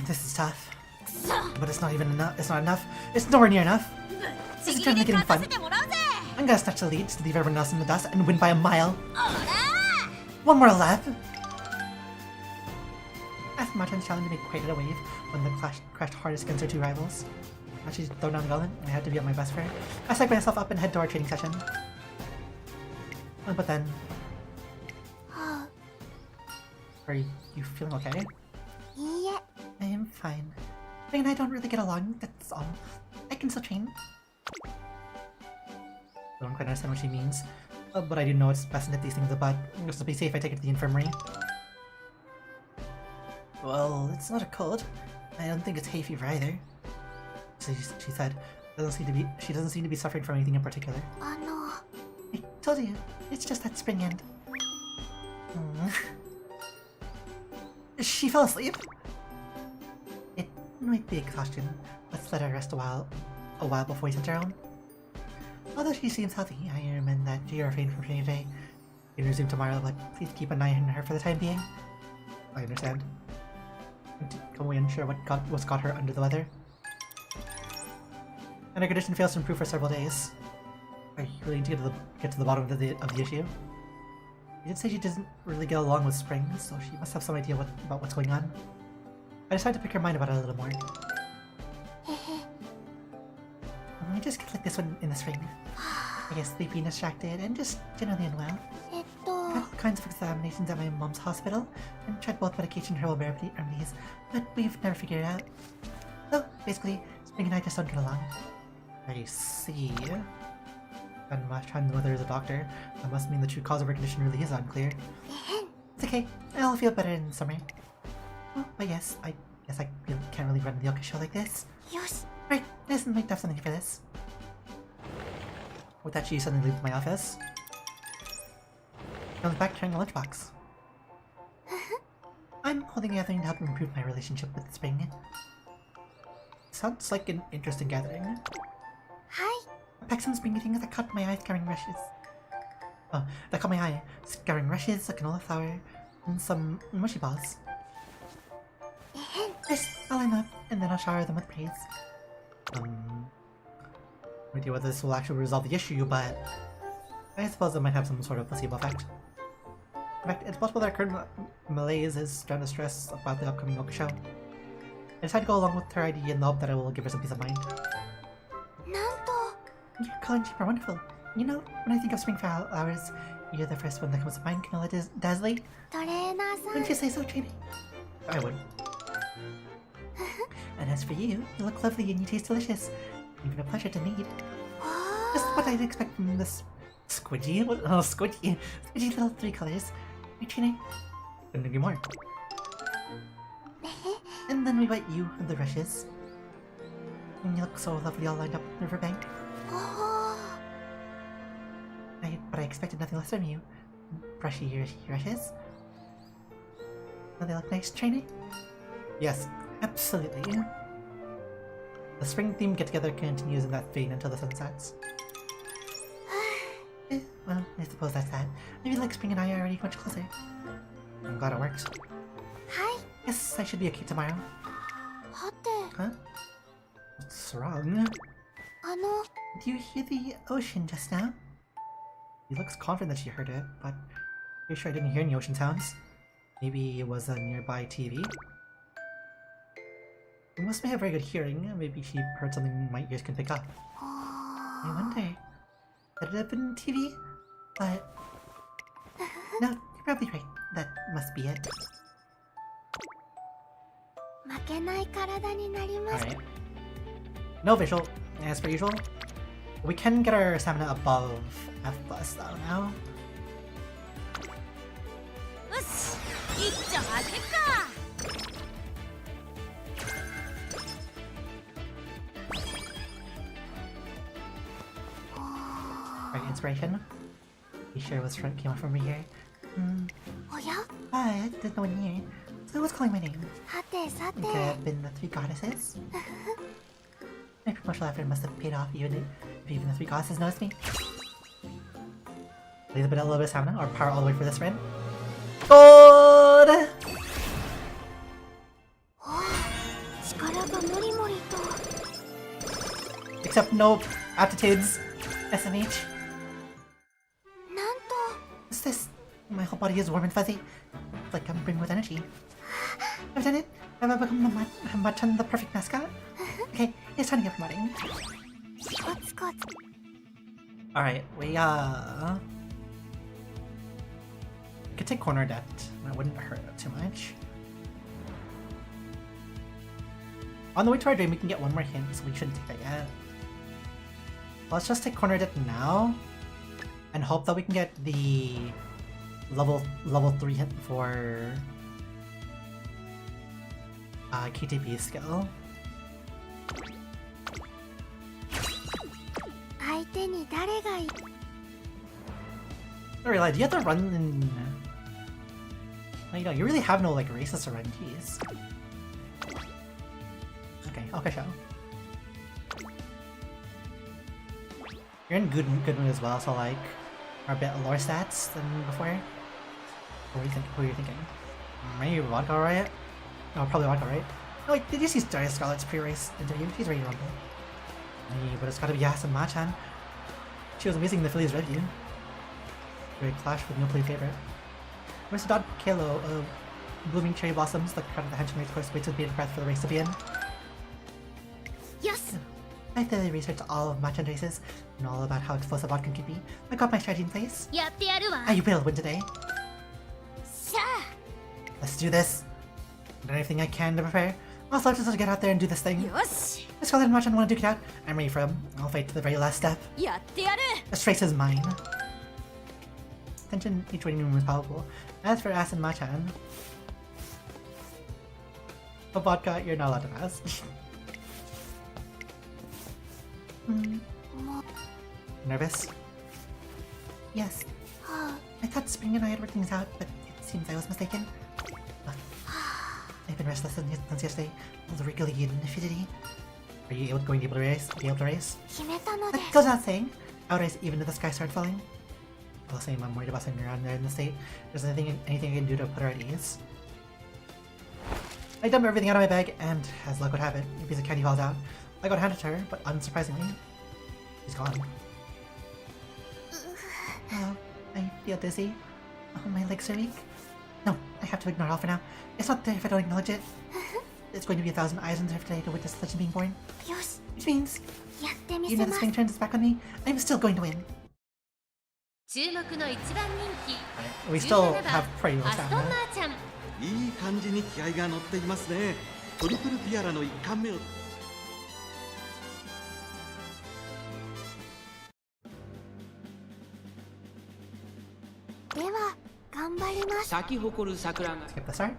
This is tough. But it's not even enough. It's not enough. It's nowhere near enough. This is finally getting fun. I'm gonna snatch the lead to leave everyone else in the dust and win by a mile. One more lap. Aston Martin's challenge me created a wave when the crashed hardest against her two rivals. Now she's thrown down the gauntlet, and I had to be on my best for her. I psyched myself up and head to our training session. But then... Are you feeling okay? Yeah. I am fine. Ray and I don't really get along, that's all. I can still train. I don't quite understand what she means, but I do know it's best to nip these things in the bud. Just to be safe, I take it to the infirmary. Well, it's not a cold. I don't think it's hay fever either. She said. She doesn't seem to be suffering from anything in particular. I told you, it's just that spring end. She fell asleep? It might be exhaustion. Let's let her rest a while before we send her home. Although she seems healthy, I recommend that you refrain from training today. You can resume tomorrow, but please keep an eye on her for the time being. I understand. Can we ensure what's got her under the weather? And her condition fails to improve for several days. I really need to get to the bottom of the issue. She did say she doesn't really get along with spring, so she must have some idea about what's going on. I decided to pick her mind about it a little more. I just get like this one in the spring. I get sleepy and distracted, and just generally unwell. I had all kinds of examinations at my mom's hospital, and tried both medication and herbal remedies, but we've never figured it out. So, basically, spring and I just don't get along. I see. And the mother is a doctor. That must mean the true cause of her condition really is unclear. It's okay. I'll feel better in the summer. Oh, but yes, I guess I can't really run the yoga show like this. Right, I just might have something for this. With that, she suddenly leaves my office. I was back carrying a lunchbox. I'm holding a gathering to help improve my relationship with Spring. Sounds like an interesting gathering. Hi. I packed some spring things that caught my eye scouring rushes. Oh, that caught my eye. Scouring rushes, a canola flower, and some mushy balls. First, I'll line up, and then I'll shower them with praise. No idea whether this will actually resolve the issue, but I suppose it might have some sort of placebo effect. In fact, it's possible that our current malaise is trying to stress about the upcoming Mocha show. I decided to go along with her idea in the hope that it will give her some peace of mind. Your color and shape are wonderful. You know, when I think of spring flowers, you're the first one that comes to mind, Camilla Dasley. Wouldn't you say so, Trini? I would. And as for you, you look lovely and you taste delicious. Even a pleasure to meet. Just what I'd expect from this squidgy little three colors. Right, Trini? Couldn't agree more. And then we bite you and the rushes. And you look so lovely all lined up on the riverbank. But I expected nothing less from you. Brushy rushes. Do they look nice, Trini? Yes, absolutely. The spring theme get-together continues in that vein until the sun sets. Well, I suppose that's that. I feel like spring and I are already much closer. I'm glad it worked. Hi. Yes, I should be okay tomorrow. Huh? What's wrong? Do you hear the ocean just now? He looks confident that she heard it, but I'm pretty sure I didn't hear any ocean sounds. Maybe it was a nearby TV? Umamusume may have very good hearing. Maybe she heard something my ears can pick up. I wonder. Could it have been TV? But... No, you're probably right. That must be it. Alright. No visual, as per usual. We can get our stamina above F+ though now. Right, inspiration. Be sure what's front came from here. But there's no one here. So who's calling my name? Could it have been the three goddesses? My promotional effort must have paid off even if even the three goddesses noticed me. A little bit of stamina, or power all the way for this run. Gold! Except no aptitudes. SMH. What's this? My whole body is warm and fuzzy. It's like I'm brimming with energy. I've done it. I've become Machan the perfect mascot. Okay, it's time to get promoting. コツコツ Alright, we could take corner debt. That wouldn't hurt too much. On the way to our dream, we can get one more hint, so we shouldn't take that yet. Let's just take corner debt now, and hope that we can get the level 3 hint for KTP skill. 相手に誰がいる I realized you have to run in. You know, you really have no like races to run keys. Okay, show. You're in good mood as well, so like are a bit lower stats than before. What do you think? Who are you thinking? Maybe Vodka, right? No, probably Vodka, right? No, wait, did you see Darius Scarlet's pre-race interview? He's ready to rumble. But it's gotta be Yasen Machan. She was amazing in the Phillies review. Great clash with no play favorite. Where's the dog Kalo of blooming cherry blossoms, the crowd of the henchman of course waits with bated breath for the race to begin. よし I thoroughly researched all of Machan races and all about how explosive vodka can be. I got my strategy in place. やってやるわ You will win today. しゃ Let's do this. Done everything I can to prepare. Also, just to get out there and do this thing. よし Let's go ahead and Machan want to duke it out. I'm ready for him. I'll fight to the very last step. やってやる This race is mine. Tension each waiting room is palpable. As for Ass and Machan, but vodka, you're not allowed to pass. Nervous? Yes. は I thought Spring and I had worked things out, but it seems I was mistaken. Look, I've been restless since yesterday. All the regularly in infinity. Are you going to be able to race? 決めたので That goes without saying. I would race even if the sky started falling. All the same, I'm worried about sitting around there in the state. There's anything I can do to put her at ease. I dump everything out of my bag, and as luck would have it, a piece of candy falls out. I go to hand it to her, but unsurprisingly, she's gone. Oh, I feel dizzy. Oh, my legs are weak. No, I have to ignore it all for now. It's not there if I don't acknowledge it. There's going to be 1,000 eyes on there today to witness the legend being born. よし Which means, やってみ even せ if the ます spring turns its back on me, I'm still going to win. 注目の一番人気 We still 17 have 番 pretty little アストンマ stamina. ーちゃんいい感じに気合が乗っていますね。トリプルティアラの1冠目をでは頑張ります咲き誇る桜が Skip the start.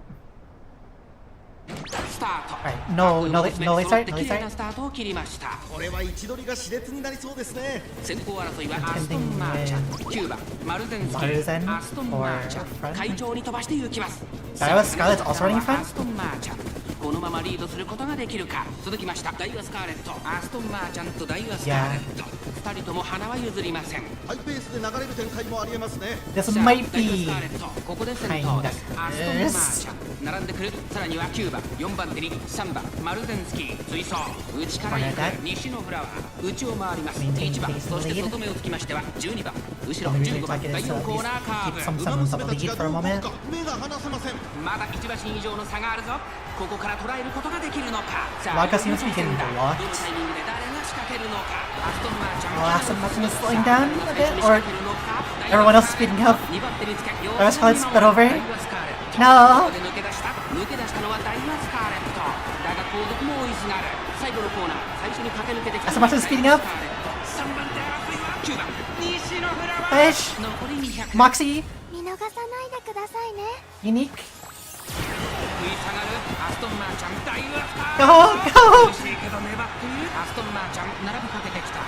スタート Alright, no late start, no 綺 late 麗な start. スタートを切りましたこれは位置取りが熾烈になりそうですね。先行争いはアストンマーチャン9番マルゼンスキマルゼンーアストンマーチャ or front? ン会長に飛ばして行きます Scarlet's also running front? アストンマーチャンこのままリードすることができるか続きましたダイワスカーレットアストンマーチャンとダイワスカーレット2人とも花は譲りませんハイペースで流れる展開もありえますね。 This さあ might ダイワス be カーレットここで先頭ですアストンマーチャン並んでくるさらには9番4番手に3番マルゼンスキー追走内から行く西のフラワー内を回ります1番そして外目をつきましては12番後ろ only reason 15 to 番 take it 第 is to 4 at コー least ナーカー keep ブ some 馬 semblance 娘 of た a ち lead が for ど a う動く moment. か目が離せません。まだ1馬身以上の差があるぞここから捉えることができるのかさ Vodka seems to be getting どの blocked. タイミングで誰が仕掛けるのかアストンマーチャン Well, Aston Martin is slowing down a bit, 仕 or 掛けるのか everyone else is speeding up. 2番手につけ Daria Scarlet's sped over. ダイワスカーレット No! ここで抜け出したのはダイワスカーレットだが後続も追いすがる最後のコーナー最初に駆け抜けてきた Aston Martin is speeding up. 3番手争いは9番西のフラワ Fish! ー残り200 Moxie! 見逃さないでくださいね Unique! 食い下がるアストンマーチャンダイワスカー Go! 苦しいけど粘っているアストンマーチャン並びかけてきたア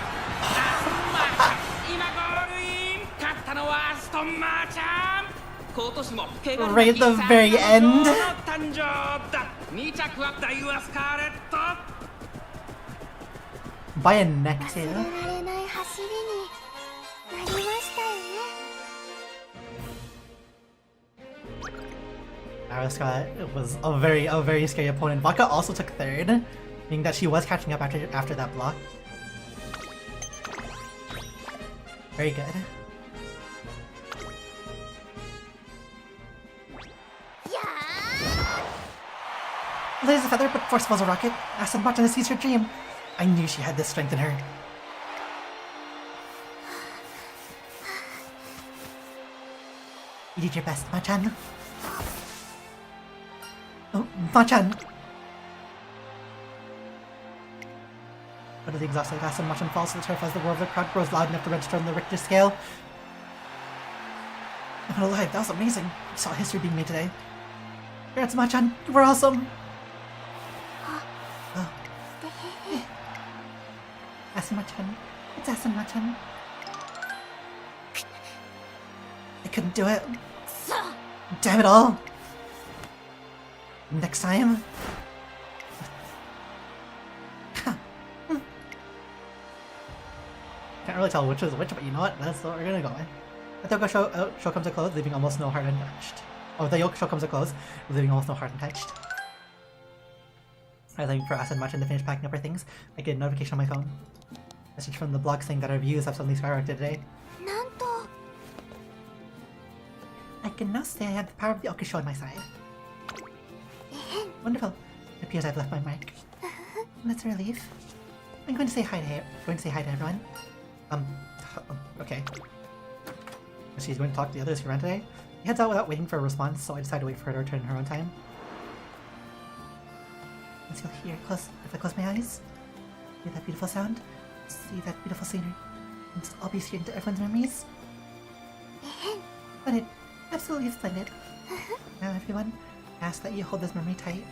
ストンマーチャン今ゴールイン勝ったのはアストンマーチャン今年も怪我 Right at the very end. 誕生だ2着はダイワスカーレット By a neck 忘 too. れられない走りになりましたよね Daria Scarlet was a very scary opponent. Vodka also took third, meaning that she was catching up after that block. Very good. いや Light as a feather, but forceful as a rocket. Aston Machan has seized her dream. I knew she had this strength in her. You did your best, Machan. Oh, Machan! Utterly exhausted, Aston Machan falls to the turf as the roar of the crowd grows loud enough to register on the Richter scale. I'm alive, that was amazing. I saw history being made today. Congrats, Machan, you were awesome! Oh. Asuma-chan. It's Asuma-chan. I couldn't do it. Damn it all! Next time. Can't really tell which is which, but you know what? That's what we're gonna go with. The Yoko show comes to a close, leaving almost no heart untouched. Oh, the Yoko show comes to a close, leaving almost no heart untouched. I was waiting for Aston Machan to finish packing up her things. I get a notification on my phone. Message from the blog saying that our views have suddenly skyrocketed today. I can now say I have the power of the Yoko show on my side. Wonderful. It appears I've left my mark. That's a relief. I'm going to say hi to everyone. Okay. She's going to talk to the others who ran today. He heads out without waiting for a response, so I decided to wait for her to return in her own time. And so here, if I close my eyes, hear that beautiful sound, see that beautiful scenery, and I'll be straight into everyone's memories. Splendid. Absolutely splendid. Now everyone, I ask that you hold this memory tight.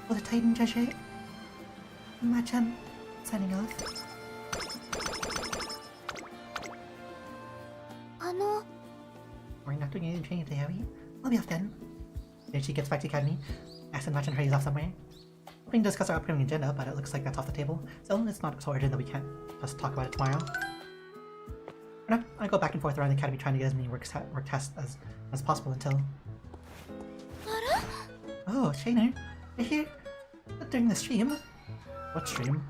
Hold it tight and treasure it. Machan, signing off. We're not doing any training today, are we? I'll be off then. Then she gets back to the academy. Aston Machan hurries off somewhere. We can discuss our upcoming agenda, but it looks like that's off the table. So it's not so urgent that we can't just talk about it tomorrow. For now, I go back and forth around the academy trying to get as many work tests as possible until... Oh, Shainer, you're here? During the stream? What stream?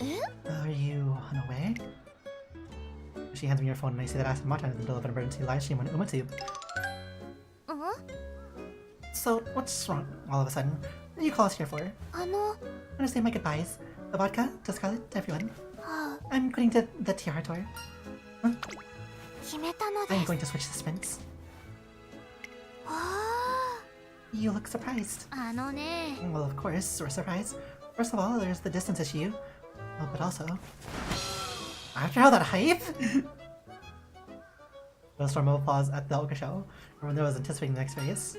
Are you unaware? She hands me her phone and I see that Aston Machan is in the middle of an emergency live stream on Umamusume. So, what's wrong all of a sudden? What do you call us here for? I want to say my goodbyes. The vodka, to Scarlet, to everyone. I'm going to the tiara tour. Huh? I'm going to switch the sprints. You look surprised. Well, of course, we're surprised. First of all, there's the distance issue. Oh, but also... After all that hype? No storm of applause at the Yoko show. Everyone was anticipating the next phase.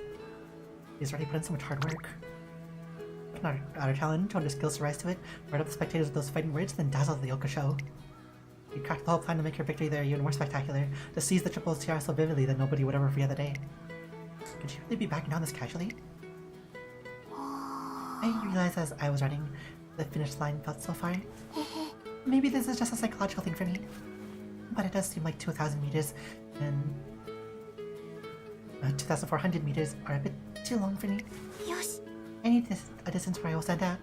He's already put in so much hard work. Not our talent, honed her skills to rise to it, brought up the spectators with those fighting words, then dazzled the Yoko show. He cracked the whole plan to make her victory there even more spectacular, to seize the triple tiara so vividly that nobody would ever forget the day. Could she really be backing down this casually? I realized as I was running, the finish line felt so far. Maybe this is just a psychological thing for me. But it does seem like 2,000 meters and 2,400 meters are a bit too long for me. I need a distance where I will stand out.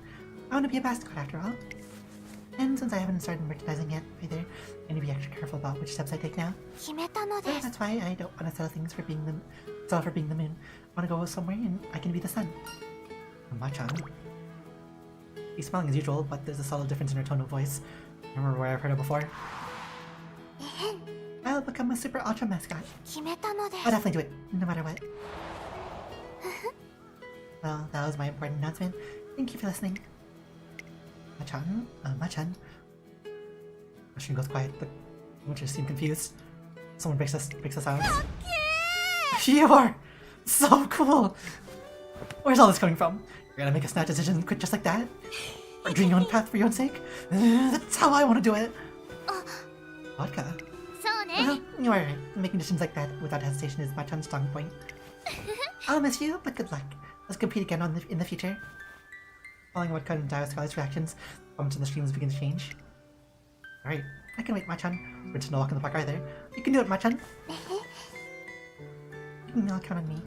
I want to be a mascot after all. And since I haven't started merchandising yet either, I need to be extra careful about which steps I take now. So that's why I don't want to settle things for being the moon. I want to go somewhere and I can be the sun. Machan. She's smiling as usual, but there's a subtle difference in her tone of voice. Remember where I've heard her before? I'll become a super ultra mascot. I'll definitely do it, no matter what. Well, that was my important announcement. Thank you for listening. Machan? Machan? Machan goes quiet, but Machan seemed confused. Someone breaks the silence. You are! So cool! Where's all this coming from? You're gonna make a snap decision quick just like that? Or dream your own path for your own sake? That's how I want to do it! Vodka? Well, you are right. Making decisions like that without hesitation is Machan's strong point. I'll miss you, but good luck. Let's compete again in the future. Following what kind of dire Scarlet's reactions, comments in the streams begin to change. Alright, I can wait, Machan. We're just no luck in the park either. You can do it, Machan. You can all count on me.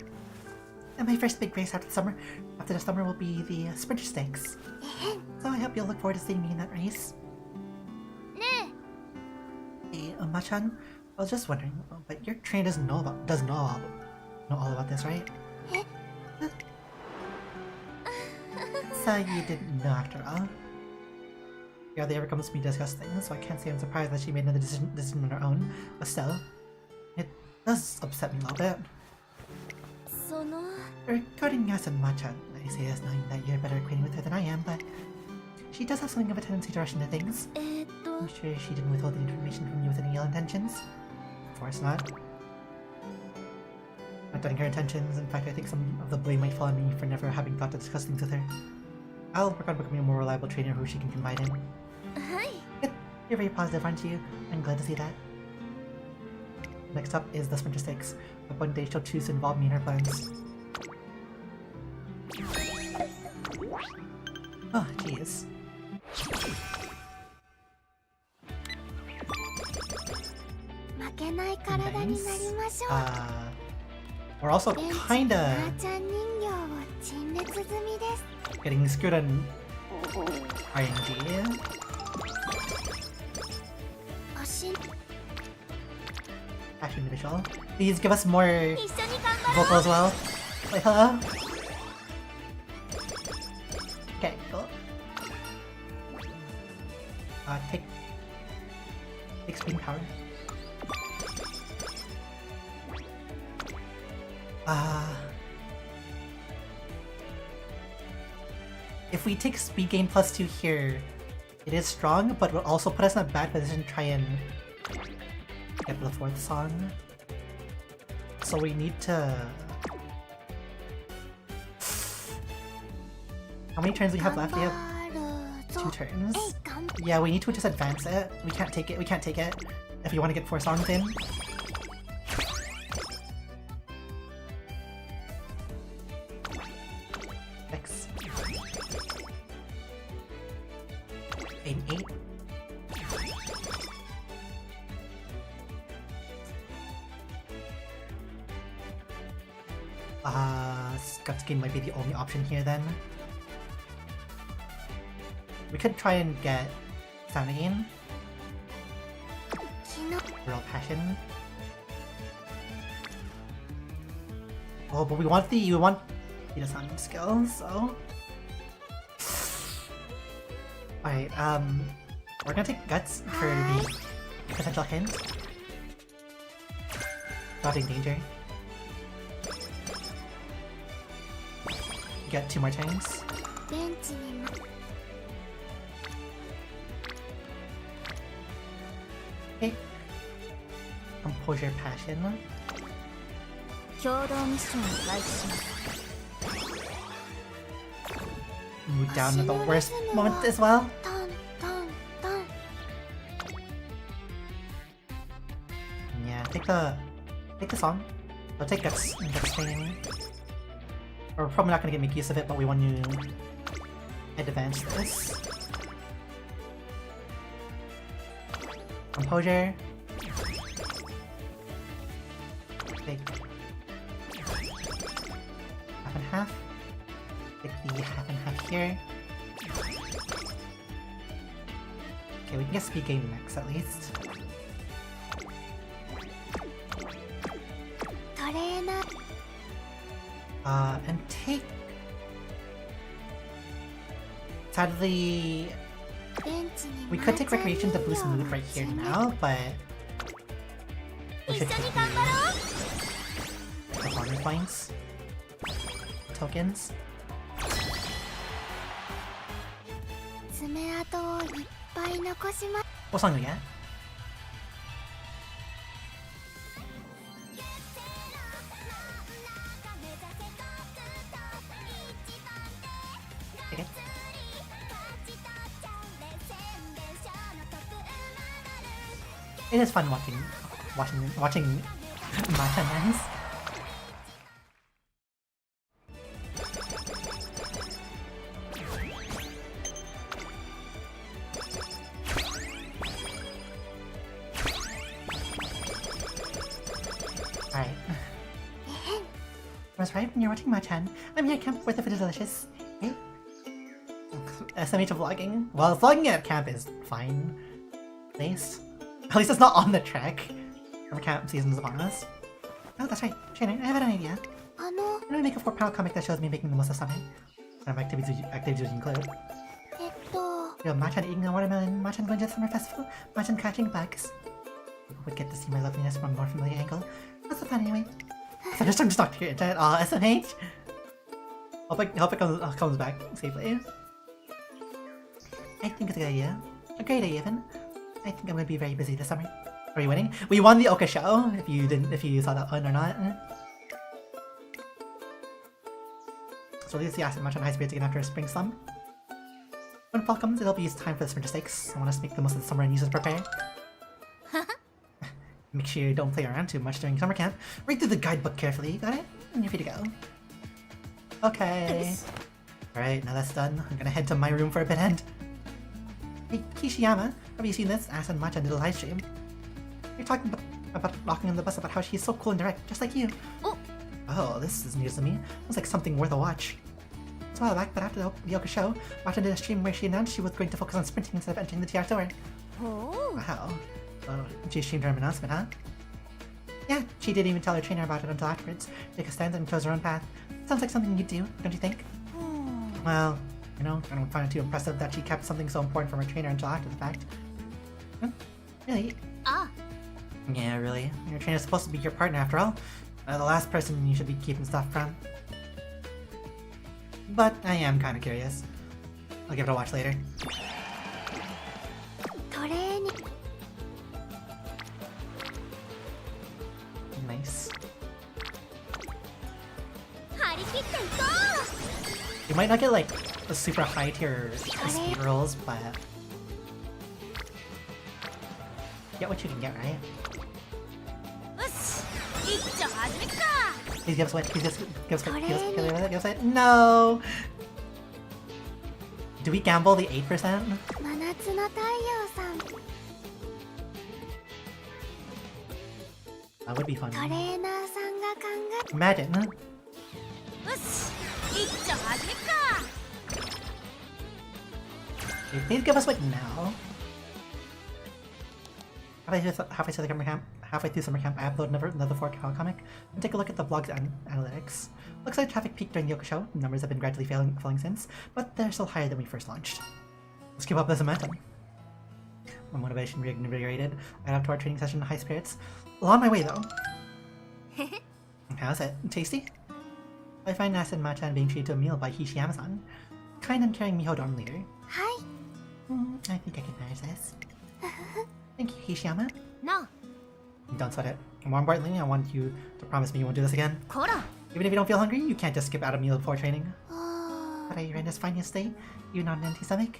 And my first big race after the summer will be the Sprinter Stakes. So I hope you'll look forward to seeing me in that race. Hey, Machan, I was just wondering, but your trainer doesn't know all about this, right? you didn't know after all. She hardly ever comes to me to discuss things, so I can't say I'm surprised that she made another decision on her own. But still, it does upset me a little bit. Regarding Yasuma-chan, I say this knowing that you're better acquainted with her than I am, but she does have something of a tendency to rush into things. I'm sure she didn't withhold the information from you with any ill intentions. Of course not. Not doubting her intentions, in fact I think some of the blame might fall on me for never having thought to discuss things with her. I'll work on becoming a more reliable trainer who she can confide in. Good. You're very positive, aren't you? I'm glad to see that. Next up is the Sprinter Stakes, but one day she'll choose to involve me in her plans. Oh, jeez. Nice. We're also kinda getting screwed on RNG. Action individual. Please give us more vocal as well. Wait, hello? Okay, cool. Take spin power. If we take speed gain +2 here, it is strong, but will also put us in a bad position to try and get the 4th song. So we need to... How many turns do we have left? We have 2 turns. Yeah, we need to just advance it. We can't take it. We can't take it if we want to get 4 songs in. X. Aim 8. Scut Skin might be the only option here then. We could try and get Sound again. Real Passion. Oh, but we want the sound skill, so... Alright, we're gonna take Guts for the potential hint. Dodging danger. Get 2 more turns. Okay. Composure Passion. Move down at the worst moment as well. Yeah, take the song. I'll take Guts training. We're probably not gonna make use of it, but we want to advance this. Composure. Take half and half. Take the half and half here. Okay, we can get speed game next at least. And take... Sadly... We could take Recreation to boost mood right here now, but... We should take the performance points. Tokens. What song do we get? Okay. It is fun watching Matcha dance. Alright. I was right when you're watching Matcha. I'm here at camp where the food is delicious. Hey? SMH vlogging? Well, vlogging at camp is fine. At least it's not on the track. Our camp season is upon us. Oh, that's right. Trainer, I have an idea. I'm gonna make a 4-panel comic that shows me making the most of summer. Some activities would include. えっと Machan eating a watermelon, Machan going to the summer festival, Machan catching bugs. People would get to see my loveliness from a more familiar angle. What's the fun anyway? So I'm just talking to your internet. Aw, SMH! Hope it comes back safely. I think it's a good idea. A great idea, even. I think I'm gonna be very busy this summer. Are you winning? We won the Oka show, if you saw that one or not. So leave the acid much on high spirits again after a spring slump. When fall comes, it'll be used time for the winter stakes. I want us to make the most of the summer and use it to prepare. Make sure you don't play around too much during summer camp. Read through the guidebook carefully, got it? And you're free to go. Okay. Alright, now that's done. I'm gonna head to my room for a bit and... Hey, Kishiyama, have you seen this? Asked Matcha did a live stream. You're talking about walking on the bus about how she's so cool and direct, just like you. Oh, this is news to me. Looks like something worth a watch. It's a while back, but after the Yoka show, Matcha did a stream where she announced she was going to focus on sprinting instead of entering the TR door. Wow. She streamed her announcement, huh? Yeah, she didn't even tell her trainer about it until afterwards. Take a stand and chose her own path. Sounds like something you'd do, don't you think? Well, you know, I don't find it too impressive that she kept something so important from her trainer until after the fact. Huh? Really? Yeah, really. Your trainer's supposed to be your partner after all. The last person you should be keeping stuff from. But I am kind of curious. I'll give it a watch later. Nice. You might not get like a super high tier speed rolls, but get what you can get, right? Please give us what? Please give us what? No! Do we gamble the 8%? That would be fun. Imagine, huh? Please give us what now? Halfway through summer camp, I upload another 4K comic and take a look at the blog's analytics. Looks like traffic peaked during the Yoka show. Numbers have been gradually falling since, but they're still higher than we first launched. Let's keep up this momentum. My motivation reinvigorated. I got up to our training session in high spirits. Well, on my way though. How's it? Tasty? I find acid matcha and being treated to a meal by Hishiyama-san. Kind and caring Miho dorm leader. Hi. I think I can manage this. Thank you, Hishiyama. No. Don't sweat it. More importantly, I want you to promise me you won't do this again. Even if you don't feel hungry, you can't just skip out a meal before training. But are you in this finest state? You not an empty stomach?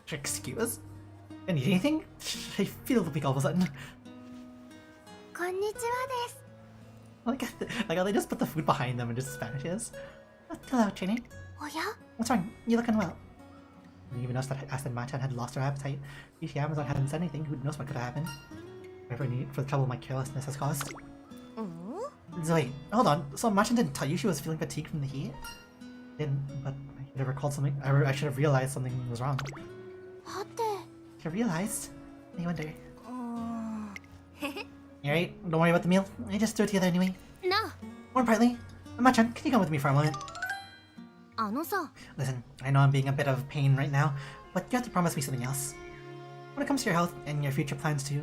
Excuse? I need anything? I feel weak all of a sudden. Konnichiwa desu. Like how they just put the food behind them and just Spanishes. Hello, trainer. Oya? What's wrong? You look unwell. I even noticed that Aston Machan had lost her appetite. If Amazon hadn't said anything, who knows what could have happened. Whatever need for the trouble my carelessness has caused. Wait, hold on. So Machan didn't tell you she was feeling fatigued from the heat? Didn't, but I should have recalled something. I should have realized something was wrong. You realized? I wonder. Alright, don't worry about the meal. I just threw it together anyway. No. More importantly, Machan, can you come with me for a moment? Listen, I know I'm being a bit of a pain right now, but you have to promise me something else. When it comes to your health and your future plans too,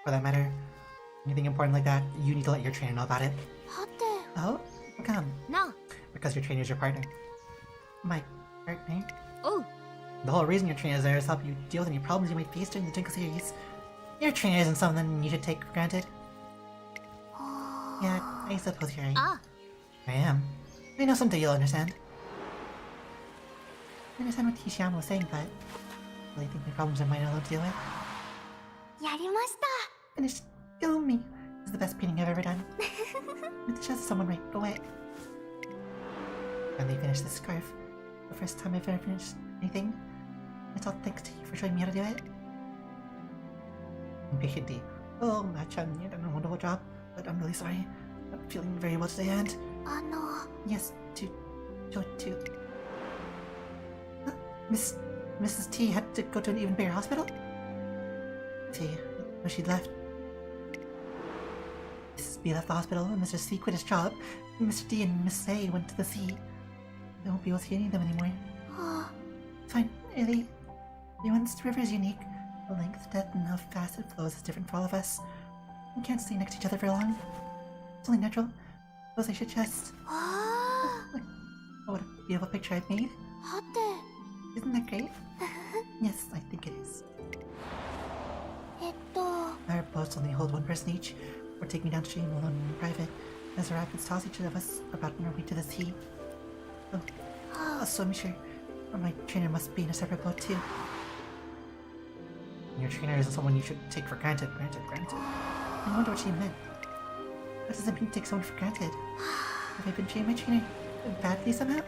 for that matter, anything important like that, you need to let your trainer know about it. Oh? How come? No. Because your trainer's your partner. My partner? Oh. The whole reason your trainer is there is to help you deal with any problems you might face during the Jinko series. Your trainer isn't something you should take for granted. Yeah, I suppose you're right. I am. I know someday you'll understand. I understand what Hishiyama was saying, but I really think my problems are mine alone to deal with. Finished. Kill me. This is the best painting I've ever done. I have to show someone right away. Finally finished this scarf. The first time I've ever finished anything. It's all thanks to you for showing me how to do it. Impatiently. Oh, Machan, you done a wonderful job, but I'm really sorry. I'm not feeling very well today, and... Yes, to... Mrs. T had to go to an even bigger hospital? T, when she left... Mrs. B left the hospital, and Mr. C quit his job, and Mr. D and Miss A went to the sea. I won't be able to see any of them anymore. は It's fine, really. Everyone's river is unique. The length, depth, and how fast it flows is different for all of us. We can't stay next to each other for long. It's only natural. Suppose I should just... あ Oh, what a beautiful picture I've made. はて Isn't that great? Yes, I think it is. と Our boats only hold one person each. We're taking downstream alone and in private, as the rapids toss each of us about on our way to the sea. Oh, so I'm sure. Or my trainer must be in a separate boat too. Your trainer isn't someone you should take for granted. I wonder what she meant. What does it mean to take someone for granted? Have I been treating my trainer badly somehow?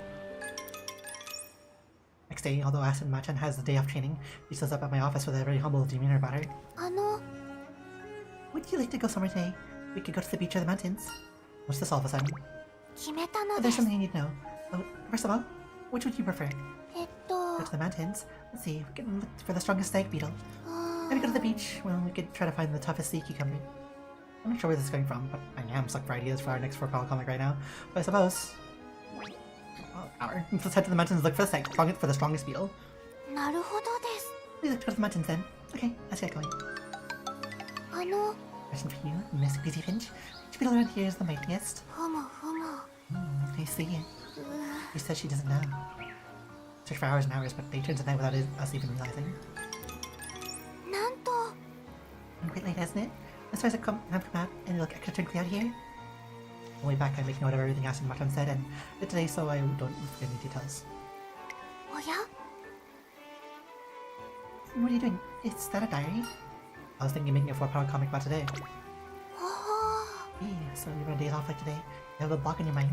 Next day, although Asin Machan has the day off training, she shows up at my office with a very humble demeanor about her. あの Would you like to go somewhere today? We could go to the beach or the mountains. What's this all of a sudden? 決めたの Oh, で there's す something I need to know. Oh, first of all, which would you prefer? と Go to the mountains? Let's see, we can look for the strongest stag beetle. あ Maybe go to the beach? Well, we could try to find the toughest sea cucumber. I'm not sure where this is coming from, but I am stuck for ideas for our next 4-panel comic right now. But I suppose... Let's head to the mountains and look for the strongest beetle. なるほどです We look to go to the mountains then. Okay, let's get going. あの Question for you, Miss Greasy Finch. Which beetle around here is the mightiest? ふむふむ I see. う She says she doesn't know. Search for hours and hours, but they turn to night without us even realizing. なんと Quite late, hasn't it? The stars have come out and they look extra twinkly out here. On the way back, I make note of everything Aston Martin said and did today, so I don't forget any details. おや What are you doing? Is that a diary? I was thinking of making a 4-panel comic about today. おお Hey, so you're on days off like today. You have a block in your mind.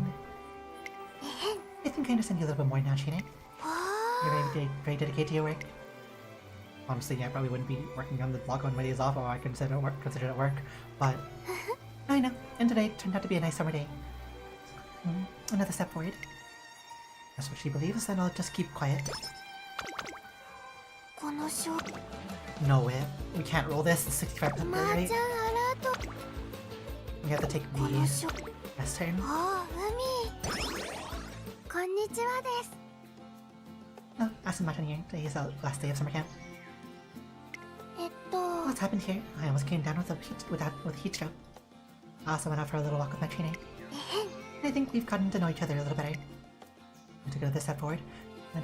えへん I think I understand you a little bit more now, Shane. わ You're very dedicated to your work. Honestly, I probably wouldn't be working on the blog on my days off, or I consider it work. But I know. And today turned out to be a nice summer day. Another step forward. That's what she believes, and I'll just keep quiet. この書 No way. We can't roll this. It's 65%, まー right? ちゃんアラート We have to take この the 書 last turn. ああ海こんにちはです Oh, Aston Martin here. Today is the last day of summer camp. と What's happened here? I almost came down with a heat stroke. I also went out for a little walk with my trainer. えへん I think we've gotten to know each other a little better. To go this step forward. The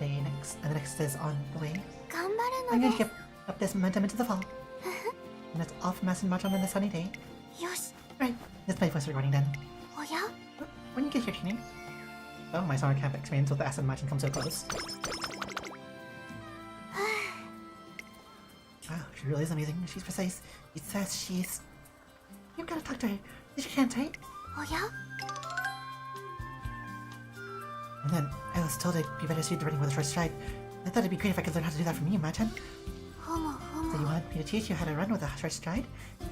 next is on the way. 頑張 I'm るの going で to keep up this momentum into the fall. And that's all from Aston Martin on the sunny day. すよし Right, that's my voice recording then. おや When you get here, trainer. Oh, my summer camp experience with Aston Martin comes so close. Wow, she really is amazing. She's precise. She says she's... You've got to talk to her. Did you can't, right? おや And then I was told I'd be better suited to running with a short stride. I thought it'd be great if I could learn how to do that from you, Machan. ふむふ So む you want me to teach you how to run with a short stride?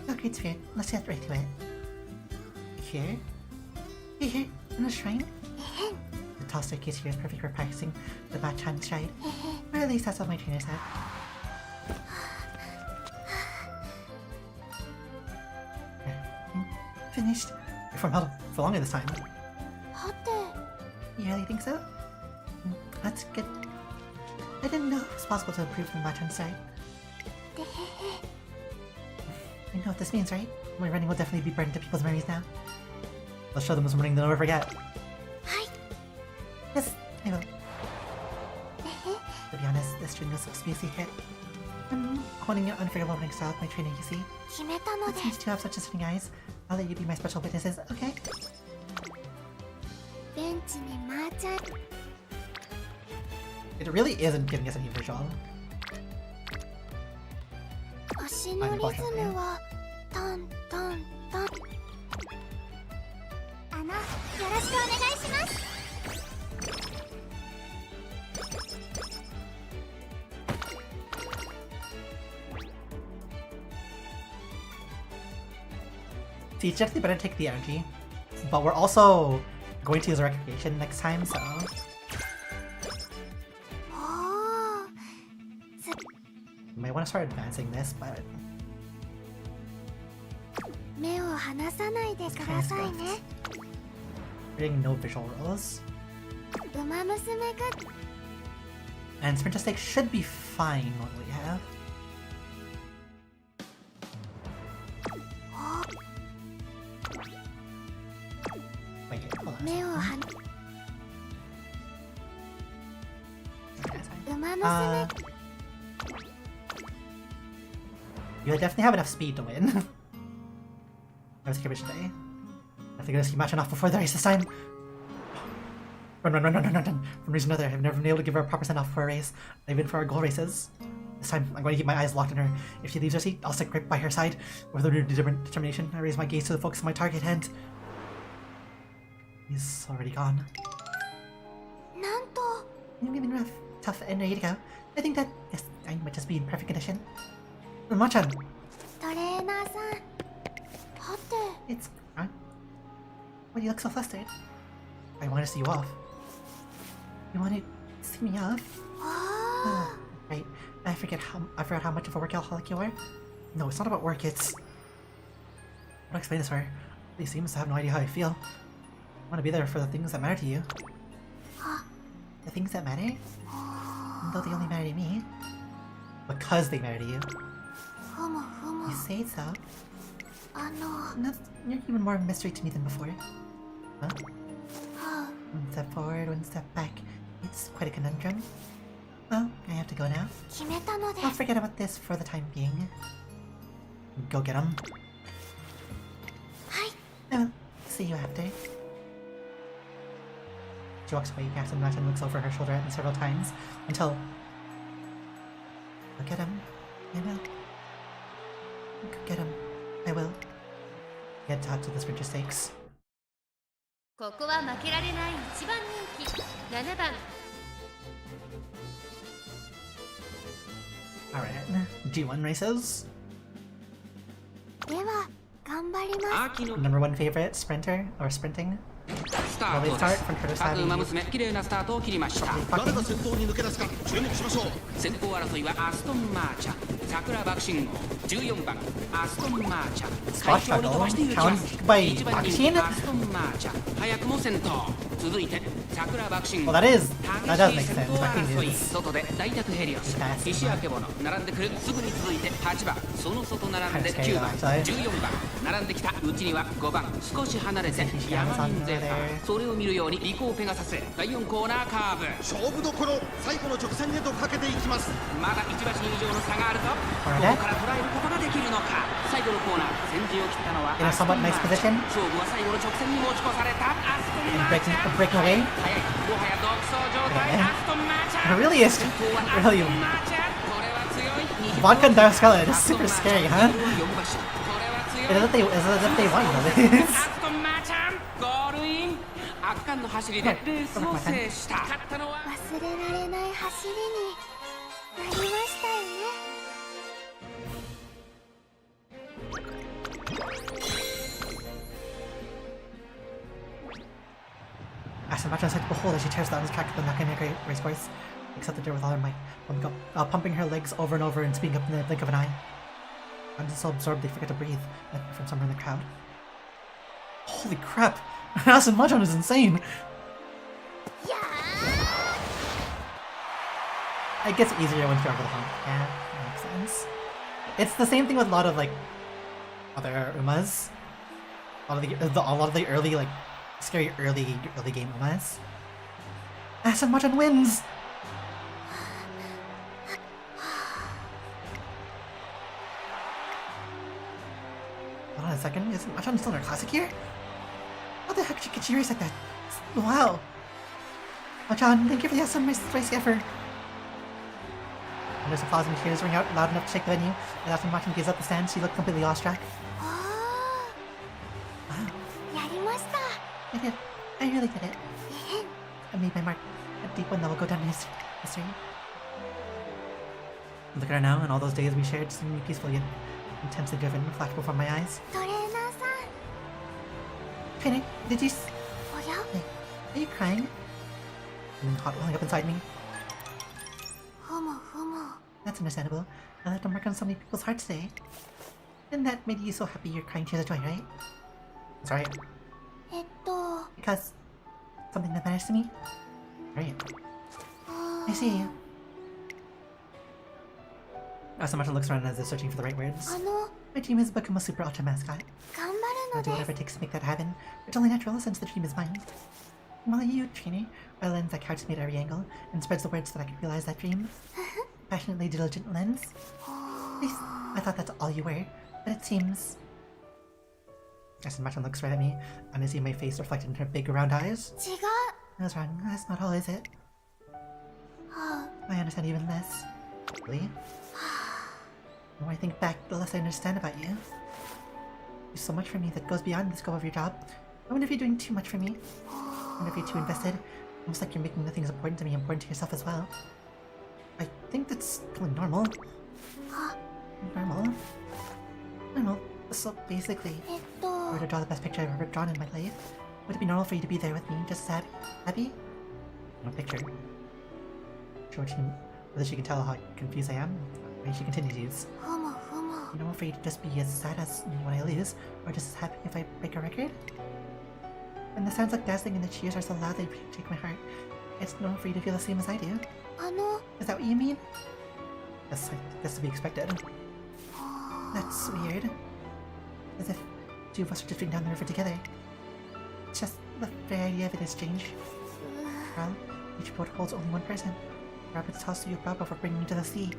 Oh, great spirit. Let's get right to it. Here? Here? In the shrine? えへん The tall staircase here is perfect for practicing the Machan stride. へへ Or at least that's what my trainer said. Finished. You're from hell for longer this time. はて You really think so? That's good. I didn't know it was possible to improve from Machan stride. でへへ You know what this means, right? My running will definitely be burned to people's memories now. Let's show them some running they'll never forget. はい Yes, I will. でへ To be honest, this training was supposed to be a secret. I'm honing your unforgettable running style with my training, you see. 決めたので Since you two have such discerning eyes, I'll let you be my special witnesses, okay? ベンチにまーちゃん It really isn't giving us any visual. 足のリズムはタンタンタンよろしくお願いします See, it's definitely better to take the energy. But we're also going to use a recreation next time, so... おお You might want to start advancing this, but... 目を離さないでくださいね We're getting no visual rules. Umamusume good. And Sprinter Steak should be fine. What do we have? Wait, hold on. 目をは That's fine. 馬娘 You definitely have enough speed to win. I was here today. I think I just keep matching off before the race this time. Run. For one reason or another, I've never been able to give her a proper send off for a race, not even for our goal races. This time, I'm going to keep my eyes locked on her. If she leaves her seat, I'll stick right by her side. With a determination, I raise my gaze to the focus of my target and... he's already gone. なんと You're feeling rough, tough, and ready to go. I think that, yes, I might just be in perfect condition. Machan! トレーナーさんはて It's... Why do you look so flustered? I want to see you off. You want to see me off? あ Right. I forgot how much of a workaholic you are. No, it's not about work, it's... How do I explain this to her? He seems to have no idea how I feel. I want to be there for the things that matter to you. あ The things that matter? Even though they only matter to me. Because they matter to you. ふむふむ You say so. あの You're even more of a mystery to me than before. Huh? は One step forward, one step back. It's quite a conundrum. Well, I have to go now. 決めたので I'll forget about this for the time being. Go get him. はい I will see you after. She walks away, Captain Martin looks over her shoulder at me several times until... Go get him. I will. Go get him. I will. Head top to the Sprinter Stakes. ここは負けられない一番人気7番 Alright, G1 races. では頑張ります秋の Number one favorite, sprinter, or sprinting. スター Well, ト they で start す from Turtle 各 Savvy. 馬娘綺麗なスタートを切りました Fucking 誰が先頭に抜け出すか注目しましょう。先行争いはアストンマーチャ桜爆心号14番アストンマーチャ Scotch 快調に飛ばしていきます Tackle, count by 1番人 Bakishin? 気アストンマーチャ早くも先頭続いて桜爆心号 Well, that does 激 make しい sense. 先行 Bakishin 争い is 外で大宅ヘリオス Fast. 石明物並んでくるすぐに続いて8番その外並んで Kind of scary 9番 though, actually. 14番並んできたうちには5番少し離れて He's ヤマ on ミンゼ there. ータそれを見るようにリコーペガサス第4コーナーカーブ勝負どころ最後の直線へとかけていきます。まだ1馬身以上の差があるぞここれから捉えることができるのか最後のコーナー先陣を切ったのは In a somewhat nice position. 勝負は最後の直線に持ち越されたアストン And マーチャ breaking away. 早いもはや独走状態 Okay. アストンマーチャ It really is 先頭はアスト really ンマーチャこれは強い vodka and Dioscala is super scary, huh? 4馬身これは強 It's い as if they want you, アストンマーチャンゴールイン圧巻の走りでレースを制した勝ったのは忘れられない走りになりましたよね Aston Martin said, behold, as she tears down his track, the Nakamega race course, picks up the dirt with all her might, pumping her legs over and over and speeding up in the blink of an eye. I'm so absorbed they forget to breathe, from somewhere in the crowd. Holy crap! Aston Martin is insane! いや It gets easier once you're over the hump. Yeah, that makes sense. It's the same thing with a lot of, like, other Umas. A lot of the early, like, scary early game Umas. Aston Martin wins! Hold on a second, is Machan still in her classic here? How the heck could she race like that? Wow! Machan, thank you for the awesome race effort! And there's applause and cheers ring out loud enough to shake the venue, and after Machan gives up the stand, she looked completely awestruck. あ Wow, ーやりました I did. I really did it. I made my mark. A deep one that will go down in history. Look at her now, and all those days we shared seemingly peaceful yet intensely driven flash before my eyes. トレーナーさ Trainer, did you... んおや Are you crying? Feeling hot welling up inside me. ふむふむ That's understandable. I left a mark on so many people's hearts today. And that made you so happy you're crying tears of joy, right? That's right. えっと Because... something that matters to me? Right. I see. Asamato looks around as if searching for the right words. My dream is to become a super ultra mascot. I'll do whatever it takes to make that happen. It's only natural since the dream is mine. While you, trainer, a lens that counts me at every angle and spreads the word so that I can realize that dream. Passionately diligent lens. At least I thought that's all you were, but it seems... Asamato looks right at me, and I see my face reflected in her big round eyes. I was wrong. That's not all, is it? I understand even less. Really? The more I think back, the less I understand about you. There's so much for me that goes beyond the scope of your job. I wonder if you're doing too much for me. I wonder if you're too invested. Almost like you're making the things important to me important to yourself as well. I think that's totally normal. Normal. So basically, if I were to draw the best picture I've ever drawn in my life, would it be normal for you to be there with me, just as happy? No picture. Whether she can tell how confused I am, she continues. Normal for you to just be as sad as when I lose, or just as happy if I break a record? When the sounds like dazzling and the cheers are so loud they take my heart, it's normal for you to feel the same as I do. Is that what you mean? Yes, that's to be expected. That's weird. As if two of us are drifting down the river together. It's just the very idea of it is strange. Well, each boat holds only one person. Rapids toss you about before bringing you to the sea.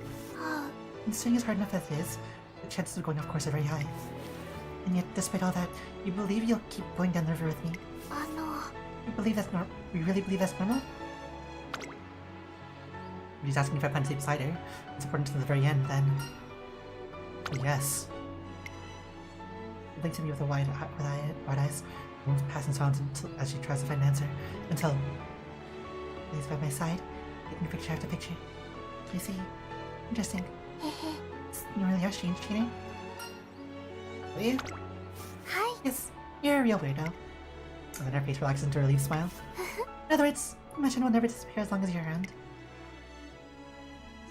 And the swing is hard enough as it is, the chances of going off course are very high. And yet, despite all that, you believe you'll keep going down the river with me. You believe that's normal? You really believe that's normal? If he's asking if I plan to stay beside her, it's important to the very end, then... Yes. She blinks at me with wide eyes, moves past in silence as she tries to find an answer, until... He's by my side, taking picture after picture. I see. Interesting. You really are strange, cheating. Really? Hi. Yes, you're a real weirdo. And then her face relaxes into a relieved smile. In other words, Machan will never disappear as long as you're around.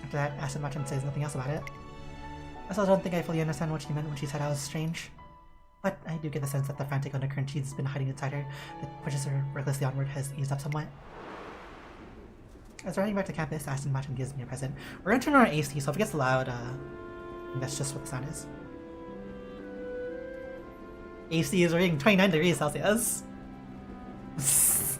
After that, Machan says nothing else about it. I still don't think I fully understand what she meant when she said I was strange. But I do get the sense that the frantic undercurrent she's been hiding inside her that pushes her recklessly onward has eased up somewhat. As we're heading back to campus, Machan gives me a present. We're gonna turn on our AC, so if it gets loud, that's just what the sound is. AC is reading 29 degrees Celsius. This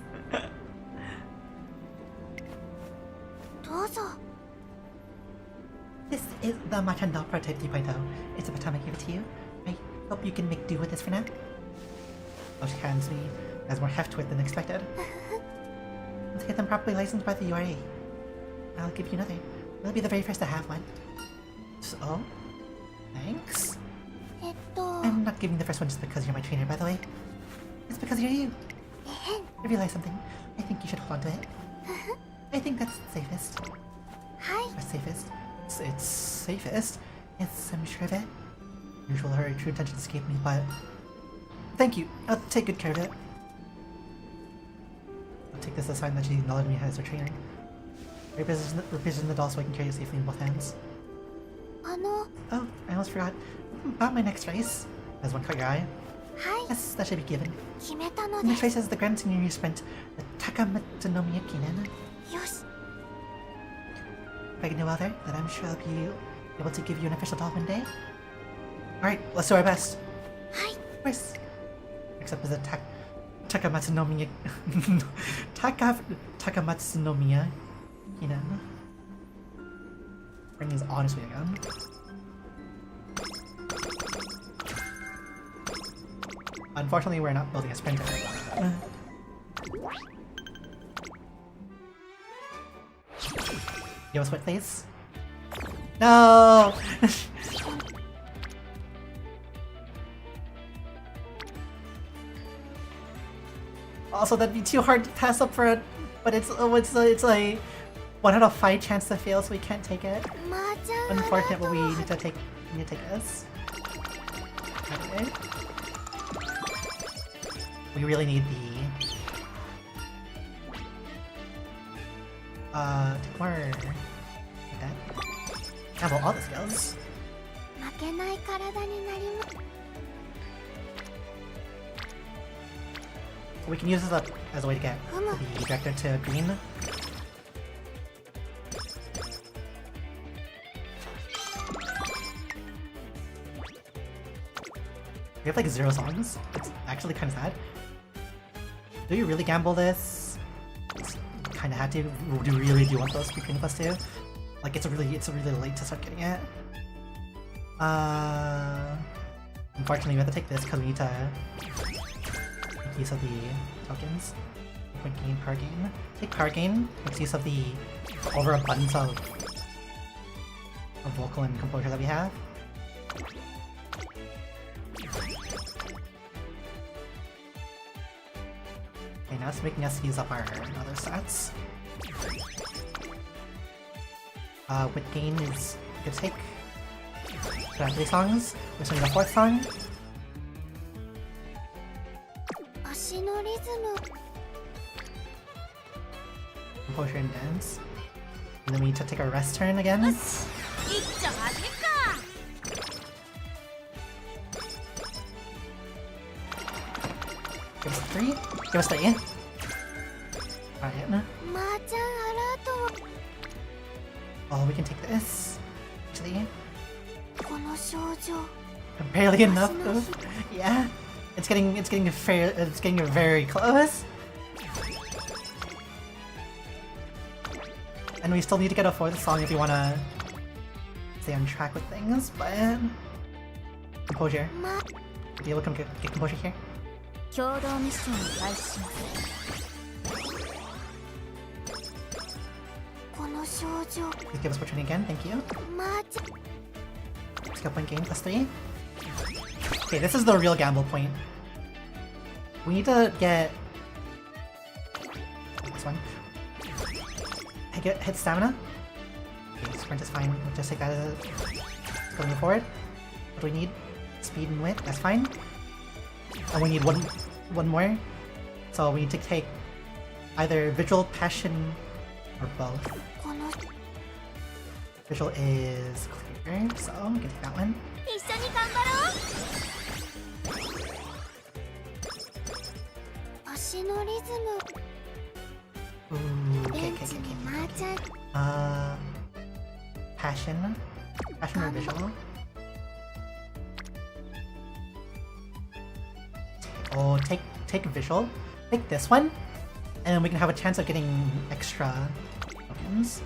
is the Machan doll prototype 3.0. It's about time I give it to you. I hope you can make do with this for now. Oh, she hands me. It has more heft to it than expected. Let's get them properly licensed by the URA. I'll give you another. We'll be the very first to have one. So, thanks. I'm not giving the first one just because you're my trainer, by the way. It's because you're you. I realize something. I think you should hold on to it. I think that's safest. Or safest. It's safest. Yes, I'm sure of it. Usual her true intentions escaped me, but... Thank you. I'll take good care of it. I'll take this as a sign that she acknowledged me as her trainer. Reposition the doll so I can carry it safely in both hands. Oh, I almost forgot. About my next race. Has one caught your eye? Yes, that should be given. The next race is the Grand Senior Sprint, the Takamatsunomiya Kinen. If I can do well there, then I'm sure I'll be able to give you an official doll one day. Alright, let's do our best. Of course. Except for the Takamatsunomiya... Takamatsunomiya Kinen. Bring these honestly again. Unfortunately, we're not building a sprinter. Give us what, please? No! Also, that'd be too hard to pass up for it, but it's like 1 out of 5 chance to fail, so we can't take it. Unfortunate, but we need to take this. Okay. We really need the take more like that. Have all the skills. We can use this as a way to get the vector to green. We have like 0 songs. It's actually kind of sad. Do you really gamble this? Kind of had to. Do you really do want those between plus 2? Like it's really late to start getting it. Unfortunately, we have to take this because we need to make use of the tokens. Point gain, card gain. Take card gain. Makes use of the overabundance of vocal and composure that we have. Okay, now it's making us use up our other stats. With gain is give take. We have 3 songs. We're singing the 4th song. Composure and dance. And then we need to take a rest turn again. Give us 3. Give us 3. Alright. Oh, we can take this. Actually. Barely enough though. Yeah. It's getting very close. And we still need to get a 4th song if we wanna stay on track with things, but composure. Be able to get composure here. Please give us fortune again, thank you. Skill point gain plus 3. Okay, this is the real gamble point. We need to get this one. Hit stamina. Okay, sprint is fine. We'll just take that as going forward. What do we need? Speed and wit, that's fine. And we need one more. So we need to take either visual, passion, or both. Visual is clear, so we can take that one. Ooh, okay. Passion or visual? Oh, take visual. Take this one, and then we can have a chance of getting extra tokens.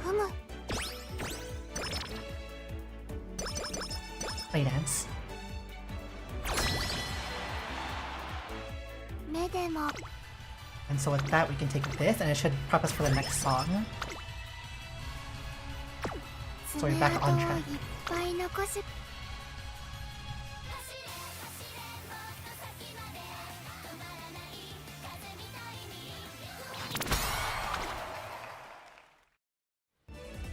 Play dance. And so with that, we can take this, and it should prep us for the next song. So we're back on track.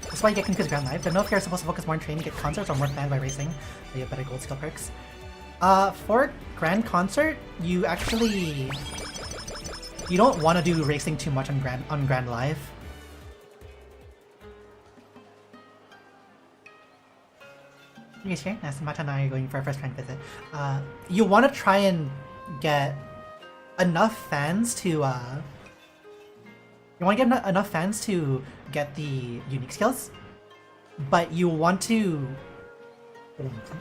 That's why you get confused Grand Live. But know if you're supposed to focus more on training, get concerts, or more fan by racing, you have better gold skill perks. For Grand Concert, you don't want to do racing too much on Grand Live. You guys here? Yes, Mata and I are going for our first train visit. You want to try and get enough fans to get the unique skills, but you want to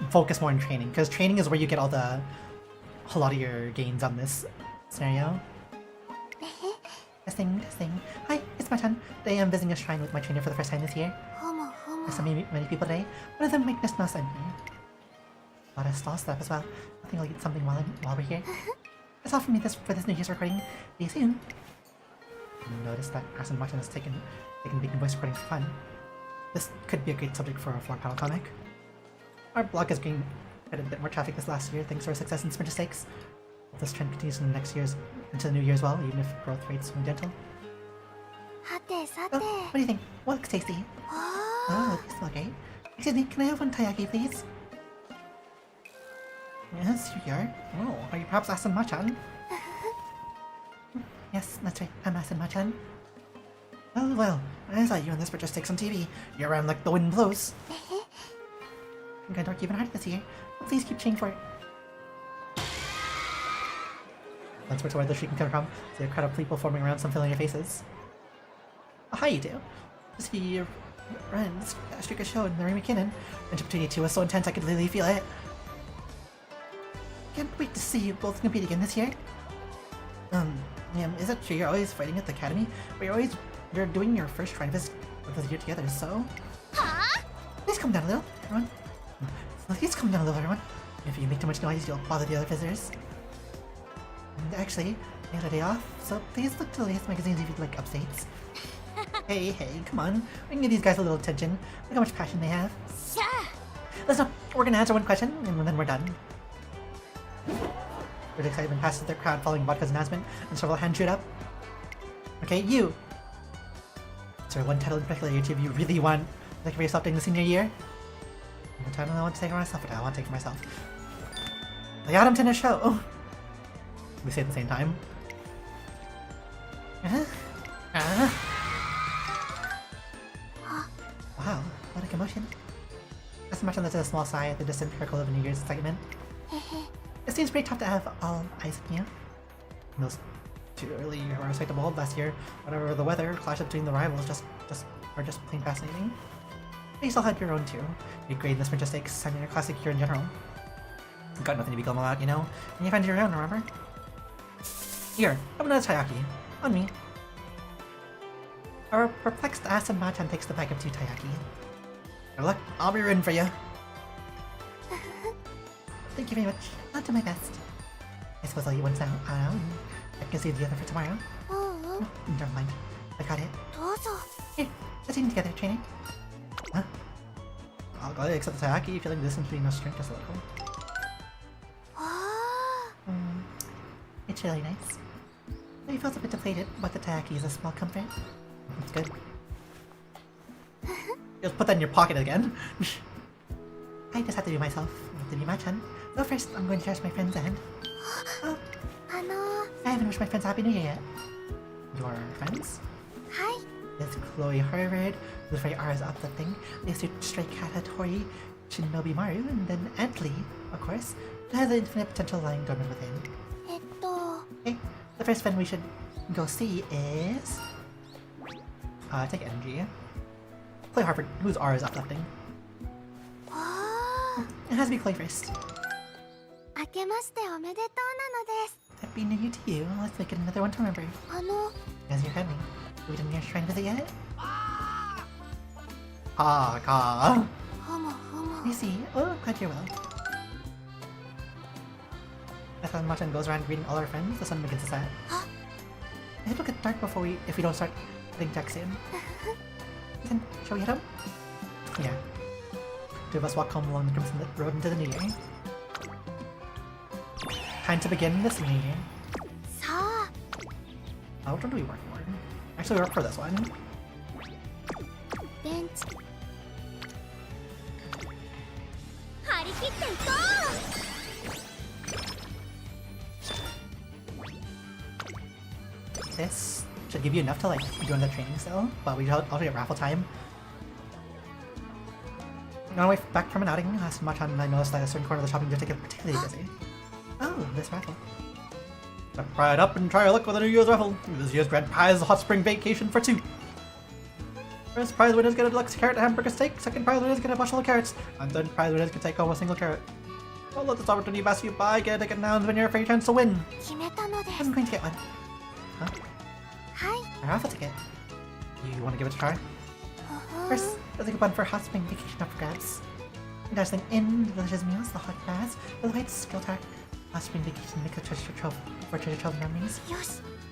focus more on training, because training is where you get a lot of your gains on this scenario. Testing. Hi, it's Machan. Today I'm visiting a shrine with my trainer for the first time this year. I saw many people today. One of them might just know I'm here. A lot of stall stuff as well. I think I'll get something while we're here. That's all from me for this New Year's recording. See you soon. Notice that Arsene Machan has taken Beacon voice recording for fun. This could be a great subject for a floor panel comic. Our blog has gained quite a bit more traffic this last year thanks to our success in Sprinter Stakes. Hope this trend continues into the new year as well, even if growth rates are gentle. Oh, what do you think? What looks tasty? Oh, these smell great. Excuse me, can I have one taiyaki, please? Yes, here you are. Oh, are you perhaps Arsene Machan? Yes, that's right, I'm Arsene Machan. Oh, well, I saw you on this Sprinter Stakes on TV. You're around like the wind blows. I'm gonna work even harder this year. Please keep cheering for it. That's where the street can come from. See a crowd of people forming around some familiar faces. Oh, hi, you two. To see your friends, that streak of show and Larry McKinnon. Friendship between you two was so intense I could really feel it. Can't wait to see you both compete again this year. Is it true you're always fighting at the academy? But you're doing your first try visit with us here together, so... Huh? Please calm down a little, everyone. Please calm down a little, everyone. If you make too much noise, you'll bother the other visitors. And actually, I had a day off, so please look to the latest magazines if you'd like updates. Hey, come on. We can give these guys a little attention. Look how much passion they have. Yeah. Listen up, we're gonna answer one question, and then we're done. With excitement passes their crowd following Vodka's announcement, and several hands shoot up. Okay, you! Is there one title in particular you really want to take for yourself during the senior year? I don't know what to take for myself, but I want to take for myself. The Autumn Tennis Show! Oh. We say it at the same time. Wow, what a commotion. As much as there's a small sigh at the distant crackle of New Year's excitement. It seems pretty tough to have all eyes on you. Those too early or respectable last year, whatever the weather, clash between the rivals are just plain fascinating. But you still had your own too. You grade in the Sprinter Stakes, and your classic year in general. You've got nothing to be glum about, you know? And you find your own, remember? Here, have another taiyaki. On me. Our perplexed ass and Machan takes the bag of 2 taiyaki. Good luck, I'll be rooting for you. Thank you very much. I'll do my best. I suppose I'll eat one now. I can save the other for tomorrow. Oh, never mind. I got it. Here, let's eat together, training. Huh? I'll gladly accept the taiyaki, feeling this between no strength just a little. It's really nice. He feels a bit deflated, but the taiyaki is a small comfort. That's good. Just put that in your pocket again. I just have to be myself. I have to be Machan. So first, I'm going to dress my friend's hand. Oh, I haven't wished my friends Happy New Year yet. Your friends? Hi. There's Chloe Harvard, who's very R's uplifting. There's your Stray Cat Hattori, Shinobi Maru, and then Antly, of course, who has an infinite potential lying dormant within. Okay, the first friend we should go see is... take energy. Chloe Harvard, whose R is uplifting. It has to be Chloe first. Happy New Year to you. Let's make it another one to remember. As you're heading, we didn't hear shrine visit yet? Ka. I see. Oh, glad you're well. As Machan goes around greeting all our friends, the sun begins to set. It'll get dark if we don't start getting Jack soon. Then, shall we head up? Yeah. 2 of us walk home along the crimson lit road into the new year. Time to begin this new year. Which one do we work for? Actually, we work for this one. This should give you enough to like join the training still, but we also get raffle time. On our way back from an outing, last Machan and I noticed that a certain corner of the shopping district get particularly busy. Oh, this raffle. Step right up and try your luck with a New Year's raffle. This year's grand prize is a hot spring vacation for 2. First prize winners get a deluxe carrot hamburger steak, second prize winners get a bushel of carrots, and third prize winners can take home a single carrot. Don't let this opportunity pass you by, get a ticket now and win your fair chance to win. I'm going to get one. Huh? A raffle ticket. You want to give it a try? First, there's a coupon for a hot spring vacation up for grabs. The dazzling inn, the delicious meals, the hot baths, the lights, skill track, hot spring vacation make a treasure trove for treasure trove memories. Are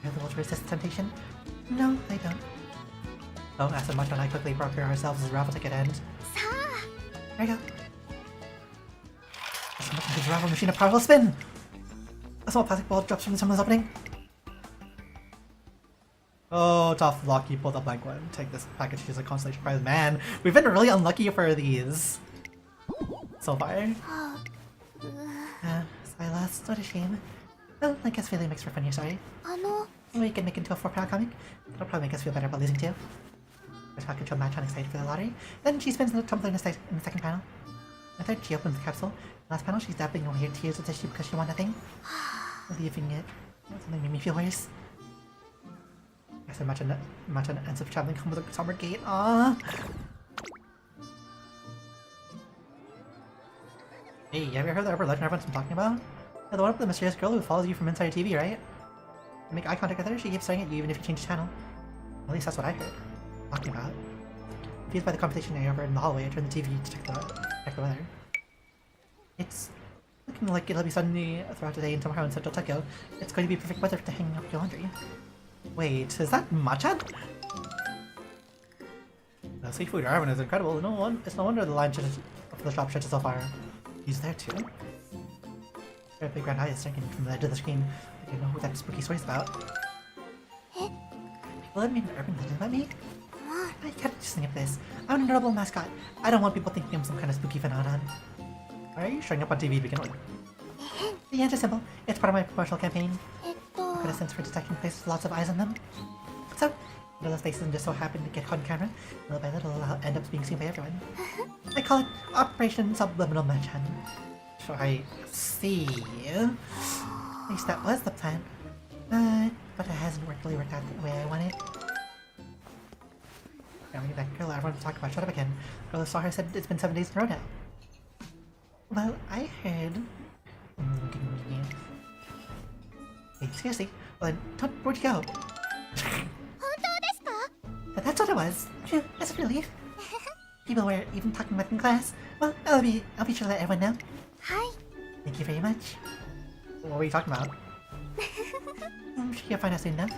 you able to resist the temptation? No, I don't. Don't ask so much when I quickly prepare ourselves as a raffle ticket ends. There you go. As much as the raffle machine a powerful spin! A small plastic ball drops from someone's opening. Oh, tough luck, you pulled a blank one. Take this package as a consolation prize. Man, we've been really unlucky for these so far. Silas, what a shame. Well, I guess feeling makes for funnier story. We can make it into a 4-panel comic. That'll probably make us feel better about losing too. We're talking to a Machan excited for the lottery. Then she spins the tumbler in the second panel. The third, she opens the capsule. Last panel, she's dabbling away her tears with tissue because she won nothing. Leaving it Something made me feel worse. I said Machan ends up traveling home with a summer gate. Ah. Hey, have you heard that urban legend everyone's been talking about? Yeah, the one with the mysterious girl who follows you from inside your TV, right? You make eye contact with her, she keeps staring at you even if you change the channel. At least that's what I heard. Talking about. Confused by the conversation I overheard in the hallway, I turned the TV to check the weather. It's looking like it'll be sunny throughout the day and tomorrow in central Tokyo. It's going to be perfect weather to hang up your laundry. Wait, is that Machan? The seafood ramen is incredible. It's no wonder the line of the shop stretches so far. He's there too. Her big round eyes sticking from the edge of the screen. Like you know who that spooky story's about. People have made an urban legend about me? I can't just think of this. I'm an adorable mascot. I don't want people thinking I'm some kind of spooky phenomenon. Why are you showing up on TV to begin with? The answer's simple. It's part of my promotional campaign. I've got a sense for detecting places with lots of eyes on them. So, one of those faces just so happen to get caught on camera. Little by little, I'll end up being seen by everyone. I call it Operation Subliminal Machan. So I see. At least that was the plan. But it hasn't really worked out the way I wanted. Now that girl everyone talked about shut up again. The girl who saw her said it's been 7 days in a row now. Well, I heard... Hey, seriously? Well then, where'd you go? That's what it was. Phew, that's a relief. People were even talking about it in class. Well, I'll be sure to let everyone know. Hi. Thank you very much. What were you talking about? I'm sure you'll find out soon enough.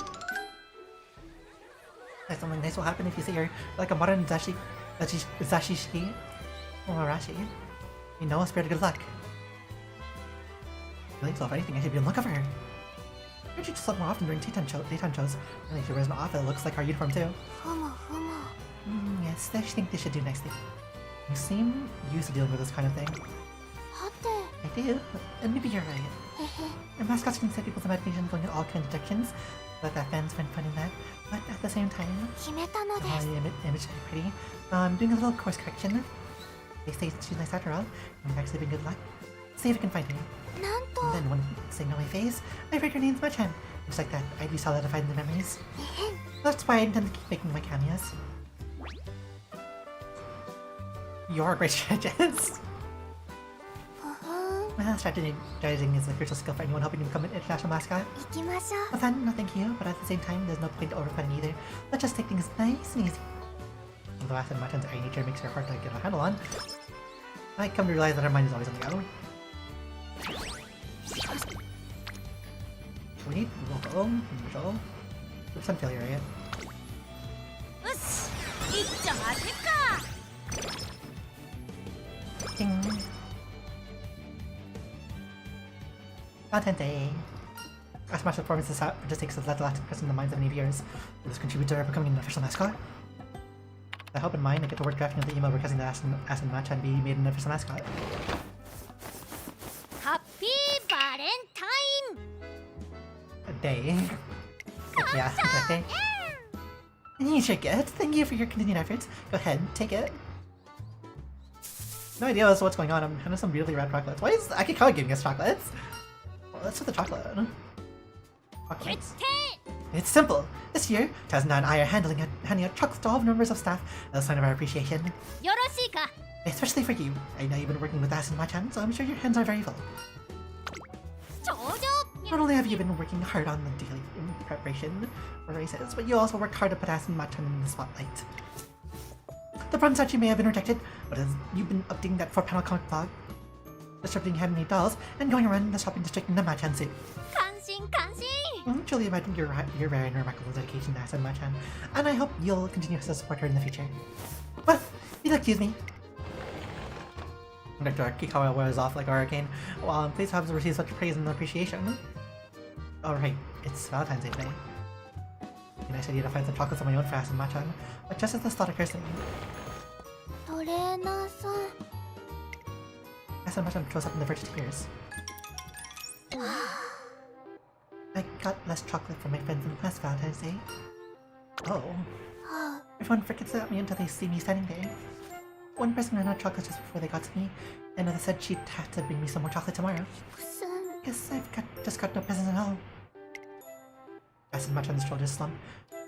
Something nice will happen if you see her, like a modern Zashishi or Arashi. You know, a spirit of good luck. Really, so if anything, I should be on the lookout for her. Why don't you just look more often during daytime shows? Really, if she wears an outfit, it looks like our uniform too. Yes, I think they should do nicely. You seem used to dealing with this kind of thing. I do, and maybe you're right. The mascots can set people's imagination going in all kinds of directions, but that fans find fun in that. But at the same time, the image is pretty. I'm doing a little course correction. They say she's nice after all, and I've actually been good luck. See if I can find her. And then when saying no my face, I heard her name's Machan. Just like that, I'd be solidified in the memories. That's why I intend to keep making my cameos. You're a great strategist. Well, strategizing is a crucial skill for anyone hoping to become an international mascot. Well then, no thank you, but at the same time, there's no point to overplanning either. Let's just take things nice and easy. Although Aston Machan's airy nature makes her hard to get a handle on, I come to realize that her mind is always on the go. Sweet, neutral. Some failure, right? Ding. Content day. As much performance as that just takes a lot to impress in the minds of many viewers. Will this contribute to her becoming an official mascot? I hope in mind I get to work drafting of the email requesting that Aston Machan be made an official mascot. Happy Valentine! A day. Yeah, a day. You should get it. Thank you for your continued efforts. Go ahead, take it. No idea as to what's going on. I'm having some really rad chocolates. Why is Akikawa giving us chocolates? Well, let's do the chocolate. Chocolates. It's simple. This year, Taz and I are handing out chocolates to all members of staff as a sign of our appreciation. Especially for you. I know you've been working with Aston Machan, so I'm sure your hands are very full. Not only have you been working hard on the daily preparation for races, but you also worked hard to put Aston Machan in the spotlight. The problem is that you may have been rejected, but as you've been updating that 4-panel comic blog, distributing handmade dolls, and going around the shopping district in the Machan suit. Truly imagine your rare and remarkable dedication to Aston Machan, and I hope you'll continue to support her in the future. Well, you'd excuse me. Dr. Akikawa wears off like a hurricane. Well, I'm pleased to have received such praise and appreciation. Alright, it's Valentine's Day today. It'd be nice idea to find some chocolates of my own for Aston Machan, but just as this thought occurs to me. Aston Machan shows up in the verge of tears. I got less chocolate from my friends in last Valentine's Day. Oh. Everyone forgets about me until they see me standing there. One person ran out of chocolate just before they got to me, and another said she'd have to bring me some more chocolate tomorrow. Guess I've just got no presents at all. Acid Machan's shoulder slump.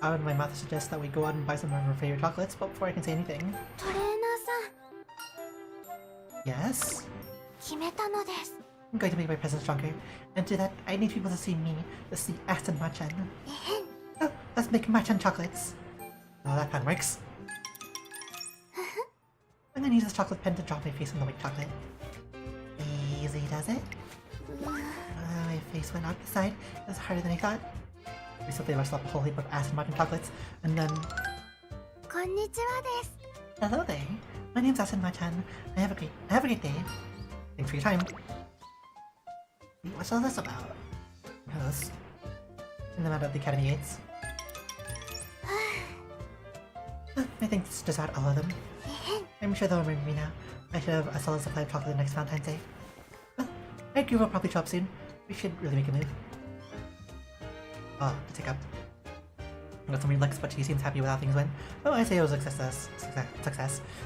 I would my mouth suggest that we go out and buy some of our favorite chocolates, but before I can say anything... トレーナー Yes? さん、決めたのです。 I'm going to make my presence stronger. And to do that, I need people to see me, to see Acid Machan. Oh, let's make Machan chocolates. Oh, that plan works. I'm gonna use this chocolate pen to drop my face in the white chocolate. Easy does it. My face went out the side. It was harder than I thought. We simply rushed up a whole heap of Acid Machan chocolates, and then... こんにちはです。 Hello there. My name's Acid Machan. Have a great day. Thanks for your time. Wait, what's all this about? Yes. And the amount of the Academy Gates. I think it's just about all of them. I'm sure they'll remember me now. I should have a solid supply of chocolate next Valentine's Day. Well, I agree we'll probably show up soon. We should really make a move. Oh, to take up. I got some weird looks, but she seems happy with how things went. Oh, I say it was a success.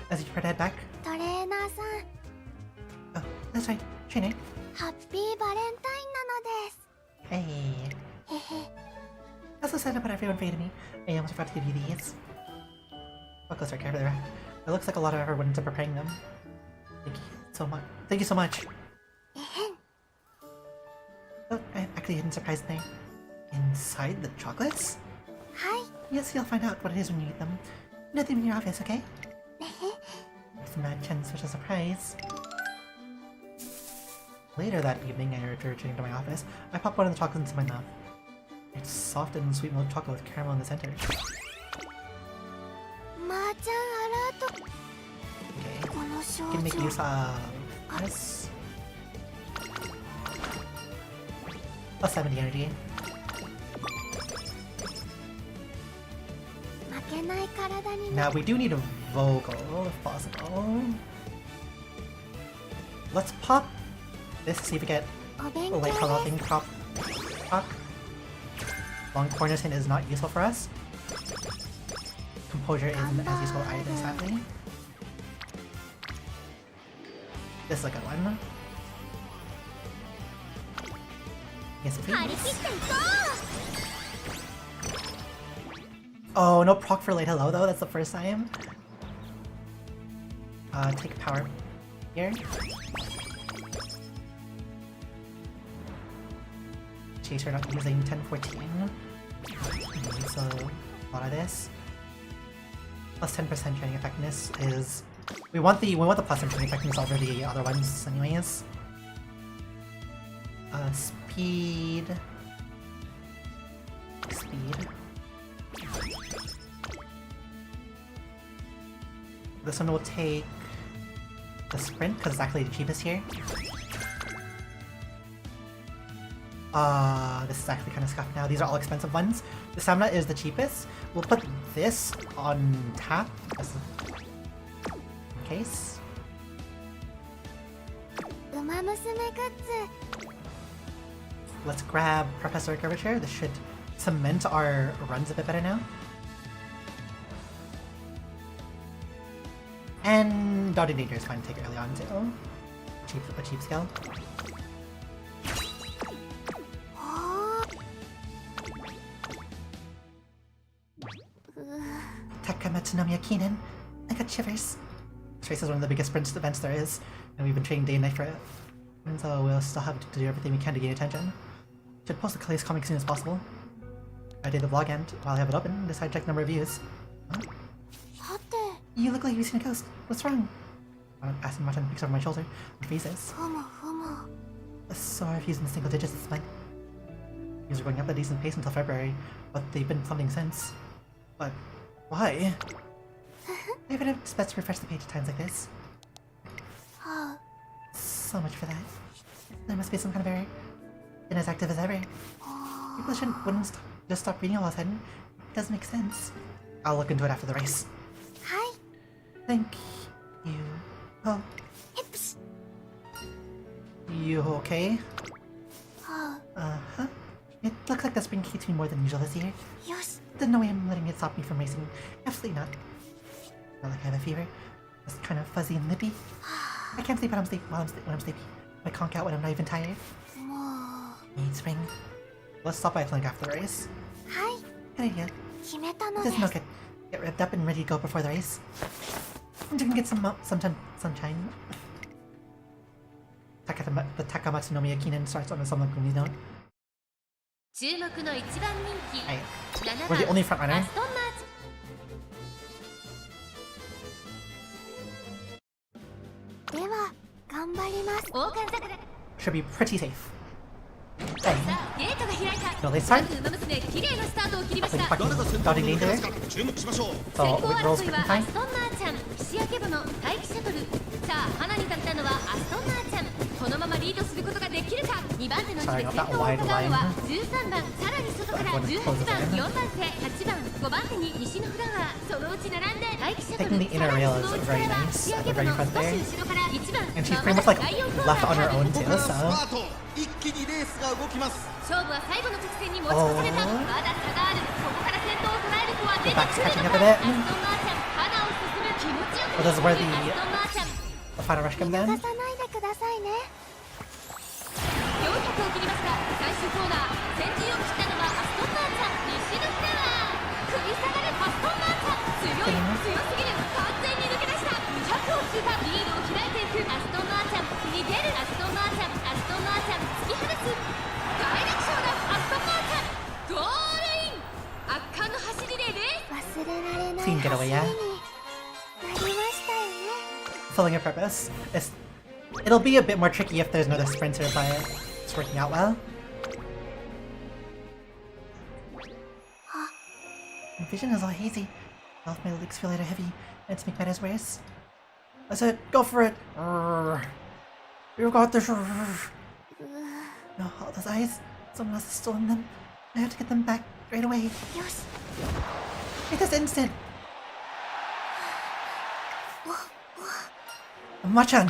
As you prepare to head back. トレーナーさん、 Oh, that's right. Training. ハッピーバレンタインなのです。 Hey. へへ。 That's so sad about everyone faded me. I almost forgot to give you these. What goes our care for the rack? It looks like a lot of effort went into preparing them. Thank you so much. Thank you so much. えへん。 Oh, I actually hidden surprise there. Inside the chocolates? はい。 Yes, you'll find out what it is when you eat them. Nothing in your office, okay? えへ。 It's Machan's special surprise. Later that evening, after returning to my office, I popped one of the chocolates into my mouth. It's soft and sweet milk chocolate with caramel in the center. まーちゃんアラート。 Okay. この少 Can make 女。 use of this. Plus 70 energy. 負けない体に Now we do need a vocal, if possible. Let's pop this, see if we get お勉 a 強 light で color す。 thing pop. Long corners hint is not useful for us. Composure isn't as useful either, sadly. This is a good one. Yes, 張り please. 切っていこ Oh, no proc for late hello though, that's the first time. Take power here. Chaser not using 1014. So a lot of this. Plus 10% training effectiveness is we want the plus 10 training effectiveness over the other ones anyways. Speed. This one will take the sprint because it's actually the cheapest here. This is actually kind of scuffed now. These are all expensive ones. The stamina is the cheapest. We'll put this on tap just in case. う。ウマ娘グッズ。 Let's grab Professor Curvature. This should cement our runs a bit better now. And Dotted Danger is fine to take early on too. A cheap skill. おー。 Takamatsunomiya Keenan. I got shivers. This race is one of the biggest sprint events there is, and we've been training day and night for it. And so we'll still have to do everything we can to gain attention. Should post the latest comic as soon as possible. I did the vlog and while I have it open, decide to check the number of views. Huh? さて、 You look like you've seen a ghost. What's wrong? Aston Martin picks over my shoulder and freezes. ふむふむ。 So I've used in the single digits this month. Views are going up at a decent pace until February, but they've been plummeting since. But why? I even it's best to refresh the page at times like this. は So much for that. There must be some kind of error. Been as active as ever. あ。 People wouldn't just stop reading all of a sudden. It doesn't make sense. I'll look into it after the race. はい。 Thank you. Oh, ヘプス。 you okay? は Uh-huh. It looks like the spring heats me more than usual this year. あ。よし。 There's no way I'm letting it stop me from racing. Absolutely not. Not like I have a fever. Just kind of fuzzy and nippy. I can't sleep when I'm sleepy. I conk out when I'm not even tired. も Need spring. Let's stop by a clinic after the race. う。は Good idea. 決めたの It で does す not get ripped up and ready to go before the race. And you can get some sunshine. The Takamatsu no Miyakinen starts on a summer kuni note. 注目の一番人気 Hey, 7 we're the 番 only front runner. アストンマーチでは頑張ります。王冠桜 Should be pretty safe. さあゲートが開いた No, they start. ウマ娘綺麗なスタートを切りまし Like た fucking dodging danger. 注目しましょう。 So 先行 it rolls 争い quick は and ア fine. ストンマーチャン菱焼け部の待機シャトルさあ花に立ったのはアストンマーチャンこのままリードすることができるか2番手の位置で先頭を伺うのは13番さらに外から18番4番手8番5番手に西のフラワーそのうち並んで待機シャトル Taking the さ inner らに rail その is うちか very らは nice 菱 at 焼 the け部 very の front 少し there. 後ろから1番 And she's ま pretty も much な like く第4クォー left タ on ー her ター own ン too, ここからス so パート。一気にレースが動きます。勝負は最後の直線に持ち越されたまだ差があるここから先頭を捉える子は出て The back's くる catching の up か a ア bit. ストンマーチャン花を進む気持ちよく Well, this is where アス the トンマーチャン final rush 見 comes 逃 in. さないでくださいね。400を切りました最終コーナー先陣を切ったのはアストンマーチャン西のフラワー食い下がるアストンマーチャン強い強すぎる完全に抜け出した200を通過リードを開いていくアストンマーチャン逃げるアストンマーチャンアストンマーチャン突き放す大楽勝だアストンマーチャンゴールイン圧巻の走りでレース忘れられない Clean 走 getaway, りに yeah. なりましたよね。 Fulfilling a purpose. It'll be a bit more tricky if there's another sprinter, but it's working out well. My vision is all hazy. Both my legs feel a little heavy, and to make matters worse, I said, "Go for it! You got this!" No, all those eyes. Someone else has stolen them. I have to get them back right away. よし。 Right this instant. Machan!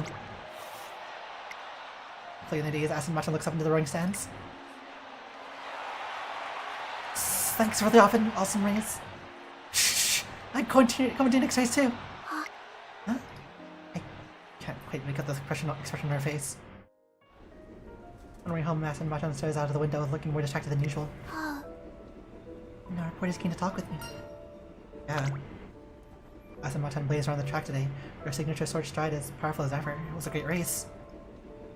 Playing the days, Asin Machan looks up into the rowing stands. Thanks for the awesome race. Shh! I'm going to come and do next race too. Huh? I can't quite make out the expression on her face. On the way home, Asin Machan stares out of the window, looking more distracted than usual. は And our reporter's keen to talk with me. Yeah. Asin Machan blazed around the track today. Her signature sword stride as powerful as ever. It was a great race.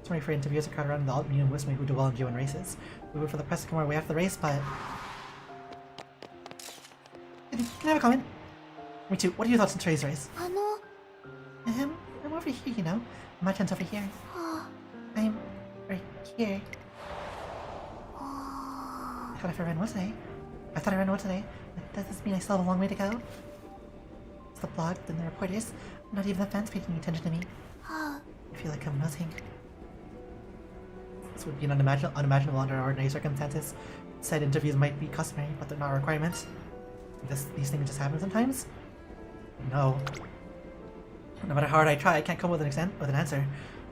Sorry for interviews are crowded around the Umamusume who do well in G1 races. We wait for the press to come our way after the race, but... Can I have a comment? Me too. What are your thoughts on today's race? あの、 I'm over here, you know. Machan's over here. は I'm right here. あ、 I thought if I ran one today. Does this mean I still have a long way to go? It's the blog, then the reporters. Not even the fans paying any attention to me. は I feel like I'm nothing. This would be unimaginable under ordinary circumstances. Said interviews might be customary, but they're not a requirement. These things just happen sometimes? No. No matter how hard I try, I can't come up with an answer.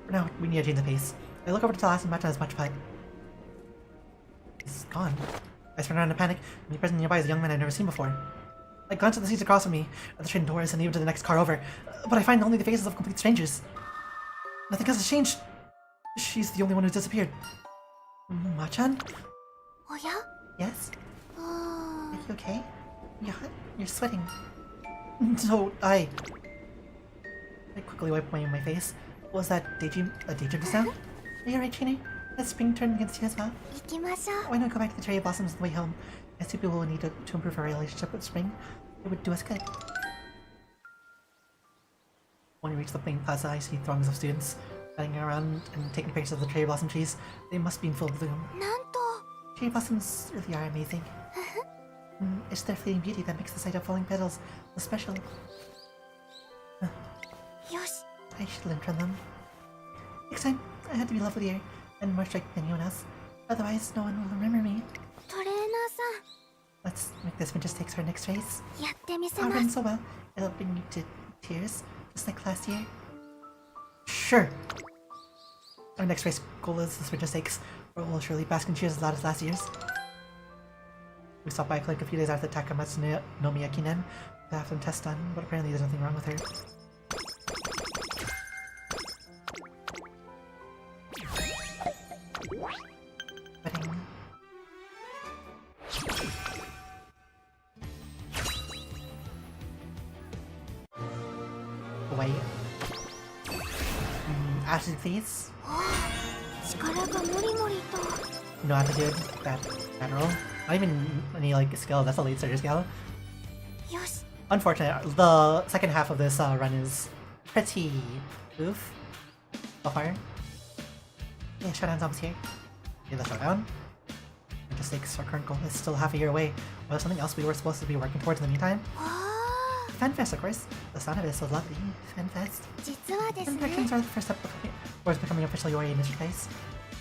For now, we need to change the pace. I look over to Talas and Machan as much, but... he's gone. I spun around in a panic, and the present nearby is a young man I've never seen before. I glance at the seats across from me, at the train doors, and even to the next car over, but I find only the faces of complete strangers. Nothing else has changed. She's the only one who's disappeared. Machan? おや Yes? うー Are ん you okay? You're sweating. So, I quickly wipe away my face. Was that a daydream just now? Are you alright, Chino? Has spring turned against you as well? 行きましょう。 Why not go back to the cherry blossoms on the way home? As two people will need to improve our relationship with spring. It would do us good. When we reach the main plaza, I see throngs of students running around and taking pictures of the cherry blossom trees. They must be in full bloom. なんと、 Cherry blossoms really are amazing. It's their fleeting beauty that makes the sight of falling petals so special. よし。 I should learn from them. Next time, I had to be lovelier and more striking than anyone else. Otherwise, no one will remember me. トレーナー Let's make this winter stakes our next race. さん、やってみせ I'll ま run す。 so well, it'll bring you to tears, just like last year. Sure. Our next race goal is this winter stakes, where we'll surely bask in cheers as loud as last year's. We stopped by a clinic a few days after Takamatsu no Miyakinen to have some tests done, but apparently there's nothing wrong with her. Wedding. attitude, please. 力がもりもりと No attitude. Bad roll. Not even any like skill. That's a late surge skill. よし Unfortunate. The second half of this run is pretty oof. So far. Yeah, shutdown's almost here. Okay, let's shutdown. Just like our current goal is still half a year away. Well, something else we were supposed to be working towards in the meantime. あ FanFest, of course. The sound of it is so lovely. FanFest. ー実はですね Interactions are the first step towards becoming officially your in this place.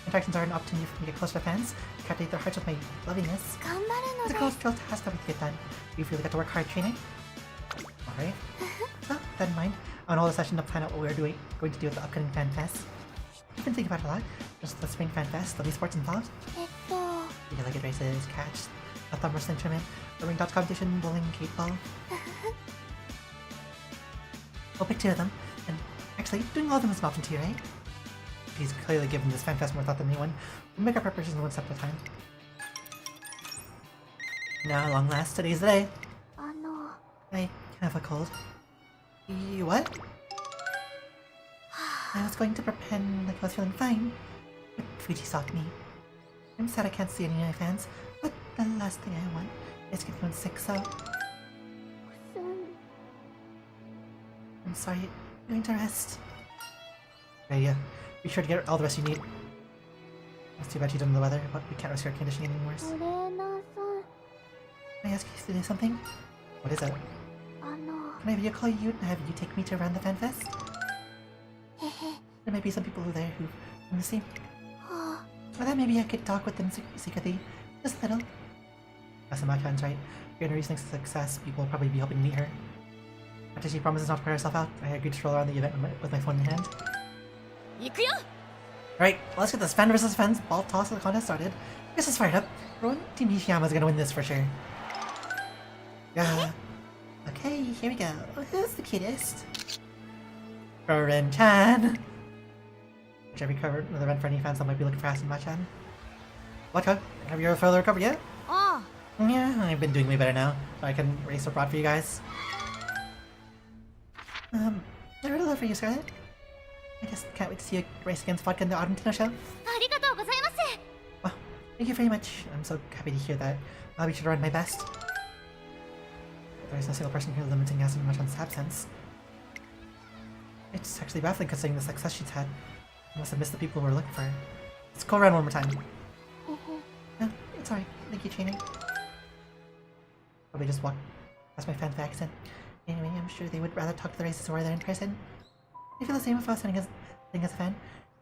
Interactions are an opportunity for me to get closer to fans, captivate their hearts with my loveliness. 頑張る It's a の cool で skill task that we get done. We've really got to work hard training. Alright. So, that in mind, on all the session to plan out what we're going to do at the upcoming Fan Fest. I've been thinking about it a lot. Just the Spring Fan Fest, there'll be sports involved. えっと We can like it races, catch, a thumb wrestling tournament, a ring dodge competition, bowling, skateball. We'll pick 2 of them. And actually, doing all of them is an option too, right? He's clearly given this Fan Fest more thought than anyone. We'll make our preparations one step at a time. Now, long last, today's the day. あの I have a cold. You what? I was going to pretend like I was feeling fine, but Fuji stopped me. I'm sad I can't see any of my fans, but the last thing I want is to get anyone sick, so くすん I'm sorry. I'm going to rest. Yeah. Be sure to get all the rest you need. It's too bad you don't know the weather, but we can't risk your conditioning anymore. トレーナーさん Can I ask you to do something? What is it? あの Can I video call you and have you take me to around the fan fest? へへ There might be some people there who want to see. は Or that maybe I could talk with them secretly. Just a little. That's my friend's right. If you're in a recent success, people will probably be hoping to meet her. After she promises not to wear herself out, I agreed to stroll around the event with my phone in hand. 行くよ Alright, let's get this fan versus fans ball toss of the contest started. This is fired up. Everyone, Team Nishiyama's gonna win this for sure. Yeah. Okay, here we go. Who's the cutest? Ren-chan! Which I recovered with a run for any fans that might be looking for Asuma-chan. What, have you ever further recovered yet? あ Yeah, I've been doing way better now. So I can race abroad for you guys. I really love for you, Scarlet. I just can't wait to see you race against Vodka in the Argentina show. ありがとうございます Well, thank you very much. I'm so happy to hear that. I'll be sure to run my best. There's no single person here limiting Asuma-chan's absence. It's actually baffling considering the success she's had. I must have missed the people who were looking for her. Let's go around one more time. へへ No, it's alright. Thank you, training. Probably just walk past my fan accent. Anyway, I'm sure they would rather talk to the races who are there in person. I feel the same if I was sitting as a fan.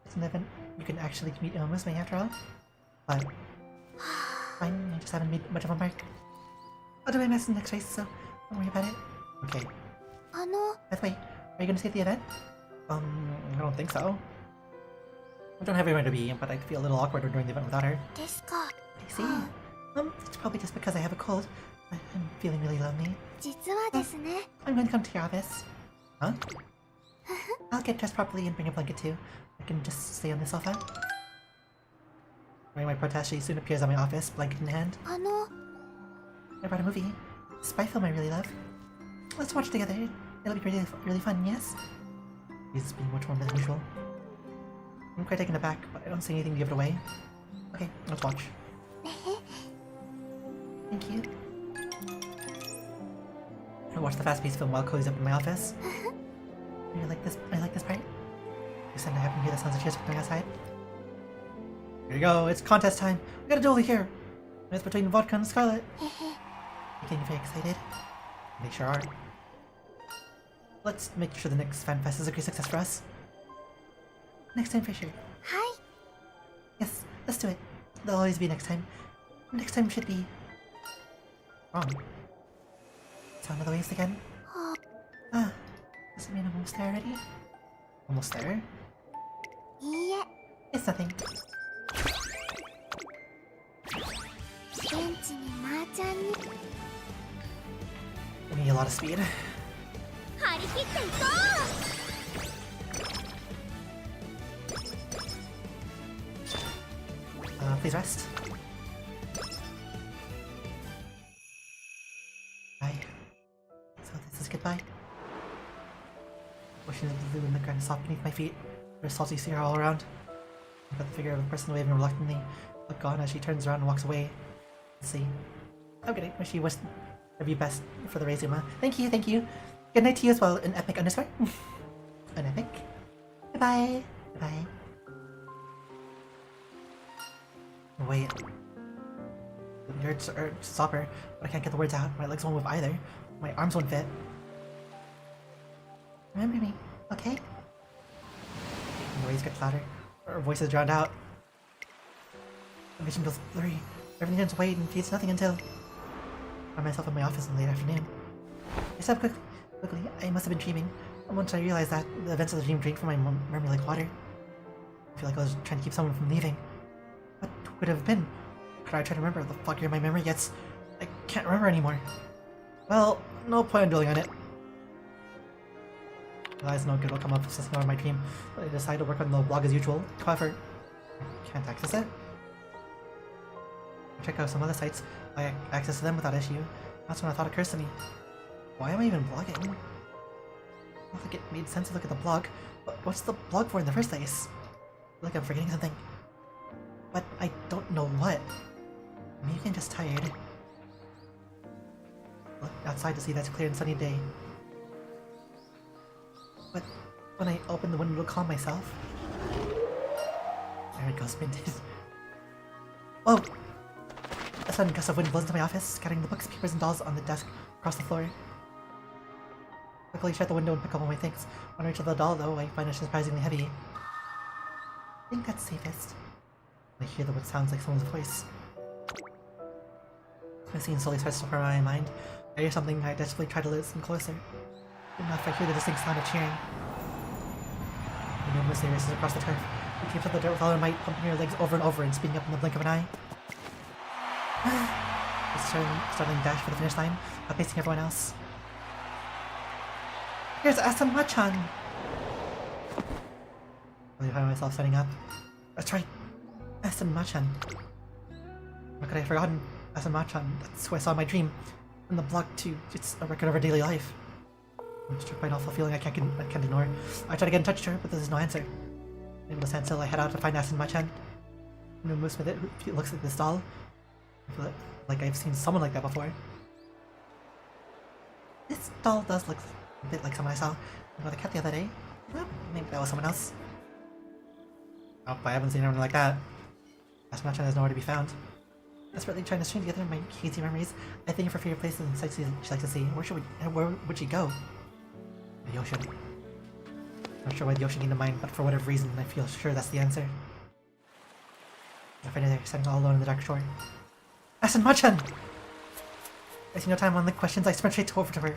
It's an event you can actually meet Umamusume after all. But fine, I just haven't made much of a mark. I'll do my best in the next race, so don't worry about it. Okay. あの By the way, are you gonna stay at the event? I don't think so. I don't have anywhere to be, but I feel a little awkward during the event without her. ですか I see. It's probably just because I have a cold, but I'm feeling really lonely. 実はですね I'm going to come to your office. Huh? I'll get dressed properly and bring a blanket too. I can just stay on the sofa. Wearing my protest, she soon appears at my office, blanket in hand. あの I brought a movie. A spy film I really love. Let's watch it together. It'll be really fun, yes? He's being much more than usual. I'm quite taken aback, but I don't say anything to give it away. Okay, let's watch. へへ Thank you. I watched the fast-paced film while cozied up in my office. I like this part. You said I happen to hear the sounds of cheers from outside. Here you go, it's contest time. We got a duel here. It's between Vodka and Scarlet. へへ You're getting very excited. They sure are. Let's make sure the next fan fest is a great success for us. Next time for sure. はい Yes, let's do it. There'll always be next time. Next time should be wrong. Sound of the waves again. は Ah, does it mean I'm almost there already? Almost there? いいえ It's nothing. 現地にまーちゃんに We need a lot of speed. 張り切っていこ Please rest. Bye. So this is goodbye. Wishing the blue and the ground is soft beneath my feet. There's salty sea all around. I've got the figure of a person waving reluctantly, but gone as she turns around and walks away. Let's see. Oh, good night. Wish you be best for the race, Uma. Thank you, thank you. Good night to you as well, an epic underscore. An epic. Bye-bye. Bye-bye. Wait. The urge to stop her, but I can't get the words out. My legs won't move either. My arms won't fit. Remember me, okay? The waves get louder. Her voice is drowned out. The vision goes blurry. Everything turns white and feeds nothing until I find myself in my office in the late afternoon. I sat up quickly. I must have been dreaming. And once I realized that, the events of the dream drained from my memory like water. I feel like I was trying to keep someone from leaving. What would it have been? Could I try to remember? The foggier my memory gets, I can't remember anymore. Well, no point in dwelling on it. I realize no good will come up obsessing over my dream, but I decide to work on the blog as usual. However, I can't access it. I check out some other sites. I access them without issue. That's when a thought occurs to me. Why am I even blogging? I don't think it made sense to look at the blog, but what's the blog for in the first place? I feel like I'm forgetting something. But I don't know what. Maybe I'm just tired. Look outside to see that's a clear and sunny day. But when I open the window to calm myself... There it goes, minted. Oh! A sudden gust of wind blows into my office, scattering the books, papers, and dolls on the desk across the floor. Quickly shut the window and pick up all my things. When I reach the doll, though, I find it surprisingly heavy. I think that's safest. I hear what sounds like someone's voice. The scene slowly starts to form in my mind. I hear something, I desperately try to listen closer. Enough, I hear the distinct sound of cheering. Umamusume races across the turf. He keeps up the dirt with all her might, pumping her legs over and over and speeding up in the blink of an eye. It's a startling dash for the finish line, outpacing everyone else. Here's Asama-chan! I find myself standing up. That's right, Asama-chan. What could I have forgotten? Asama-chan, that's who I saw in my dream. And the blog too, it's a record of her daily life. I'm struck by an awful feeling I can't ignore. I try to get in touch with her, but there's no answer. Able to stand still, I head out to find Asama-chan. Umamusume looks at this doll. I feel like I've seen someone like that before. This doll does look a bit like someone I saw with a cat the other day. Well, maybe that was someone else. Oh, I haven't seen anyone like that. Asama-chan is nowhere to be found. Desperately trying to string together my hazy memories, I think of her favorite places and sights she'd like to see. Where would she go? The ocean. Not sure why the ocean came to mind, but for whatever reason, I feel sure that's the answer. I find her there, standing all alone on the dark shore. Asama-chan! I see no time on the questions, I sprint straight over to her.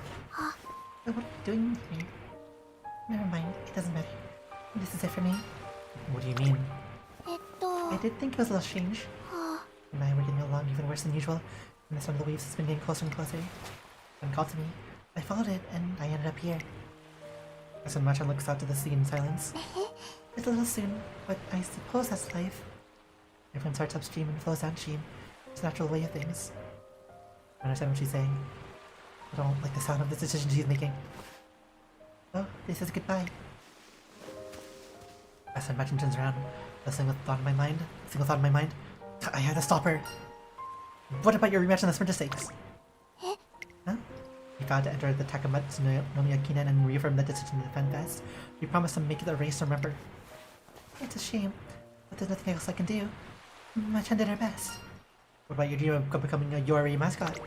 What are you doing here? Never mind, it doesn't matter. This is it for me. What do you mean? I did think it was a little strange. And I were getting along even worse than usual, and the sound of the waves has been getting closer and closer. When called to me, I followed it, and I ended up here. Asama-chan looks out to the sea in silence. It's a little soon, but I suppose that's life. Everyone starts upstream and flows downstream. It's a natural way of things. I understand what she's saying. I don't like the sound of the decision she's making. Oh, this is goodbye. Asama-chan turns around, a single thought in my mind. I had to stop her. What about your rematch in the Sprinter Stakes? Huh? You vowed to enter the Takamatsu no Miyakinen and reaffirm the decision to defend best. You promised to make it a race to remember. It's a shame, but there's nothing else I can do. Machan did her best. What about your dream of becoming a Yori mascot?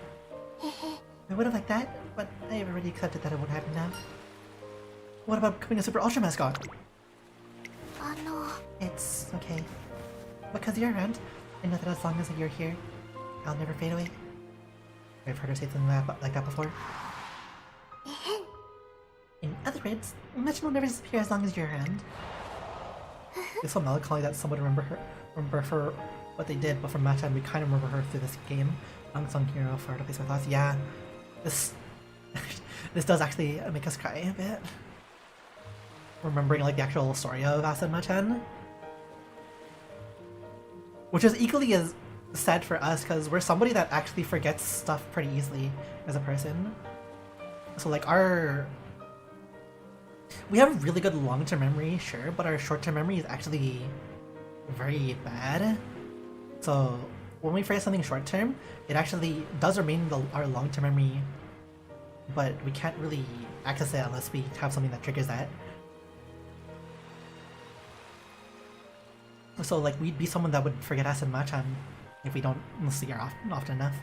I would have liked that, but I have already accepted that it won't happen now. What about becoming a Super Ultra mascot? It's okay. Because you're around, I know that as long as you're here, I'll never fade away. I've heard her say something like that before. In other words, Machan will never disappear as long as you're around. It's so melancholy that someone would remember for what they did, but for Machan we kind of remember her through this game. Unsung hero for to place our thoughts. Yeah, this does actually make us cry a bit. Remembering like the actual story of Asama-chan. Which is equally as sad for us, because we're somebody that actually forgets stuff pretty easily as a person. So like we have really good long-term memory, sure, but our short-term memory is actually very bad. So when we forget something short-term, it actually does remain our long-term memory, but we can't really access it unless we have something that triggers that. So like we'd be someone that would forget Acid Machan if we don't see her often enough.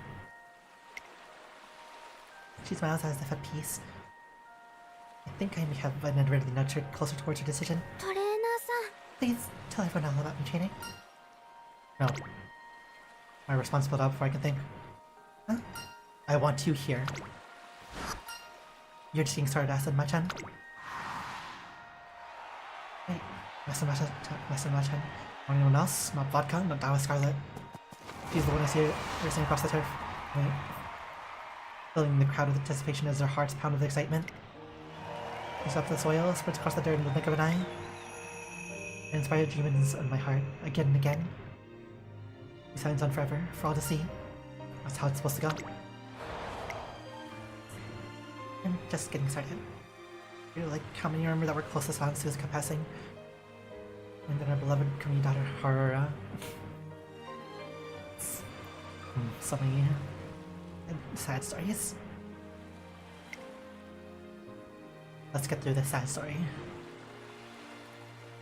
She smiles as if at peace. I think I may have inadvertently nudged her closer towards her decision. Please tell everyone all about me training. No. My response pulled out before I can think. Huh? I want you here. You're just getting started, Acid Machan. Wait, Acid Machan. Or anyone else? Not vodka, not Dawa Scarlet. She's the one I see racing across the turf. Wait. Filling the crowd with anticipation as their hearts pound with excitement. She stops the soil, spreads across the dirt in the blink of an eye. I inspire demons in my heart, again and again. He signs on forever, for all to see. That's how it's supposed to go. I'm just getting started. You're like how many remember that were closest on Suzuka passing? And then our beloved Kumi daughter, Harura. So many sad stories. Let's get through this sad story.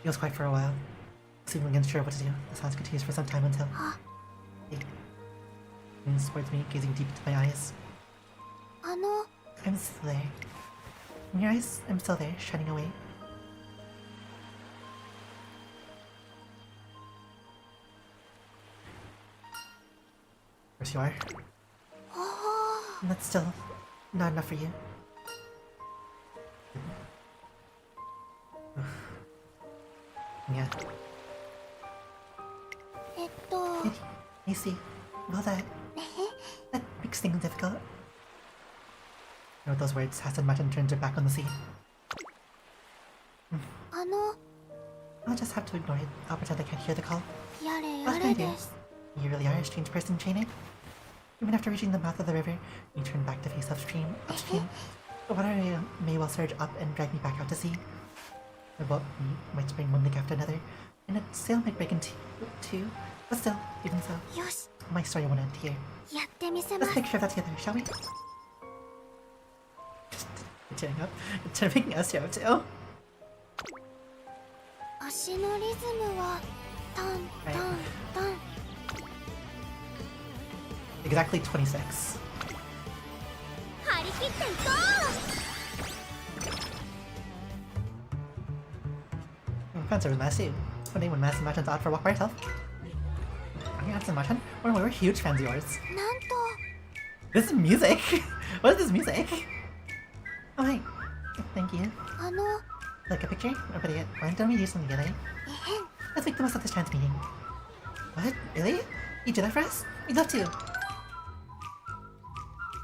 He was quiet for a while, seemingly unsure what to do. The silence continues for some time until... He leans towards me, gazing deep into my eyes. I'm still there. In your eyes, I'm still there, shining away. Of course you are. And that's still not enough for you. Yeah. You see, well that makes things difficult. You know what those words, Acid Machan turns her back on the sea. I'll just have to ignore it. I'll pretend I can't hear the call. What can I do? You really are a strange person, Chaining. Even after reaching the mouth of the river, you turn back to face upstream. The water may well surge up and drag me back out to sea. The boat might spring one leak after another, and a sail might break in two. But still, even so, my story won't end here. Let's make sure that together, shall we? You're tearing up. You're making us tear up too. Right. Exactly 26. Fans are massive. One day when Massive Machan's out for a walk by herself. Are you Acid Machan? We're huge fans of yours. This is music! What is this music? Oh hey. Thank you. Like a picture? Or better yet, why don't we do something together? Let's make the most of this chance meeting. What? Really? You do that for us? We'd love to!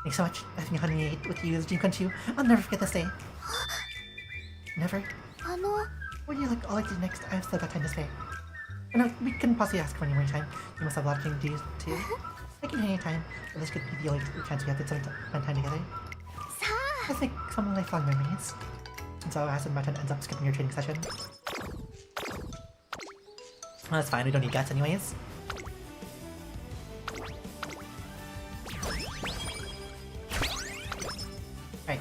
Thanks so much. Having a honey with you is a dream come true. I'll never forget this day. Never? What do you all like to do next? I've still got time to spare. Oh, no, we couldn't possibly ask for any more time. You must have a lot of things to do too. I can hear any time, but this could be the only chance we have to spend time together. Let's make some lifelong memories. And so Acid Machan ends up skipping your training session. Well, that's fine, we don't need guts anyways. Right.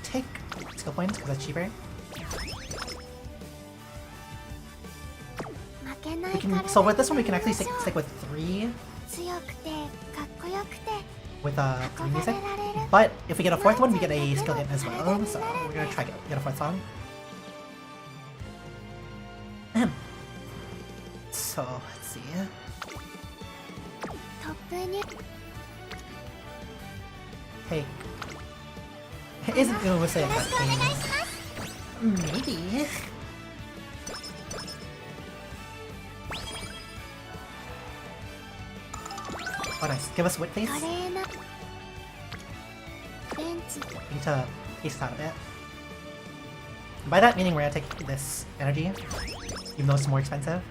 Take skill points because that's cheaper. So with this one we can actually stick with 3 with 3 music. But if we get a 4th one, we get a skill hit as well. So we're gonna try to get a 4th song. So let's see. Hey. Isn't Umamusume in that game? Maybe. Oh nice. Give us wit please. We need to pace out a bit. By that meaning we're gonna take this energy, even though it's more expensive.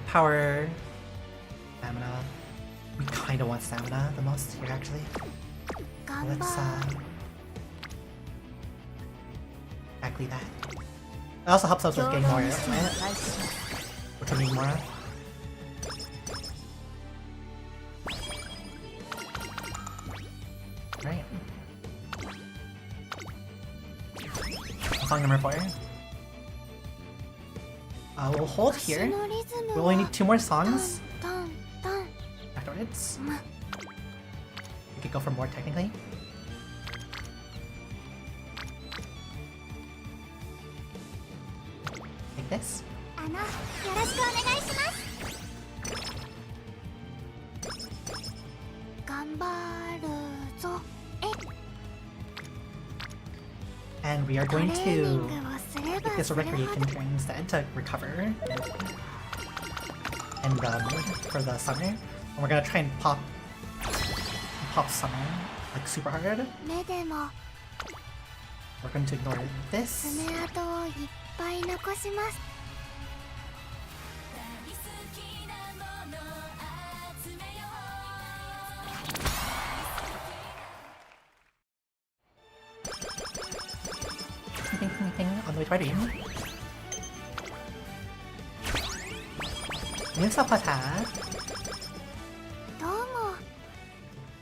Power, stamina. We kinda want stamina the most here actually. Let's exactly that. It also helps us with getting more, which we need more of. Right. Song number 4. We'll hold here. We only need 2 more songs afterwards. We could go for more technically. Like this. And we are going to make this a recreation turn instead to recover and for the summer. And we're gonna try and pop summer like super hard. We're going to ignore this. On the way to our dream. New Sapata.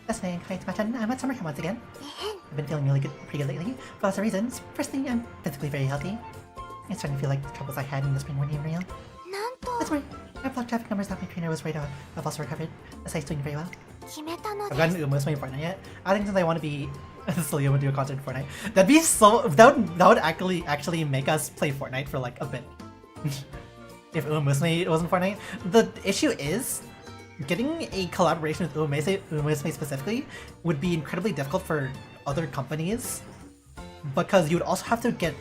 Listening, hi to Machan. I'm at summer camp once again. I've been feeling really good, pretty good lately, for lots of reasons. Firstly, I'm physically very healthy. I'm starting to feel like the troubles I had in the spring weren't even real. That's right. I blocked traffic numbers that my trainer was radar. I've also recovered. The site's doing very well. I've gotten Umamusume in Fortnite yet. I think since I want to be Celia would do a concert in Fortnite. That'd be so. That would actually make us play Fortnite for like a bit. If Umamusume wasn't Fortnite. The issue is getting a collaboration with Umamusume specifically would be incredibly difficult for other companies because you'd also have to get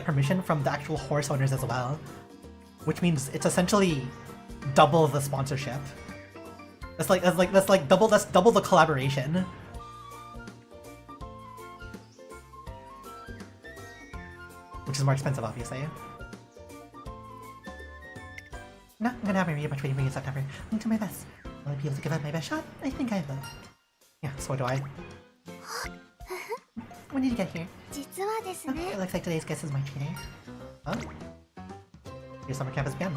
permission from the actual horse owners as well, which means it's essentially double the sponsorship. That's double the collaboration. Which is more expensive, obviously. No, I'm gonna have my read much waiting in September. I'm doing my best. Will I be able to give it my best shot? I think I will. Yeah, so do I. When did you get here? Okay, it looks like today's guest is my trainer. Huh? Your summer camp has begun.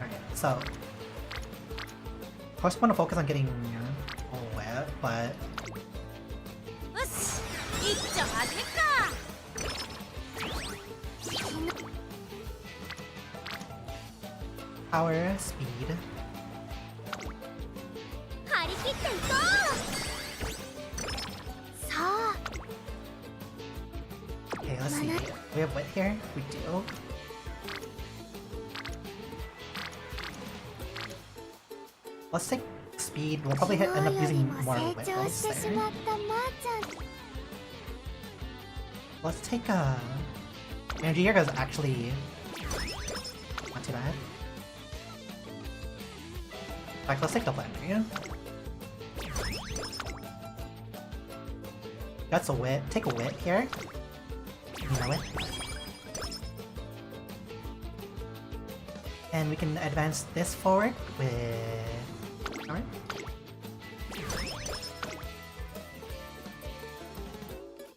Okay, so... Of course I want to focus on getting wet, but... Power, speed. Okay, let's see. We have wet here? We do. Let's take speed. We'll probably end up using more wet rolls there. Let's take energy here because actually not too bad. In fact, let's take the planetary. That's a wit. Take a wit here. You know it. And we can advance this forward with... Alright.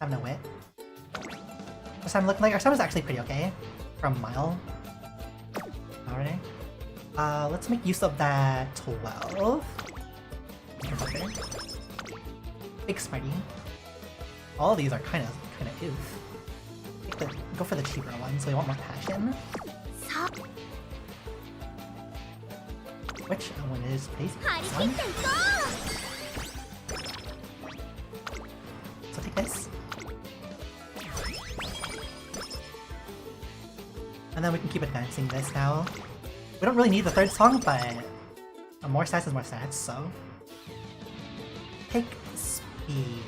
I have no wit. This time looking like our sum is actually pretty okay. From Mile. Alright. Let's make use of that 12. Okay. Big Smarty. All these are kind of oof. Go for the cheaper one, so we want more passion. Which one is place? This one? So take this. And then we can keep advancing this now. We don't really need the third song, but more stats is more stats, so... Take speed.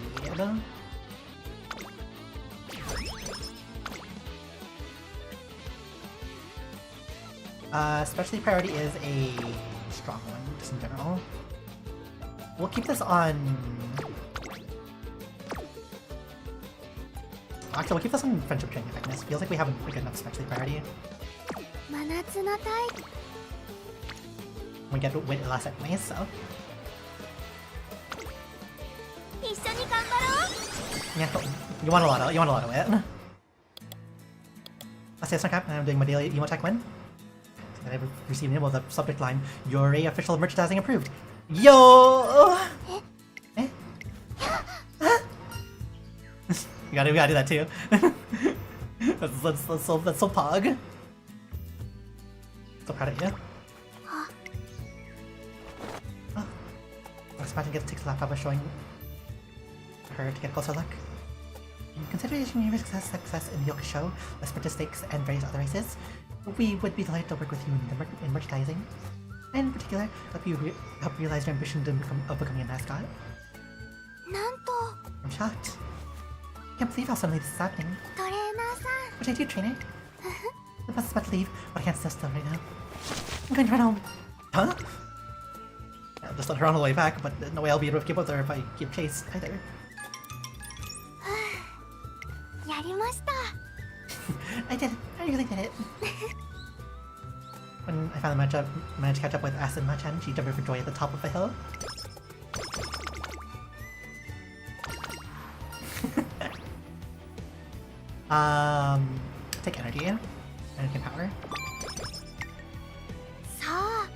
Specialty priority is a strong one, just in general. We'll keep this on... Actually, we'll keep this on friendship training effectiveness. Feels like we haven't good enough specialty priority. we get wit less anyways, so. 一緒に頑張ろう Yeah, you want a lot of it. I'll say some I'm doing my daily emo tech win. And I've received an email with the subject line, Yuri official merchandising approved. Yo! Eh? we gotta do that too. that's so pog. So proud of you. Oh. I was about to get a laptop by showing her to get a closer look. In consideration of your success in the Yoka show, the sprinter stakes, and various other races, we would be delighted to work with you in merchandising. And in particular, help realize your ambition of becoming a mascot. なんと I'm shocked. I can't believe how suddenly this is happening. トレーナーさん What should I do, trainer? The bus is about to leave, but I can't stand still right now. I'm going to run home. Huh? I'll just let her on the way back, but no way I'll be able to keep up with her if I give chase either. やりました I did it. I really did it. When I finally managed to catch up with Asin Machan, she jumped for joy at the top of the hill. Take energy. Energy and power. さあ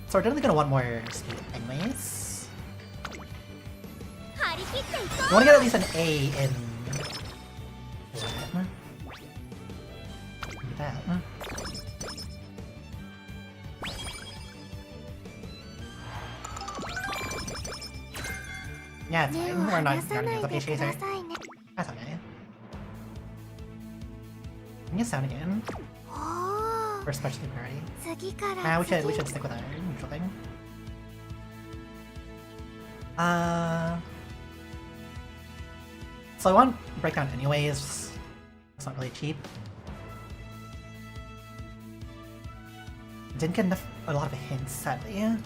So we're definitely gonna want more speed anyways. 張り切っていこ I wanna get at least an A in... that. Yeah, it's う fine. 目を We're not 離さ running ない as a で page くだ chaser. さいね That's okay. Can you sound again? おー We're especially priority. 次から Nah, we 次 should stick with our neutral thing. So I want breakdown anyways. It's not really cheap. Didn't get a lot of hints, sadly. It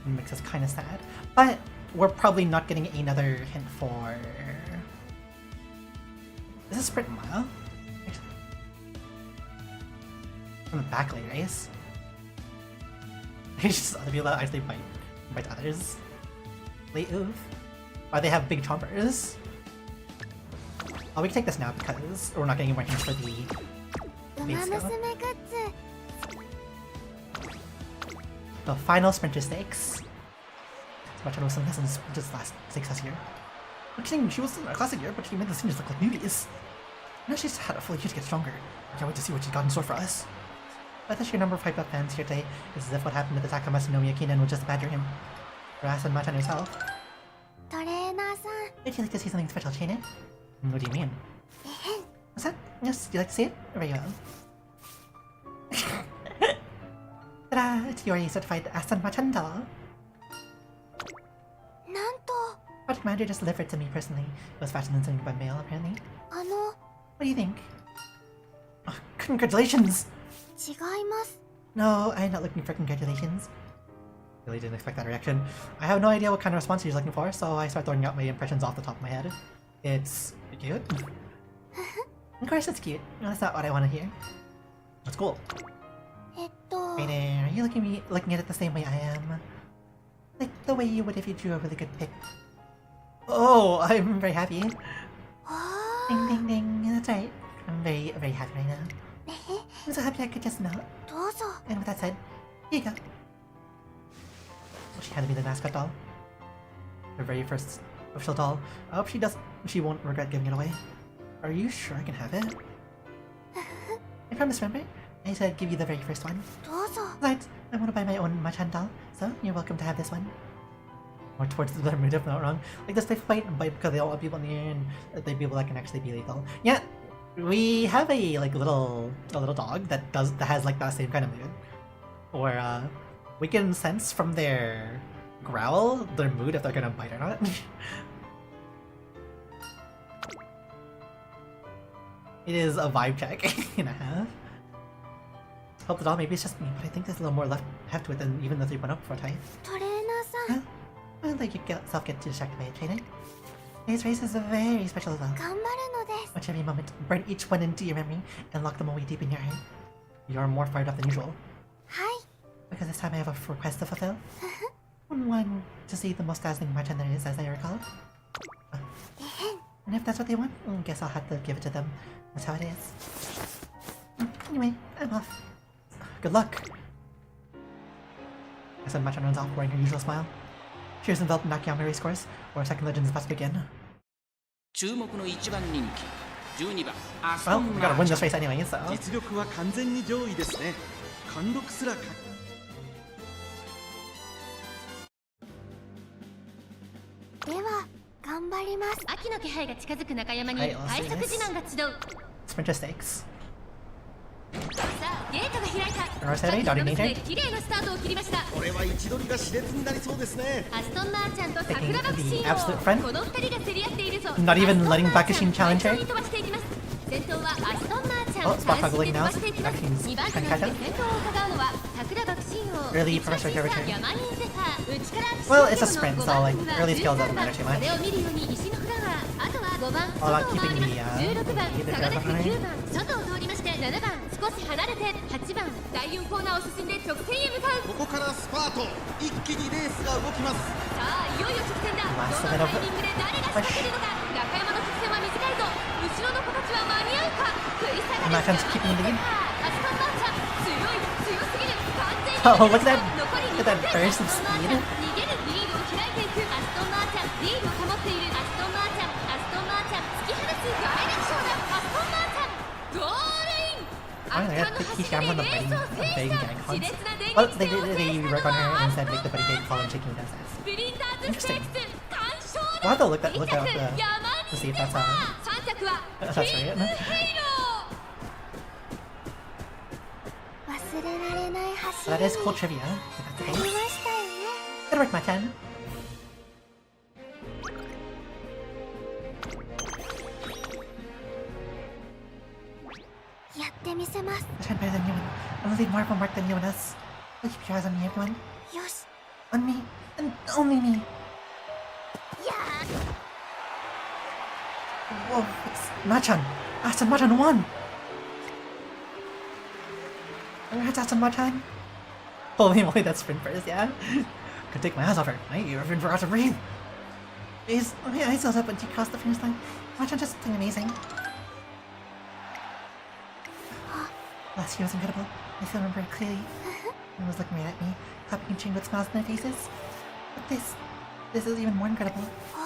makes us kind of sad. But we're probably not getting another hint for... This is Sprint Mile. From the back lane race. It's just other people that actually bite others. Late oof. Why they have big chompers. Oh, we can take this now because we're not getting any more hints for the base skill. ウマ娘グッズ The final sprinter stakes. Much Wilson hasn't sprinted last success year. I'm kidding, she was in our classic year, but she made the seniors look like newbies. Now she's had a full year to get stronger. I can't wait to see what she's got in store for us. But this year number of hyped up fans here today is as if what happened with the Takamasu no Miyakinen was just a bad dream. For us and Machan herself. トレーナーさん Would you like to see something special, Chine? What do you mean? えへん What's that? Yes, do you like to see it? Very well. Ta-da! It's your certified Asan Machan doll. なんと Project Manager just delivered to me personally. It was faster than sending by mail, apparently. あの What do you think? Oh, congratulations! 違います No, I'm not looking for congratulations. Really didn't expect that reaction. I have no idea what kind of response he's looking for, so I start throwing out my impressions off the top of my head. It's cute. Of course it's cute. No, that's not what I want to hear. That's cool. えっと Hey there, are you looking at it the same way I am? Like the way you would if you drew a really good pic. Oh, I'm very happy. あ Ding ding ding, that's right. I'm very, very happy right now. ーえへ I'm so happy I could just melt. どうぞ And with that said, here you go. She handed me the mascot doll. Her very first official doll. I hope she won't regret giving it away. Are you sure I can have it? I promised, remember? I said I'd give you the very first one. どうぞ Besides, I want to buy my own Machan doll, so you're welcome to have this one. More towards the mood if I'm not wrong. Like this, they fight because they don't want people near and they people that can actually be lethal. Yeah, we have a little dog that has like that same kind of mood, where we can sense from their growl their mood if they're gonna bite or not. It is a vibe check and a half. Hope the doll maybe it's just me, but I think there's a little more heft to it than even the 3.0 prototype. トレーナーさん Huh? Don't let yourself get distracted by it, Trainer. Today's race is very special as well. 頑張るのです Watch every moment. Burn each one into your memory and lock them away deep in your heart. You are more fired up than usual. はい Because this time I have a request to fulfill. One to see the most dazzling Machan there is, as I recall. And if that's what they want, I guess I'll have to give it to them. That's how it is. Anyway, I'm off. Good luck. I said Machan runs off wearing her usual smile. Cheers and Velvet knocking out my race course, or our second legend is about to begin. 注目の一番人気12番アスト Well, ン we マ gotta ー win チャ this race anyway, so. 実力は完全に上位ですね。貫禄すらか。では頑張ります。秋の気配が近づく中山にはい快速次男が集う。 Sprinter stakes. さあゲートが開いた。 Rosary, Dottie で Major. 綺麗なスタートを切りました。これは位置取りが熾烈になりそうですね。アストンマーチャンと桜庭騎 the 士 absolute front. この二人が競り合っているぞ。 Not even letting Bakushin challenge her. 快調に飛ばしていきます。先頭はアストンマーチャン。 Oh, spot 三振 juggling で飛 now. ばしていきます。 Bakushin's 2番手 trying to な catch ん up. で先頭を伺うのは桜庭騎士王。 Early Professor Hair return. 山インゼファー内から Well, it's a sprint, so like early skills doesn't matter too こ much. れを見るように石のフラワー。あとは5番 All about 外を回 keeping り the ます。16番 the 差ができて behind. 9番外を通りまして7番少し離れて8番第4コーナーを進んで直線へ向かう。ここからスパート。一気にレースが動きます。さあいよいよ直線だ。ど Last の bit タ of イミングで誰が仕掛けるのか。中山の直線は短いぞ。後ろの子たちは間に合うか。食い下がる Machan's keeping the lead. アストンマーチャン強すぎる完全に Oh, look at that! 残り Look at that 200 burst of アストンマー speed. チャン逃げるリードを開いていくアストンマーチャンリードを保っているアストンマーチャン突き放す大歴賞だアストンマーチャンゴールイン Oh, they got the key camera on the big gang Honse. Well, they work on her and instead make the buddy cake call and shaking down ass. スプリンターズステークス完勝 We'll だ have to look up to see if that's 3着は that's キ right. ングヘイロ忘れられない走 So り that is に cool trivia. If that's the なり case. ましたよね。 Good work, Machan. やってみせます。 Machan better than you and I'll leave more of a mark than you and us. We'll keep your eyes on me, everyone. よし。 On me, and only me. いや Whoa, it's Machan. Aston Machan won. Congrats, Aston Machan. Holy moly, that sprint first, yeah? Could take my eyes off her. I even forgot to breathe. Jeez, my eyes filled up when she crossed the finish line. Machan just something amazing. Last year was incredible. I still remember it clearly. Everyone was looking right at me, clapping and cheering with smiles on their faces. But this is even more incredible. お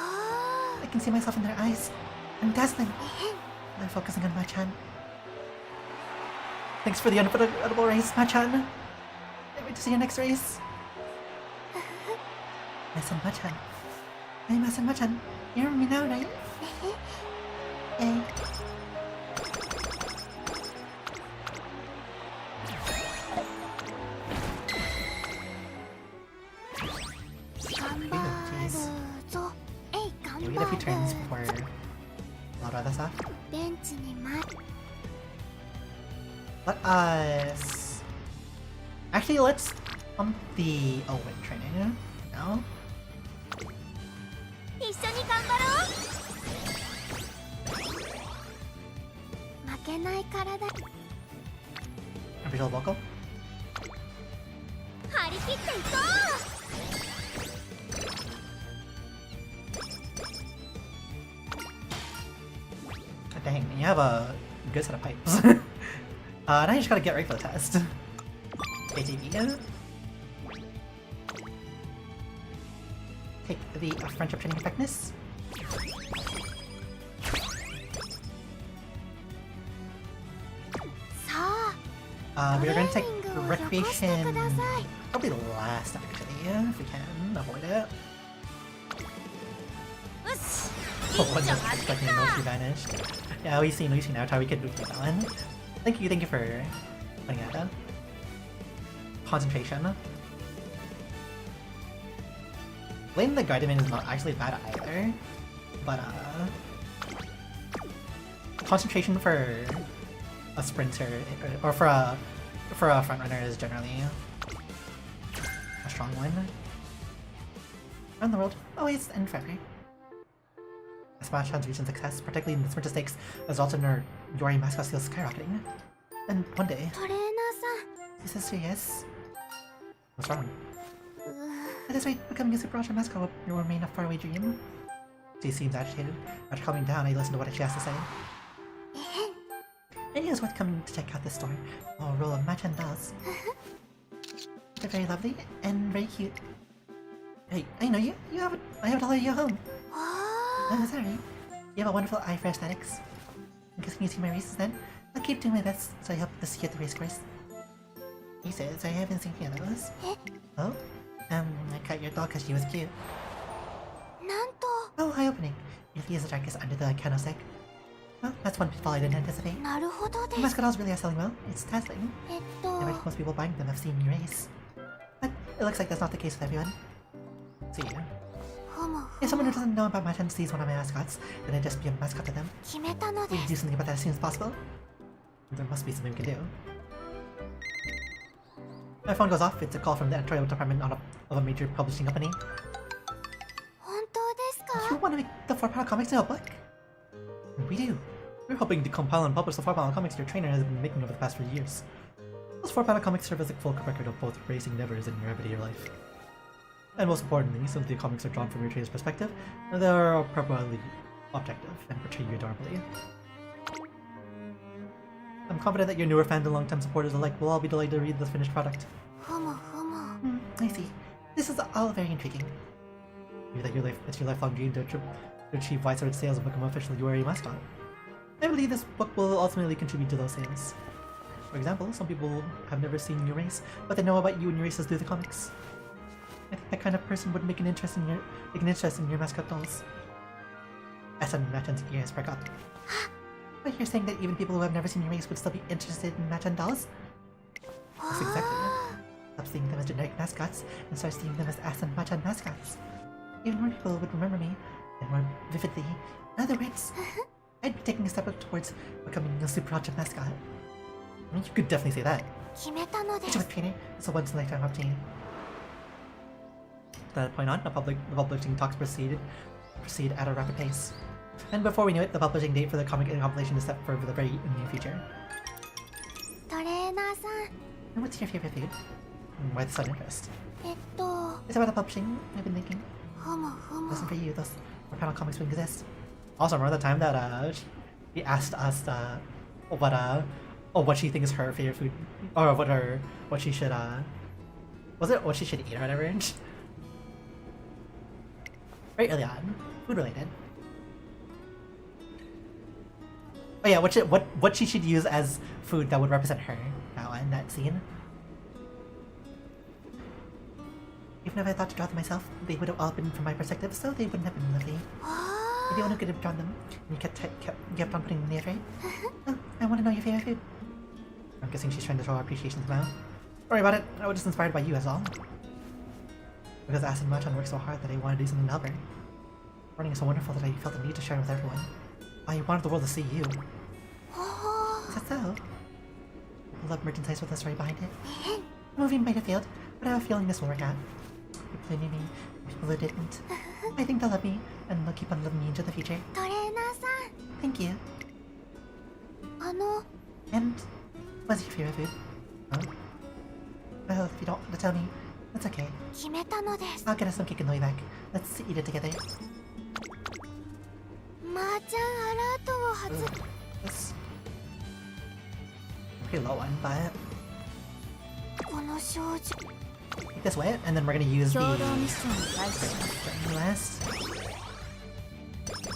I can see myself in their eyes. I'm dazzling. I'm focusing on Machan. Thanks for the unforgettable race, Machan. Can't wait to see your next race. My son Machan. Hey, my son Machan. You remember me now, right? Yay. We get a few turns before Laura this off. ベンチに待 Let us... Actually, let's pump the Owen training. No? 一緒に頑張ろう。負けない体。 A visual vocal? 張り切っていこ God dang, you have a good set of pipes. Now you just gotta get ready for the test. ATV. Take the friendship training effectiveness. う。さあ。 We are gonna take Training recreation. をよこしてください。 Probably last actually, if we can avoid it. よし。 Oh, one just expecting the most vanished. Yeah, we've seen now how we could do that one. Thank you for putting that down. Concentration. Blaming the Guardian is not actually bad either, but concentration for a sprinter or for a front runner is generally a strong one. Around the world, always and forever. Smash Hun's recent success, particularly in the Sprinter Stakes, resulted in her Yori mascot skills skyrocketing. And one day, トレーナーさん he says serious. What's wrong? At this rate, becoming a Super Ultra mascot will remain a faraway dream. She seems agitated. After calming down, I listen to what she has to say. It is worth coming to check out this store. Oh, roll of Machan dolls. They're very lovely and very cute. Hey, I know you. I have a doll at your home. Oh, sorry. You have a wonderful eye for aesthetics. I'm guessing you see my races then? I'll keep doing my best so I hope to see you at the race course. He says I haven't seen any of those. Oh? I cut your doll because she was cute. なんと Oh, eye-opening. If he is the darkest under the candlestick. Well, that's one pitfall I didn't anticipate. なるほどで The す mascot dolls really are selling well. It's dazzling. と I bet most people buying them have seen you race. But it looks like that's not the case with everyone. See you. ふむ If someone who doesn't know about Machan sees one of my mascots, then I'd just be a mascot to them. 決めたので We need to す do something about that as soon as possible. There must be something we can do. My phone goes off. It's a call from the editorial department of a major publishing company. 本当ですか You want to make the 4-panel comics into a book? We do. We're hoping to compile and publish the 4-panel comics your trainer has been making over the past few years. Those 4-panel comics serve as a full record of both racing endeavors and your everyday life. And most importantly, since the comics are drawn from your trainer's perspective, they are appropriately objective and portray you adorably. I'm confident that your newer fans and long-time supporters alike will all be delighted to read the finished product. ふむふむ I see. This is all very intriguing. Maybe that it's your lifelong dream to achieve widespread sales and become an official URA mascot. I believe this book will ultimately contribute to those sales. For example, some people have never seen you race, but they know about you and your races through the comics. I think that kind of person would make an interest in your mascot dolls. Machan's ears perk up. But you're saying that even people who have never seen your race would still be interested in Machan dolls? That's exactly it. Stop seeing them as generic mascots and start seeing them as Asan Machan mascots. Even more people would remember me, and more vividly. In other words, I'd be taking a step towards becoming a Super Ultra mascot. I mean, you could definitely say that. 決めたので It's す with trainer. It's a once-in-a-lifetime opportunity. From that point on, the publishing talks proceed at a rapid pace. And before we knew it, the publishing date for the comic compilation is set for the very near future. トレーナーさん And what's your favorite food? And why the sudden interest? と It's about the publishing, I've been thinking. ふむふむ Listen for you, those panel comics would exist. Also, remember the time that she asked us what she thinks her favorite food, or what she should was it what she should eat or whatever? Very early on, food related. Oh yeah, what she should use as food that would represent her now in that scene. Even if I thought to draw them myself, they would have all been from my perspective, so they wouldn't have been lovely. You're the one who could have drawn them, and you kept on putting them in the tray. Oh, I want to know your favorite food. I'm guessing she's trying to show her appreciation somehow. Don't worry about it, I was just inspired by you, as all. Because Asan Machan worked so hard that I wanted to do something to help her. Learning is so wonderful that I felt the need to share it with everyone. I wanted the world to see you. Is that so? People love merchandise with a story behind it. The movie might have failed, but I have a feeling this will work out. People who knew me, people who didn't. I think they'll love me, and they'll keep on loving me into the future. トレーナーさ Thank you. んあの And what's your favorite food? Huh? Well, if you don't want to tell me, that's okay. 決めたのです I'll get us some cake on the way back. Let's eat it together. マーちゃんアラートを発 That's a pretty low one, but この少女 take this way, and then we're gonna use 共 the 同ミッション開始します last.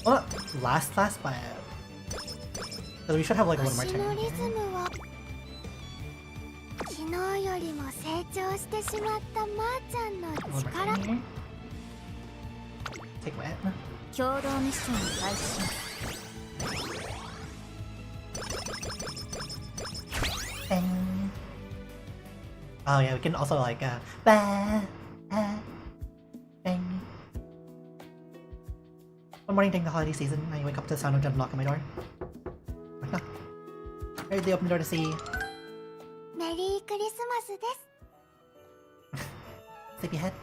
Well, not last, but so we should have like one more 足 turn. のリ Here. ズムは昨日よりも成長してしまったマーちゃんの One more 力 turn here. Take wet. 共同ミッション開始します Bang. Oh yeah, we can also like bang. One morning during the holiday season, I wake up to the sound of them knocking on my door. Knock, knock. I heard they open the door to see メリークリスマスです Sleepyhead.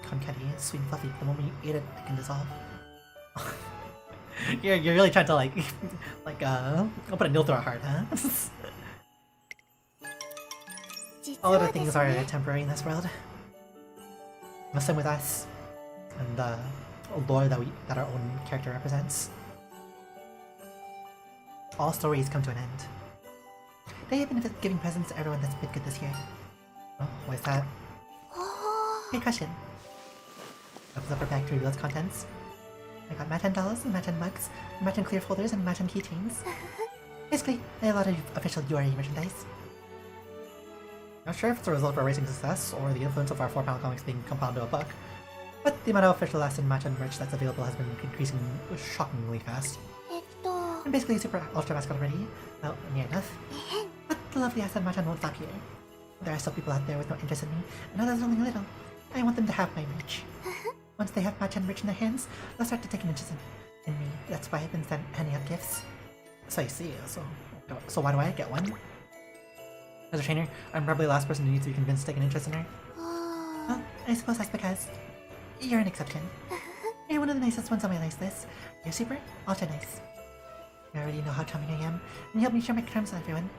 Cotton candy, sweet and fluffy. The moment you eat it, it can dissolve. You're really trying to like put a nail through our heart, huh? All other things are temporary in this world. The same with us and the lore that our own character represents. All stories come to an end. They have been giving presents to everyone that's been good this year. Oh, what is that? Great question. Opens up her bag to reveal its contents. I got Machan dolls, Machan mugs, Machan clear folders, and Machan keychains. Basically, I have a lot of official URE merchandise. Not sure if it's a result of our racing success or the influence of our 4-panel comics being compiled into a book, but the amount of official last and Machan merch that's available has been increasing shockingly fast. I'm basically a super ultra mascot already. Well, near enough. But the lovely Aston Machan won't stop here. There are still people out there with no interest in me, and others only a little. I want them to have my merch. Once they have Machan merch in their hands, they'll start to take an interest in me. That's why I've been handing out gifts. So I see. So why do I get one? As a trainer, I'm probably the last person who needs to be convinced to take an interest in her. Well, I suppose that's because you're an exception. You're one of the nicest ones on my nice list. You're super ultra nice. You already know how charming I am, and you help me share my charms with everyone.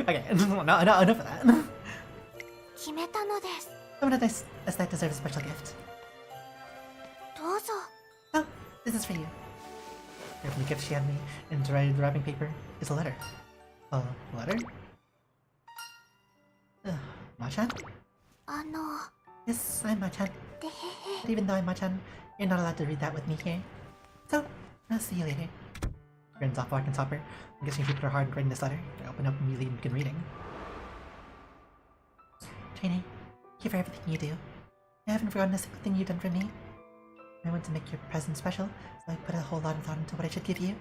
Okay, no, enough of that. Someone as that deserves a special gift. Oh, this is for you. The gift she had me, and to write the wrapping paper is a letter. A letter? Machan? Yes, I'm Machan. But even though I'm Machan, you're not allowed to read that with me here. So, I'll see you later. Grins off Larkin's hopper. I'm guessing she put her heart in writing this letter. I open up immediately and begin reading. Trainee, thank you for everything you do. I haven't forgotten a single thing you've done for me. I want to make your present special, so I put a whole lot of thought into what I should give you.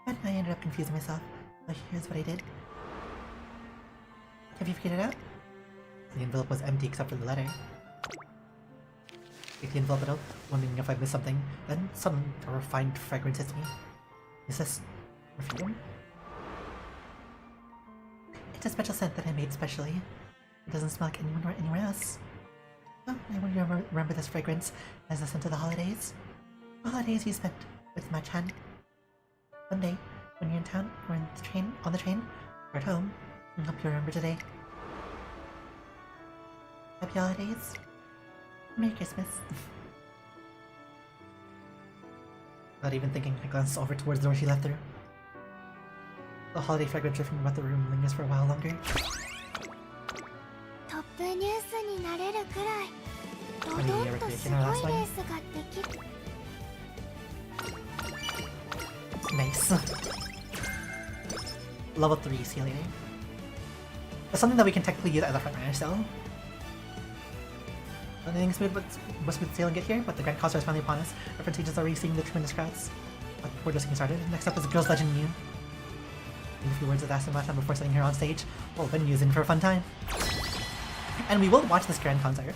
But I ended up confusing myself, so here's what I did. Have you figured it out? The envelope was empty except for the letter. I take the envelope out, wondering if I missed something, then suddenly a refined fragrance hits me. Is this perfume? It's a special scent that I made specially. It doesn't smell like anyone or anywhere else. Oh, I want you to remember this fragrance as the scent of the holidays. The holidays you spent with Machan. One day, when you're in town, or on the train, or at home, I hope you remember today. Happy holidays. Merry Christmas. Not even thinking, I glanced over towards the door she left through. The holiday fragrance drifting about the room lingers for a while longer. Any recreation our last one? Nice. Level 3 ceiling. That's something that we can technically use as a frontrunner still. Nothing smooth sailing get here, but the grand concert is finally upon us. Our front stages are already seeing the tremendous crowds. But we're just getting started. Next up is Girls Legend Mew. In a few words with Aston Machan before setting her on stage. Well, then Mew's in for a fun time. And we will watch this grand concert.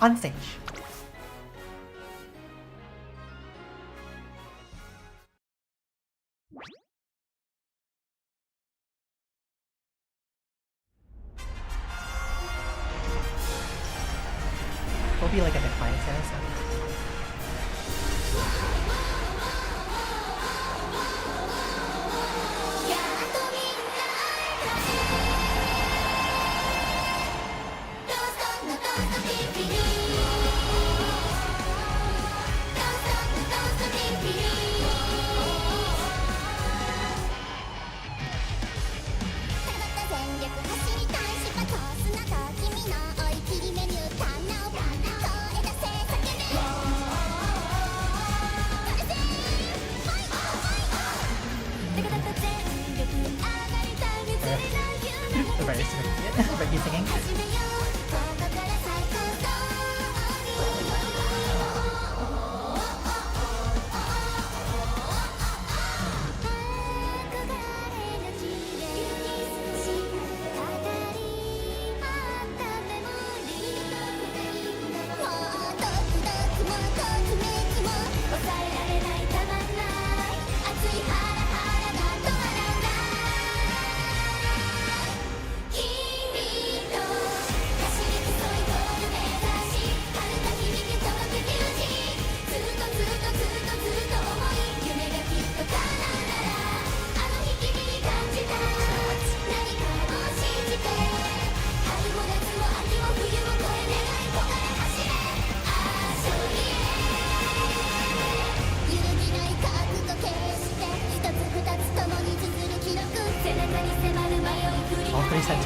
On stage. We'll be like a bit quiet here, so.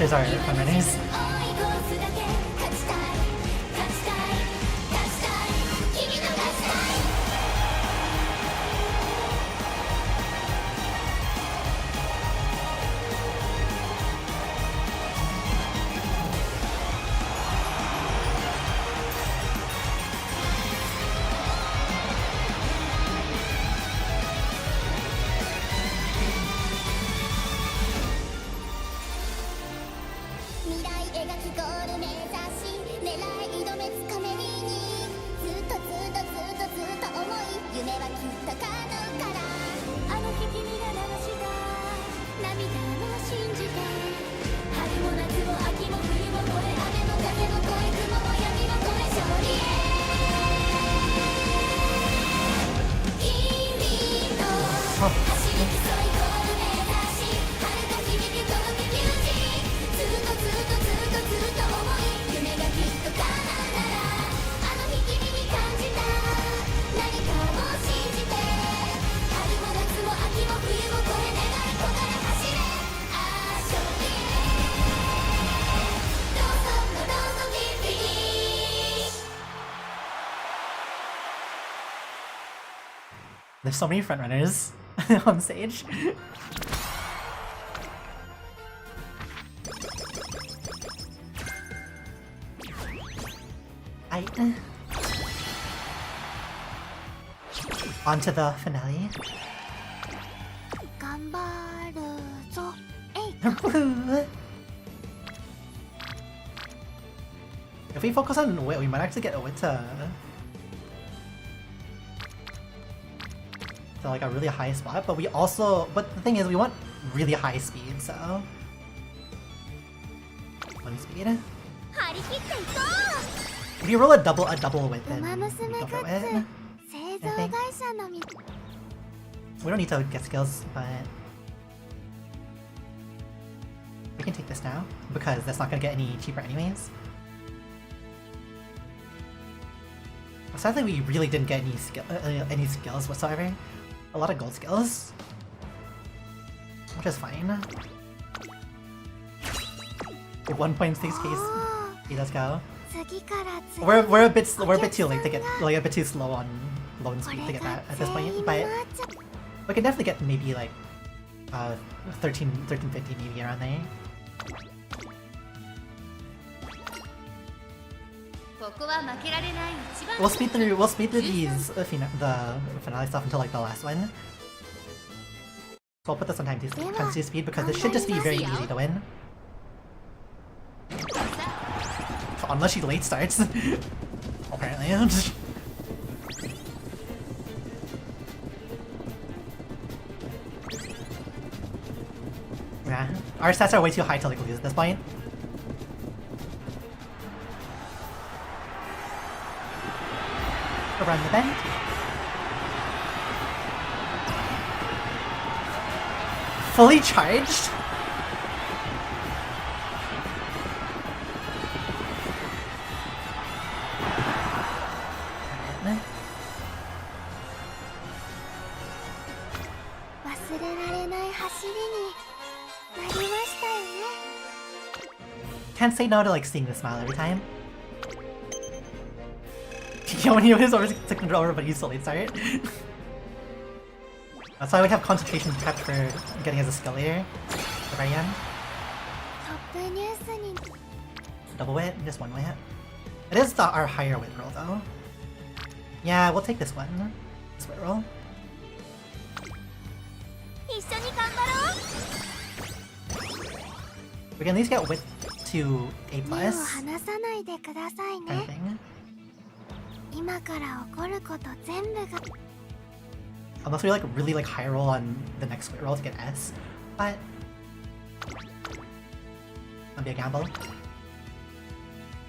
characters are frontrunners. There's so many frontrunners on stage. On to the finale. If we focus on Wit, we might actually get Wit to like a really high spot, but we also, but the thing is we want really high speed, so 1 speed. If you roll a double Wit, then we go for Wit, I think. We don't need to get skills, but we can take this now because that's not gonna get any cheaper anyways. Sadly, we really didn't get any skills whatsoever. A lot of gold skills, which is fine. 1.6k. Let's go. We're a bit too late to get, like a bit too slow on loan speed to get that at this point, but we can definitely get maybe like 1350 maybe around there. We'll speed through these the finale stuff until like the last one. So I'll put this on time 2 speed because this should just be very easy to win. Unless she late starts. Apparently. Yeah. Our stats are way too high to like lose at this point. Around the bend. Fully charged. Can't say no to like seeing the smile every time. Yeah, when he was over to control over, but he's still late start. That's why we have concentration kept for getting as a skill later at the very end. Double Wit, just 1 Wit. It is our higher Wit roll though. Yeah, we'll take this one. This Wit roll. We can at least get Wit to A+. Kind of thing. Unless we like really like high roll on the next Wit roll to get S, but that'd be a gamble.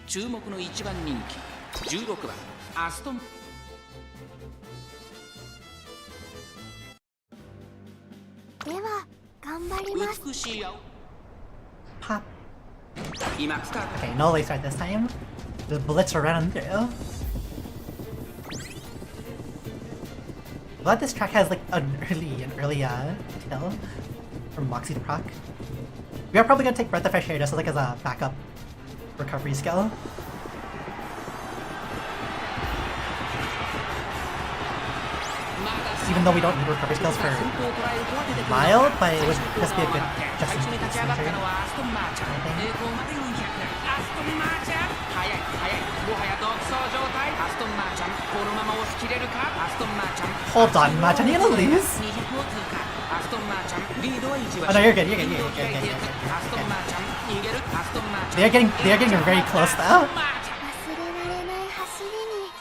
注目の1番人気16番アストン美しい青 Pop. 今スタート Okay, no late start this time. The bullets are running through. Glad this track has like an early kill from Moxie to proc. We are probably gonna take Breath of Fresh Air just like as a backup recovery skill. Even though we don't need recovery skills for mild, but it would just be a good just in case feature, I think. 早い早いもはや独走状態アストンマーちゃんこのまま押し切れるかアストンマーちゃん Hold on, Machan, you gonna lose? 200を通過アストンマーちゃんリードは1 Oh no, you're good, you're good, you're good, you're good, you're good. アストンマーちゃん逃げるアストンマーちゃん They're getting very close though. 忘れられない走りに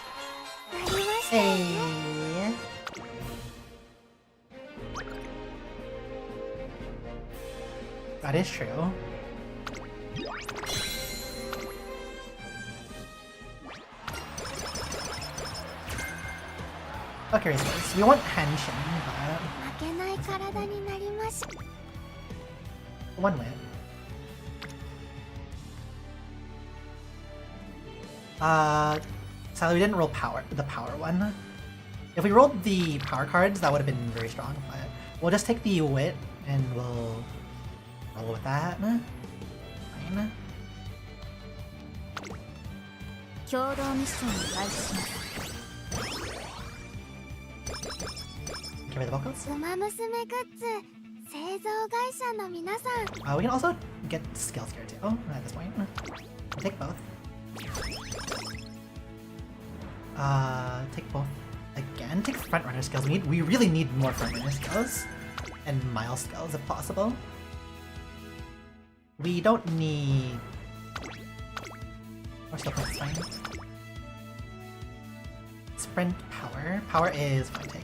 なりましたよね。 Hey. That is true. Okay, resource. We want Henshin, but 負けない体になりまし one win. Sadly we didn't roll the power one. If we rolled the power cards, that would have been very strong, but we'll just take the wit and we'll roll with that. Fine. 共同ミッションを開始します。 Give me the vocals. ウマ娘グッズ製造会社の皆さん We can also get skills here too at this point. We'll take both. Take both again. Take front runner skills. We really need more front runner skills and mile skills if possible. We don't need. Or skill points, fine. Sprint power. Power is fine take.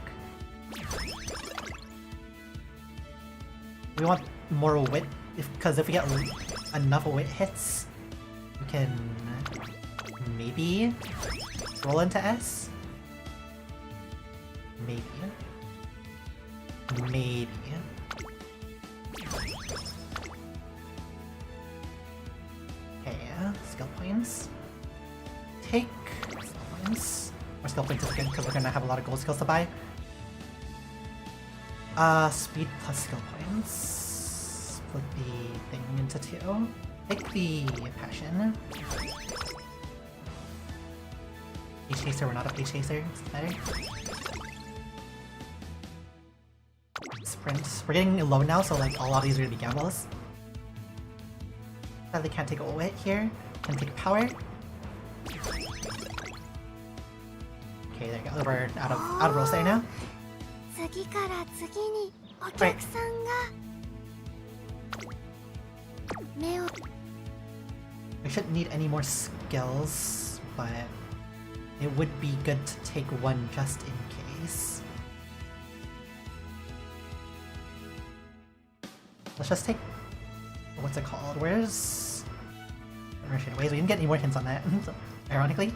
We want more wit, because if we get enough wit hits, we can maybe roll into S. Maybe. Maybe. Okay, skill points. Take skill points. More skill points is good because we're gonna have a lot of gold skills to buy. Speed plus skill points. Split the thing into two. Take the passion. Pace chaser, we're not a pace chaser. It's better. Sprint. We're getting low now, so like a lot of these are gonna be gambles. Sadly can't take a wit here. Can take power. Okay, there you go. We're out of rolls there now. 次から次にお客さんが目を We shouldn't need any more skills, but it would be good to take one just in case. Let's just take... what's it called? Where's... Ways? We didn't get any more hints on that, so, ironically.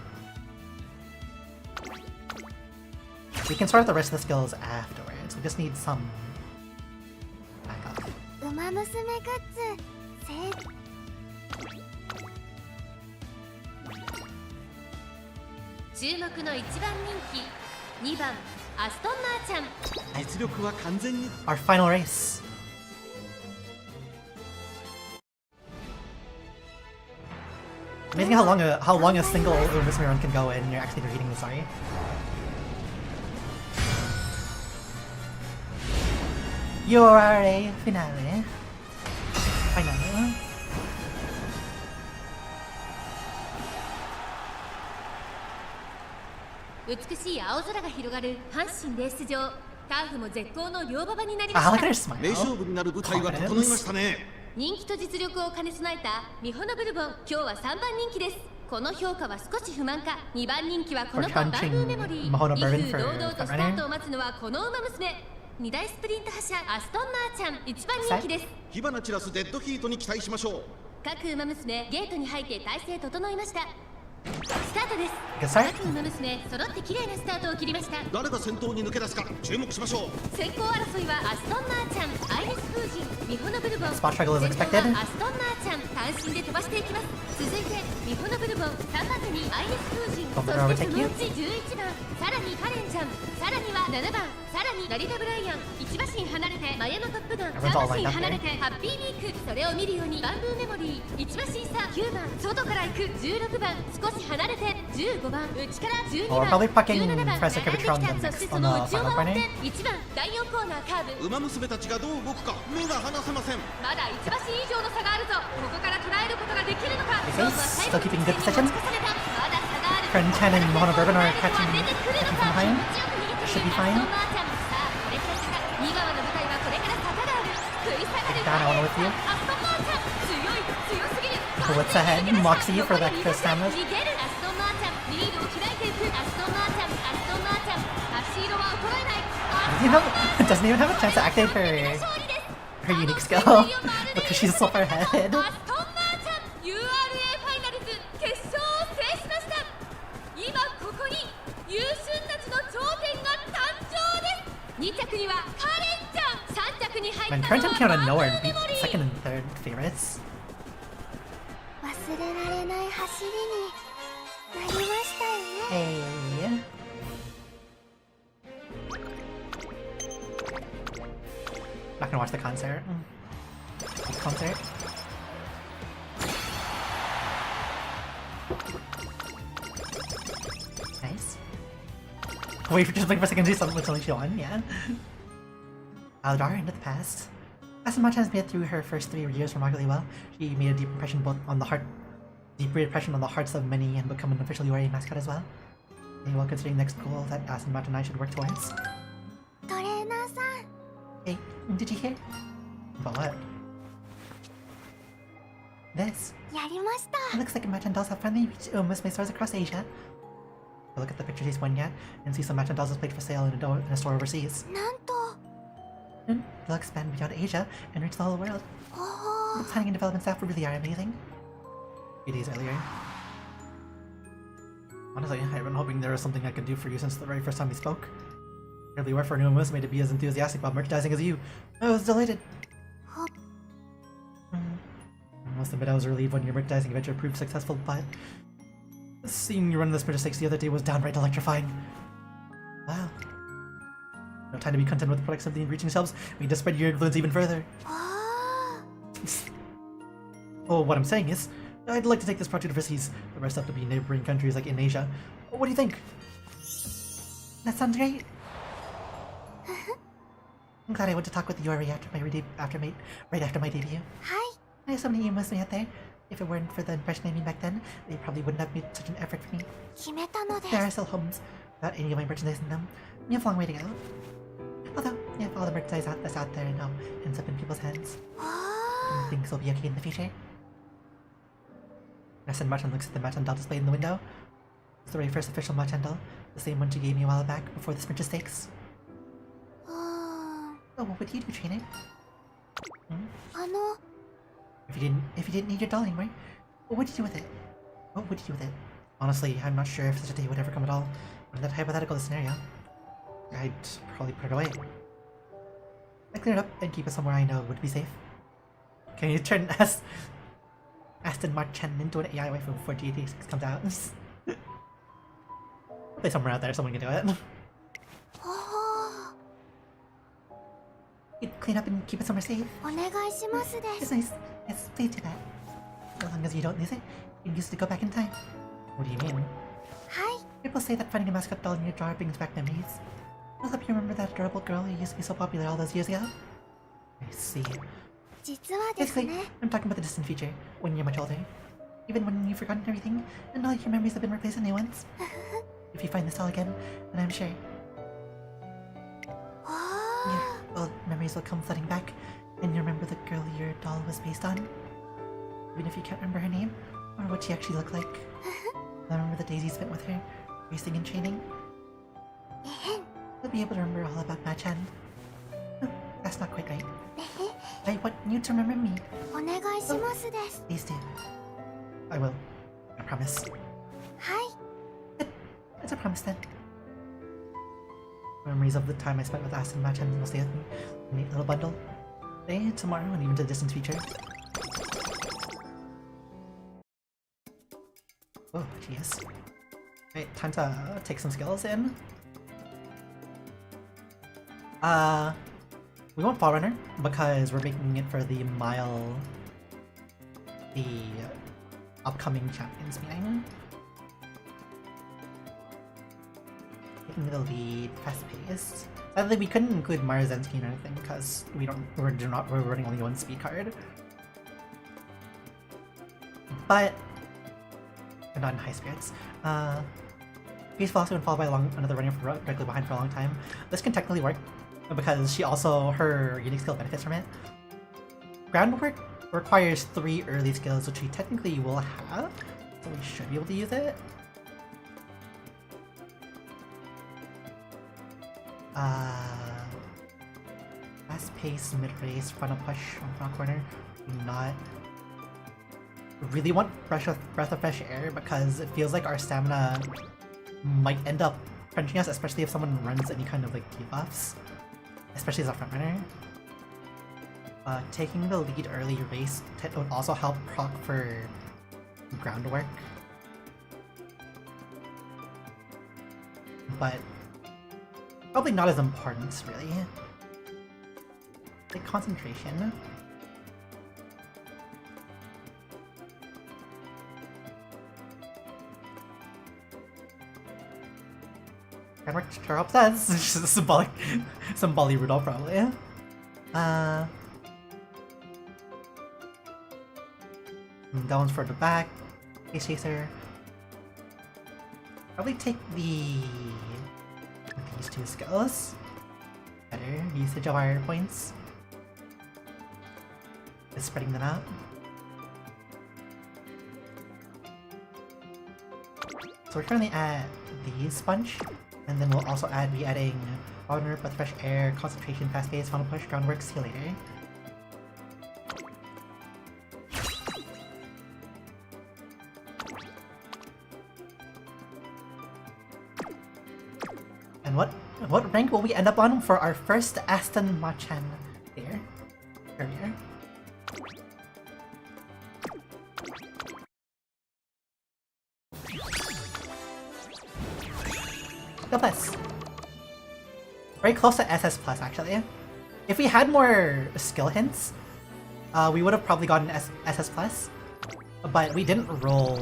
We can sort out the rest of the skills afterwards. We just need some backup. ウマ娘グッズ製注目の一番人気2番アストンマーちゃん実力は完全に Our final race. Amazing how long a single Umamusume run can go and you're actually reading the story. You are a finale. Finale.美しい青空が広がる阪神レース場ターフも絶好の両馬場になりま Ah, し look た at her smile. 名勝負になる舞台は整いましたね。人気と実力を兼ね備えたミホノブルボン今日は3番人気です。この評価は少し不満か2番人気はこの子バンブーメモリー威風堂々とスタートを待つのはこの馬娘2大スプリント覇者アストンマーちゃん1番人気です。火花散らすデッドヒートに期待しましょう。各馬娘ゲートに入って体勢整いました。スタートです。 Good start. 各馬娘揃って綺麗なスタートを切りました。誰が先頭に抜け出すか注目しましょう。先行争いはアストンマーちゃん、アイリス風神、ミホノブルボン。 Spot struggle is 先頭 expected. はアストンマーちゃん、単身で飛ばしていきます。続いてミホノブルボン、3番手にアイリス風神、そしてそのうち11番、さらにカレンちゃん、さらには7番、さらにラリタ・ブライアン、1馬身離れてマヤのトップガン、3馬身離れてハッピーウィーク。それを見るようにバンブーメモリー、1馬身差9番、外から行く16番、少し離れて15番、内から12 Well, we're 番、 probably fucking 17番、 Professor 並んで Cubitron きた。 the そ next してそ on の the 内を final 回って corner. 1番第4コーナーカーブ。馬娘たちがどう動くか目が離せません。まだ1馬身以上の差があるぞ。ここから捉えることができるのか。 Okay, 勝負は最後 still に keeping good 実戦 position. に持ち越された。まだ差がある。 Friend 10 and Mono Bourbon are catching 出てくるの from か。 behind. 気持ちよく握ってい Should る be ア fine. ストンマーちゃん。さあこれから2側の舞台はこれから坂がある。食い下がる。 Down, I wanna with you. アストンマーちゃん強すぎる。 What's ahead? Moxie for the extra stamina. 逃げるアストンマーちゃん。リードを開いていくアストンマーちゃん。アストンマーちゃん。足色は衰えない。 Doesn't even have a chance to activate her unique skill because she's so far ahead. アストンマーちゃん URA ファイナルズ決勝を制しました。今ここに優秀たちの頂点が誕生です。2着にはカレンちゃん、3着に入 When ったの Current は came out of バンブ nowhere ー and メ beat モリ second ー。 and third favorites. 忘れられない走りになりましたよね。 Hey. Not gonna watch the concert. Concert. Nice. Wait for just like for a second to see something that's only on, yeah. Aldar into the past. Aston Martin has made it through her first 3 years remarkably well. She made a deep impression on the hearts of many and become an official URA mascot as well. And while considering the next goal that Aston Martin and I should work towards. トレーナーさん、 Hey, did you hear? About what? This. やりました。 It looks like Match and Dolls have finally reached Umamusume stores across Asia. We'll look at the pictures he's won yet and see some Match and Dolls displayed for sale in a store overseas. なんと、 Soon, they'll expand beyond Asia and reach the whole world. お The planning and development staff really are amazing. A few days earlier. Honestly, I've been hoping there was something I could do for you since the very first time we spoke. Really were for an Umamusume to be as enthusiastic about merchandising as you. I was delighted. Huh. I must admit I was relieved when your merchandising venture proved successful, but seeing you run this British Stakes the other day was downright electrifying. Wow. No time to be content with the products simply reaching shelves. We need to spread your influence even further. あ Oh, what I'm saying is, I'd like to take this project overseas, the rest have to be neighboring countries like in Asia. What do you think? That sounds great. I'm glad I went to talk with Yori right after my debut. はい、 I have so many Umamusume out there. If it weren't for the impression I made back then, they probably wouldn't have made such an effort for me. 決めたので There are す。 still homes without any of my merchandise in them. We have a long way to go. Although, if all the merchandise that's out there now ends up in people's hands, あ things will be okay in the future. Aston Martin looks at the Machandal displayed in the window. It's the very first official Machandal, the same one she gave me a while back before the Sprinter Stakes. あ、Oh, what would you do, trainer? Hmm? あの、 If you didn't need your doll anymore, what would you do with it? What would you do with it? Honestly, I'm not sure if such a day would ever come at all. In that hypothetical scenario, I'd probably put it away. I'd clean it up and keep it somewhere I know would be safe. Can you turn Aston Martin into an AI waifu before GT6 comes out? Play somewhere out there, someone can do it. あ You'd clean up and keep it somewhere safe. あ、お願いしますで It's す。 nice. Yes, please do that. As long as you don't lose it, you can use it to go back in time. What do you mean? はい、 People say that finding a mascot doll in your drawer brings back memories. I'll help you remember that adorable girl who used to be so popular all those years ago. I see. 実はです Basically, ね、 I'm talking about the distant future, when you're much older. Even when you've forgotten everything, and all your memories have been replaced with new ones. If you find this doll again, then I'm sure あ your old memories will come flooding back, and you remember the girl your doll was based on. Even if you can't remember her name, or what she actually looked like. I remember the days you spent with her, racing and training. あ、えへん、 You'll be able to remember all about Machan. Oh, that's not quite right. えへん、 I want you to remember me. お願いしますです。 Please do. I will. I promise. は It's a promise then. Memories of the time I spent with Aston Machan will stay with me. A neat little bundle. Today, tomorrow, and even to the distant future. Oh, jeez. Right, time to take some skills in. We want Fall Runner because we're making it for the upcoming champions meeting. Taking the lead, fast paced. Sadly, we couldn't include Marzensky or anything because we're running only one speed card. But we're not in high spirits. Peaceful also been followed by another runner directly behind for a long time. This can technically work because her unique skill benefits from it. Groundwork requires 3 early skills, which we technically will have, so we should be able to use it. Fast pace, mid race, frontal push on front corner. Do not really want breath of fresh air because it feels like our stamina might end up crunching us, especially if someone runs any kind of like debuffs, especially as a front runner. Taking the lead early race would also help proc for groundwork, but probably not as important really. Like concentration. Groundwork sure helps us. It's just a symbolic Rudolph probably. That one's for the back. Face Chaser. Probably take these 2 skills. Better usage of our points. Just spreading them out. So we're currently at the sponge, and then we'll also be adding Honor, Breath of Fresh Air, Concentration, Fast Pace, Final Push, Groundwork, See You Later. And what rank will we end up on for our first Aston Machan here? Earlier. Plus. Very close to SS plus actually. If we had more skill hints, we would have probably gotten SS plus, but we didn't roll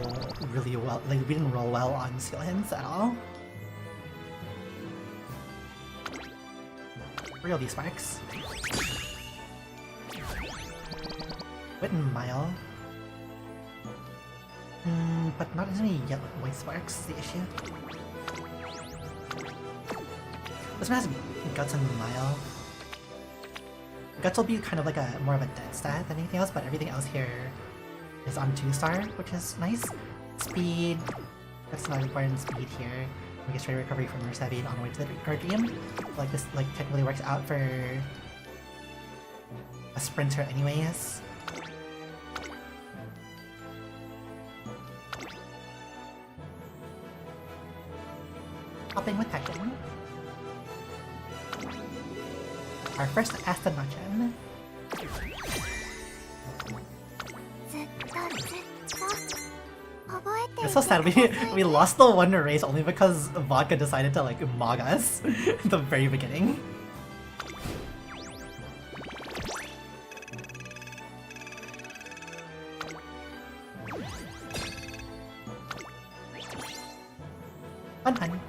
really well. Like we didn't roll well on skill hints at all. Real D sparks. Wit and Mile. But not as many yellow white sparks is the issue. This one has Guts and Mile. Guts will be kind of like more of a dead stat than anything else, but everything else here is on 2-star, which is nice. Speed. That's not important. Speed here. We get straight recovery from Ursa being on the way to the Guardian. Like this technically works out for a sprinter anyways. Hopping with Tekken. Our first Aston Machan. It's so sad we lost the one race only because Vodka decided to like mog us at the very beginning. Fun.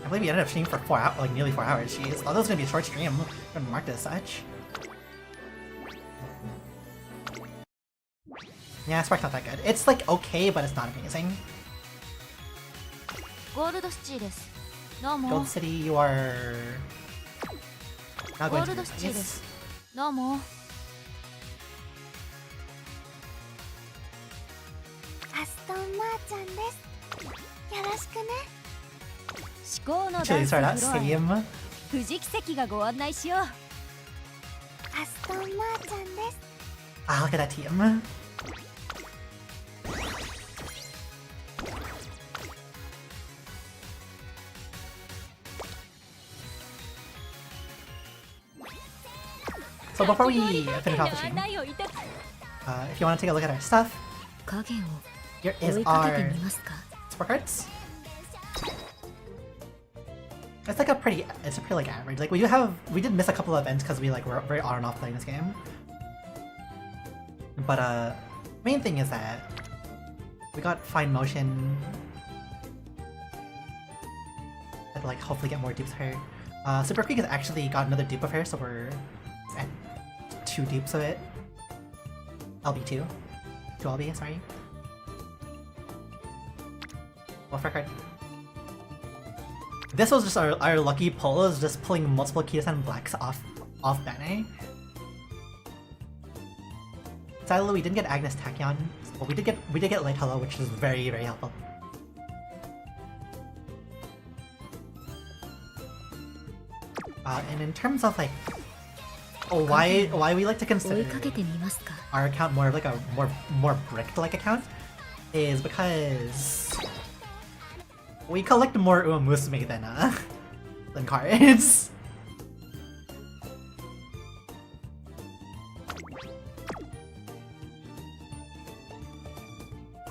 I believe we ended up streaming for 4 hours, like nearly 4 hours. Jeez, thought that was gonna be a short stream. I'm gonna mark it as such. Yeah, Spark's not that good. It's like okay, but it's not amazing. Gold City, you are now going to the place. Actually, start out same. Ah, look at that team. So before we finish off the stream, if you want to take a look at our stuff, here is our support cards. It's like pretty like average. Like we did miss a couple of events because we were very on and off playing this game. But main thing is that we got fine motion. I'd hopefully get more dupes of her. Super Creek has actually got another dupe of her, so we're at 2 dupes of it. LB2. 2 LB, sorry. Welfare card. This was just our lucky pull, is just pulling multiple Kitasan blacks off banner. Sadly, we didn't get Agnes Tachyon, but we did get Light Hello, which is very, very helpful. And in terms of why we like to consider our account more of a more bricked account is because we collect more Umamusume than cards.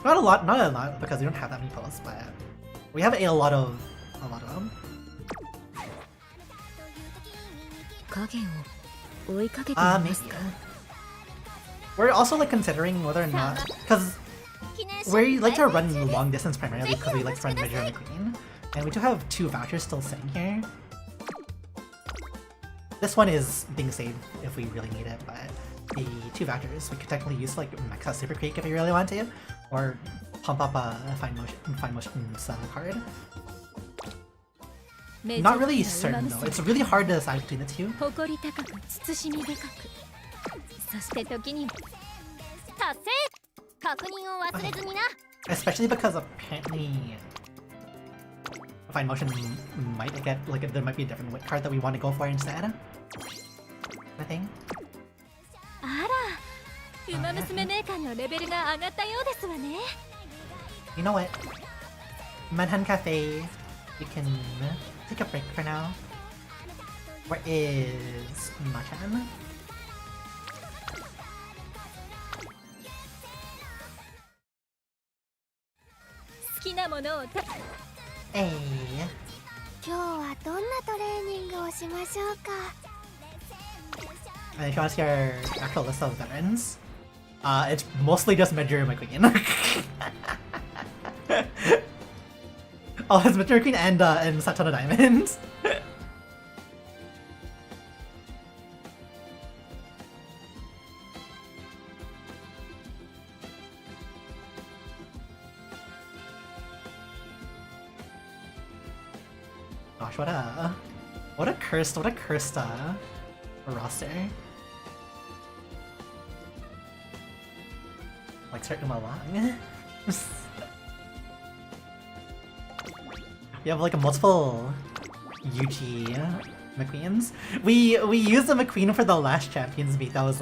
Not a lot because we don't have that many pulls, but we have a lot of them. Maybe. We're also considering whether or not, because we like to run long distance primarily because we like to run Major and Queen, and we do have 2 vouchers still sitting here. This one is being saved if we really need it, but the 2 vouchers we could technically use max out Super Creek if we really want to, or pump up a Fine Motion's card. Not really certain though. It's really hard to decide between the 2. Especially because apparently Fine Motion might get there might be a different card that we want to go for instead. I think. You know what? Manhan Cafe, you can take a break for now. Where is Machan? Hey. If you want to see our actual list of veterans, it's mostly just Major McQueen. Oh, it's Major McQueen and Satana Diamonds. Gosh, what a cursed roster. Like start Uma Wang. We have multiple UG McQueens. We used the McQueen for the last Champions meet that was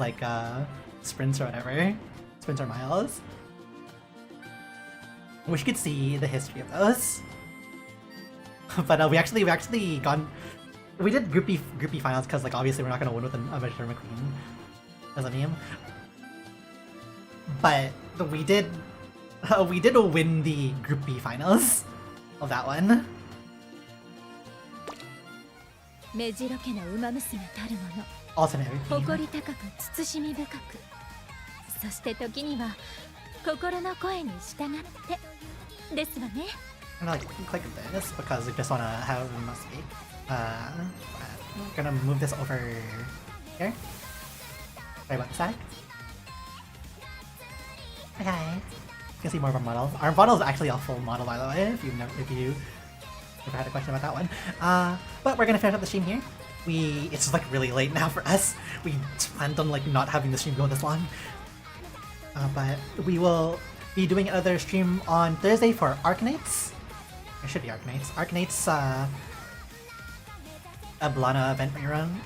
sprints or whatever. Sprints or miles. Wish you could see the history of those. But we actually we did groupie finals because obviously we're not gonna win with a Major McQueen as a meme. But we did win the Group B finals of that one. Alternate everything. I'm gonna click this because we just wanna have a mistake. I'm gonna move this over here. Sorry about the static. Okay. You can see more of our models. Our model is actually a full model, by the way, if you ever had a question about that one. But we're gonna finish up the stream here. It's really late now for us. We planned on not having the stream go this long. But we will be doing another stream on Thursday for Arknights. It should be Arknights. Arknights, a Blana event rerun.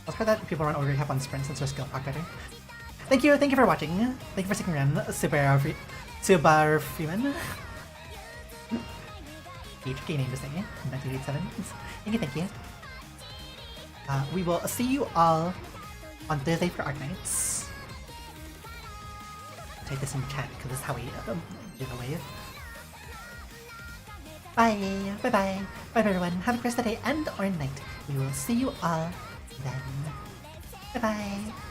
Let's heard that people run over have on sprint since their skill proc better. Thank you for watching. Thank you for sticking around, Subar Freeman. HK name to say, 1987. Thank you. We will see you all on Thursday for Arknights. Take this in chat because this is how we give away. Bye, bye bye, bye everyone. Have a great day and or night. We will see you all then. Bye bye.